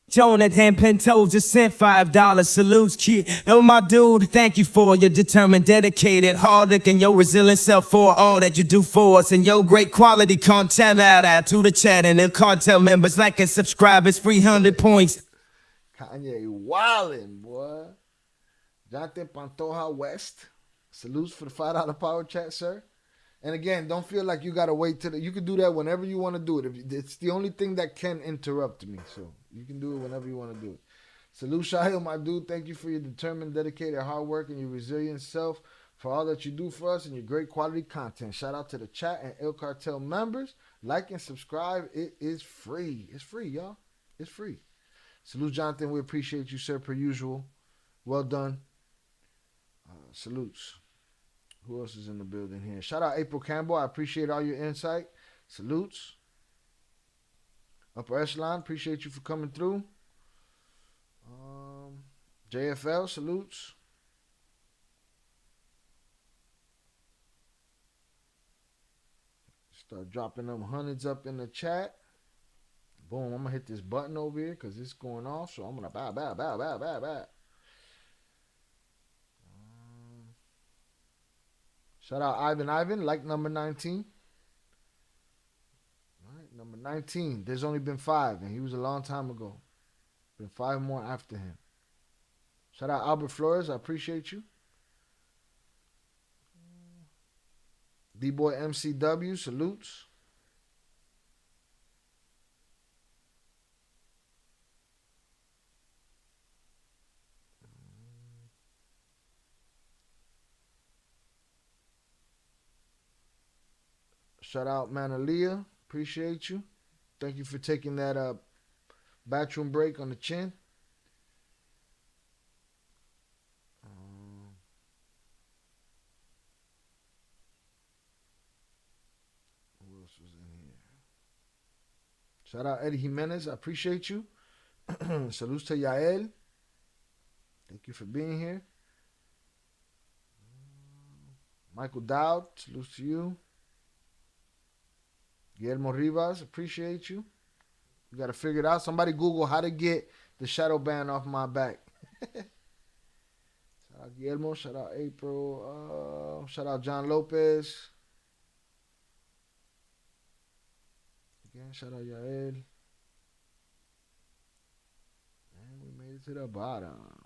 Jonathan Pinto just sent $5 salutes, kid. Oh, my dude, thank you for your determined, dedicated, hard work, and your resilient self for all that you do for us and your great quality content. Out to the chat and the Cartel members, like and subscribe. It's 300 points. Kanye wildin', boy. Jonathan Pantoja West. Salutes for the $5 power chat, sir. And again, don't feel like you gotta wait till you can do that whenever you want to do it. It's the only thing that can interrupt me, so you can do it whenever you want to do it. Salute Shahil, my dude. Thank you for your determined, dedicated hard work and your resilient self for all that you do for us and your great quality content. Shout out to the chat and El Cartel members. Like and subscribe. It is free. It's free, y'all. It's free. Salute Jonathan. We appreciate you, sir, per usual. Well done. Salutes. Who else is in the building here? Shout out April Campbell. I appreciate all your insight. Salutes. Upper Echelon, appreciate you for coming through. JFL, salutes. Start dropping them hundreds up in the chat. Boom, I'm going to hit this button over here because it's going off. So I'm going to bow. Shout out Ivan, like number 19. All right, number 19. There's only been 5, and he was a long time ago. Been 5 more after him. Shout out Albert Flores. I appreciate you. D-Boy MCW, salutes. Shout out Manalia. Appreciate you. Thank you for taking that bathroom break on the chin. Who else was in here? Shout out Eddie Jimenez. I appreciate you. Salutes to Yael. Thank you for being here. Michael Dowd. Salutes to you. Guillermo Rivas, appreciate you. You got to figure it out. Somebody Google how to get the shadow band off my back. Shout out Guillermo. Shout out April. Shout out John Lopez. Again, shout out Yael. And we made it to the bottom.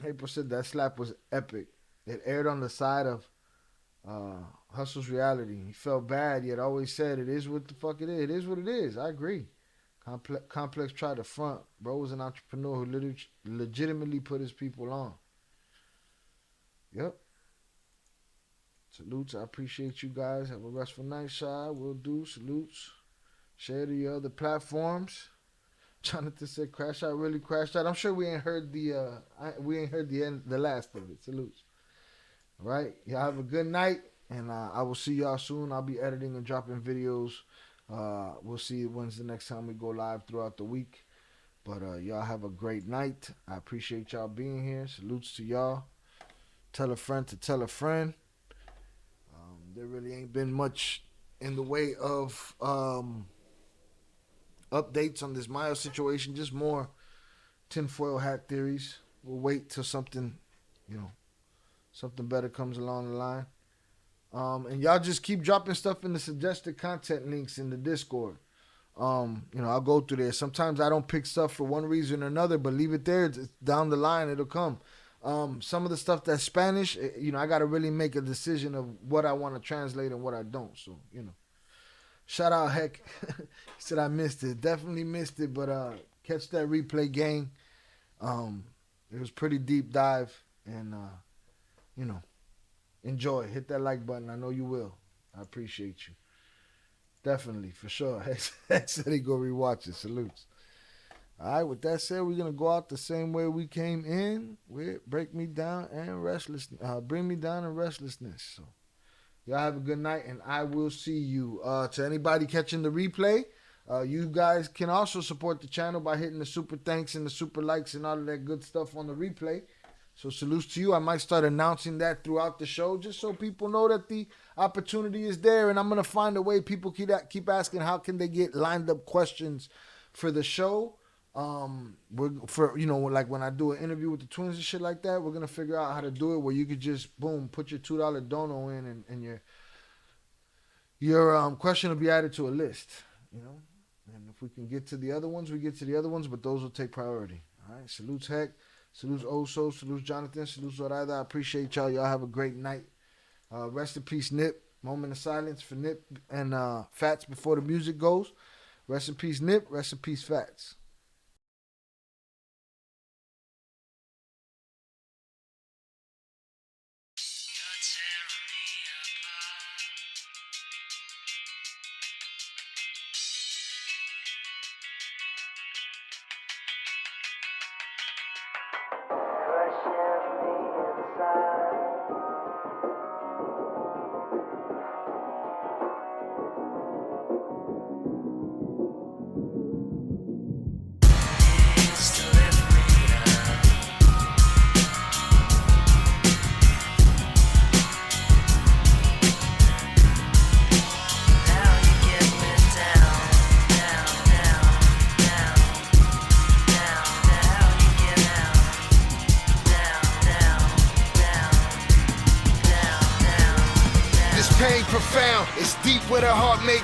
April said that slap was epic. It aired on the side of Hustle's reality. He felt bad, yet always said it is what the fuck it is. It is what it is. I agree. Complex tried to front. Bro was an entrepreneur who legitimately put his people on. Yep. Salutes. I appreciate you guys. Have a restful night, Shy. Will do. Salutes. Share to your other platforms. Jonathan said crash out, really crashed out. I'm sure we ain't heard the end, the last of it. Salutes. All right, y'all have a good night, and I will see y'all soon. I'll be editing and dropping videos. We'll see when's the next time we go live throughout the week. But y'all have a great night. I appreciate y'all being here. Salutes to y'all. Tell a friend to tell a friend. There really ain't been much in the way of updates on this Maya situation. Just more tinfoil hat theories. We'll wait till something, something better comes along the line. And y'all just keep dropping stuff in the suggested content links in the Discord. I'll go through there. Sometimes I don't pick stuff for one reason or another, but leave it there. It's down the line, it'll come. Some of the stuff that's Spanish, I got to really make a decision of what I want to translate and what I don't. So, shout out Heck. He said I missed it. Definitely missed it, but catch that replay, gang. It was pretty deep dive, and enjoy. Hit that like button. I know you will. I appreciate you. Definitely, for sure. Heck said he go rewatch it. Salutes. All right, with that said, we're going to go out the same way we came in with Bring Me Down and Restlessness. So, y'all have a good night, and I will see you. To anybody catching the replay, you guys can also support the channel by hitting the super thanks and the super likes and all of that good stuff on the replay. So salutes to you. I might start announcing that throughout the show just so people know that the opportunity is there. And I'm going to find a way. People keep asking how can they get lined up questions for the show. Like when I do an interview with the twins and shit like that, we're going to figure out how to do it where you could just, boom, put your $2 dono in and your question will be added to a list, And if we can get to the other ones, we get to the other ones, but those will take priority. All right, salutes Heck. Salutes Oso, salutes Jonathan, salutes Zoraida. I appreciate y'all. Y'all have a great night. Rest in peace, Nip. Moment of silence for Nip and Fats before the music goes. Rest in peace, Nip. Rest in peace, Fats.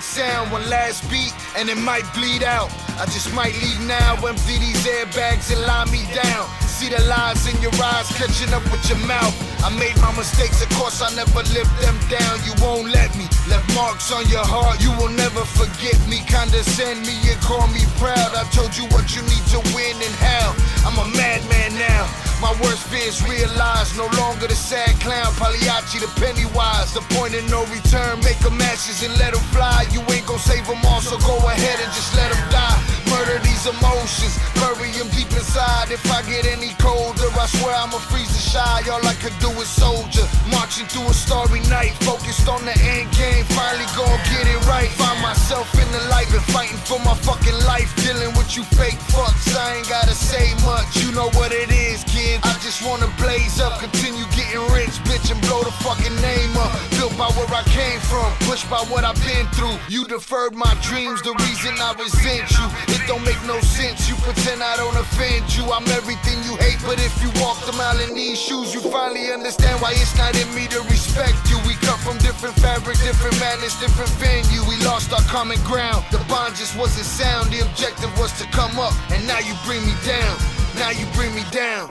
Sound one last beat and it might bleed out. I just might leave now, empty these airbags and lie me down. See the lies in your eyes catching up with your mouth. I made my mistakes, of course I never lived them down. You won't let me, left marks on your heart. You will never forget me, condescend me and call me proud. I told you what you need to win and how. I'm a madman now. My worst fears realized, no longer the sad clown, Pagliacci the Pennywise. The point of no return, make them ashes and let them fly. You ain't gon' save them all, so go ahead and just let them die. Murder these emotions, bury them deep inside. If I get any colder, I swear I'ma freeze the shy. All I could do is soldier, marching through a starry night, focused on the end game, finally gon' get it right. Find myself in the light and fighting for my fucking life, dealing with you fake fucks. I ain't gotta say much, you know what it is, kid. I just wanna blaze up, continue getting rich, bitch, and blow the fucking name up. Built by where I came from, pushed by what I've been through. You deferred my dreams, the reason I resent you. It don't make no sense, you pretend I don't offend you. I'm everything you hate, but if you walked a mile in these shoes, you finally understand why it's not in me to respect you. We come from different fabric, different madness, different venue. We lost our common ground, the bond just wasn't sound. The objective was to come up, and now you bring me down. Now you bring me down.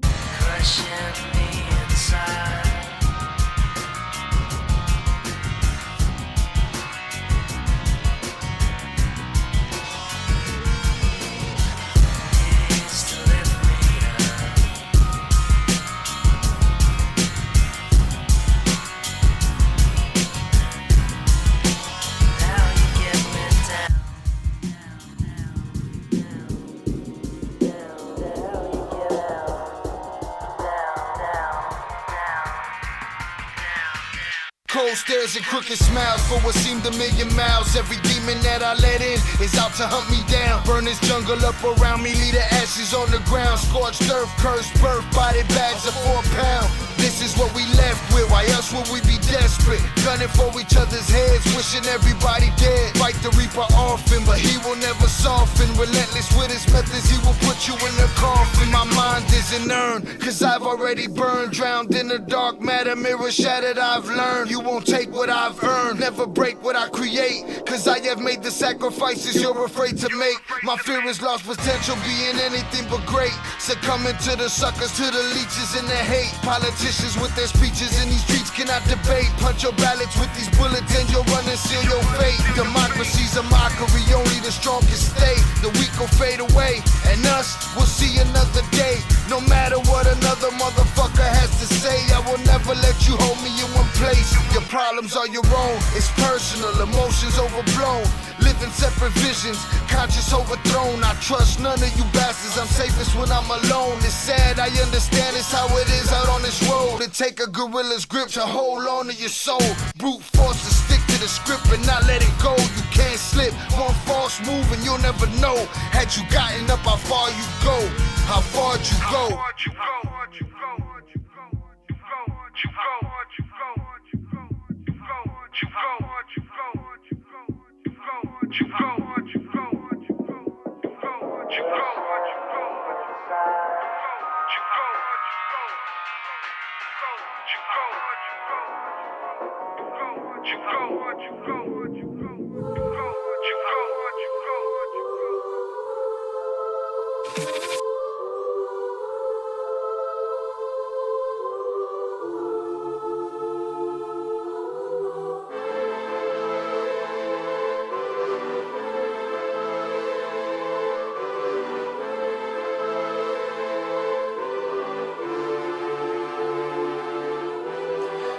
Crushing me inside. Cold stares and crooked smiles for what seemed a million miles. Every demon that I let in is out to hunt me down. Burn this jungle up around me, leave the ashes on the ground. Scorched earth, cursed birth, body bags of 4 pounds. This is is what we left with. Why else would we be desperate? Gunning for each other's heads, wishing everybody dead. Fight the reaper often, but he will never soften. Relentless with his methods, he will put you in the coffin. My mind isn't earned, cause I've already burned. Drowned in the dark matter, mirror shattered, I've learned. You won't take what I've earned, never break what I create. Cause I have made the sacrifices you're afraid to make. My fear is lost potential, being anything but great. Succumbing to the suckers, to the leeches and the hate. Politicians with their speeches in these streets cannot debate. Punch your ballots with these bullets and you'll run and seal your fate. Democracy's a mockery, only the strongest stay. The weak will fade away, and us will see another day. No matter what another motherfucker has to say, I will never let you hold me in one place. Your problems are your own, it's personal, emotions overblown. Living separate visions, conscious overthrown. I trust none of you bastards, I'm safest when I'm alone. It's sad, I understand it's how it is out on this road. It take a gorilla's grip to hold on to your soul. Brute force to stick to the script and not let it go. You can't slip, one false move and you'll never know. Had you gotten up, how far you go, how far you go.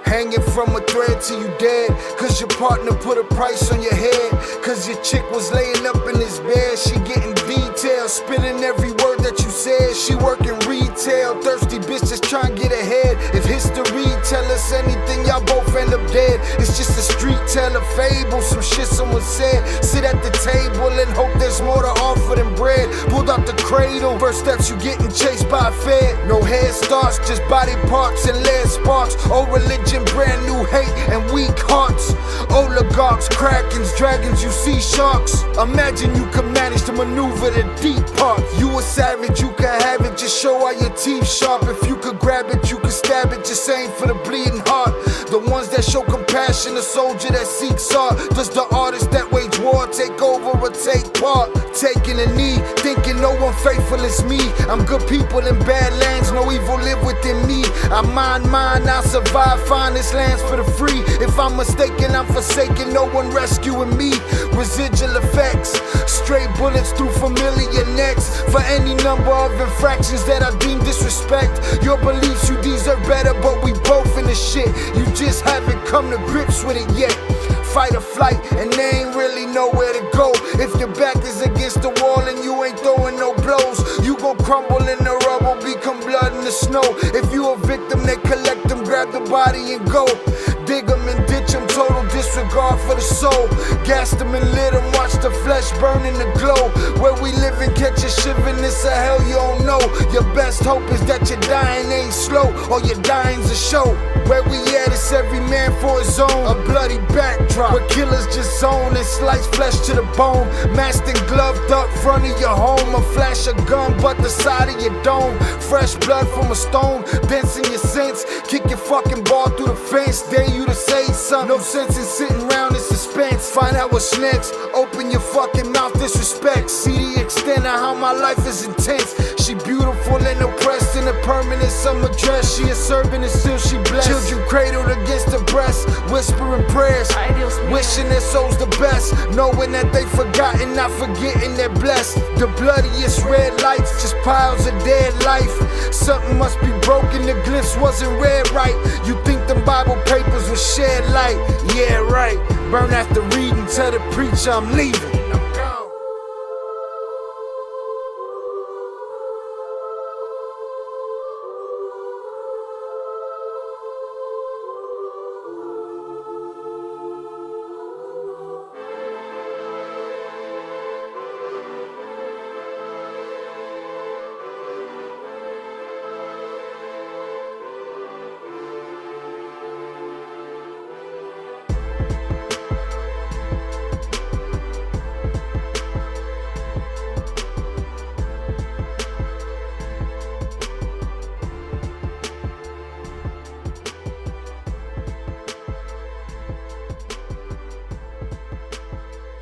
Hanging from a thread till you dead, cause your partner put a price on your head. Cause your chick was laying up in his bed, she getting details, spilling every word that you said. She working retail, thirsty bitch just trying to get ahead. If history tell us anything, y'all both end up dead. It's just a street tale, a fable, some shit someone said. Sit at the table and hope there's more to offer than bread. Pulled out the cradle, first steps you getting chased by a fed. No head starts, just body parts and lead sparks. Old religion, brand new hate and weak hearts. Oligarchs, krakens, dragons, you see sharks. Imagine you could manage to maneuver the deep part. You a savage, you can have it, just show all your teeth sharp. If you could grab it, you could stab it, just aim for the bleeding heart. The ones that show compassion, a soldier that seeks art. Does the artist that wage war take over or take part? Taking a knee, thinking no one faithful is me. I'm good people in bad lands, no evil live within me. I mind mine, I survive, find this land's for the free. If I'm mistaken, I'm forsaken, no one rescuing me. Residual effects, stray bullets through familiar necks. For any number of infractions that I deem disrespect. Your beliefs, you deserve better, but we both in the shit. You just haven't come to grips with it yet. Fight or flight, and they ain't really nowhere to go. If your back is against the wall and you ain't throwing no blows, you gon' crumble in the rubble, become blood in the snow. If you a victim, they collect them, grab the body and go. Dig them and ditch them, total disregard for the soul. Gas them and lit them, watch the flesh burn in the glow. Where we live and catch a shiver, this a hell you don't know. Your best hope is that your dying ain't slow, or your dying's a show. Where we at, it's every man for his own. A bloody backdrop, where killers just zone and slice flesh to the bone. Masked and gloved up front of your home. A flash of gun, but the side of your dome. Fresh blood from a stone, dents in your sense. Kick your fucking ball through the fence, dare you to say something. No sense in sitting around in suspense. Find out what's next, open your fucking mouth, disrespect. See the extent of how my life is intense. She beautiful and oppressed in a permanent summer dress. She a servant and still she blessed. Children cradled against her breast, whispering prayers, wishing their souls the best, knowing that they forgotten, not forgetting they're blessed. The bloodiest red lights, just piles of dead life. Something must be broken, the glyphs wasn't read right. You think them Bible papers was shed light? Yeah, right. Burn after reading, tell the preacher I'm leaving.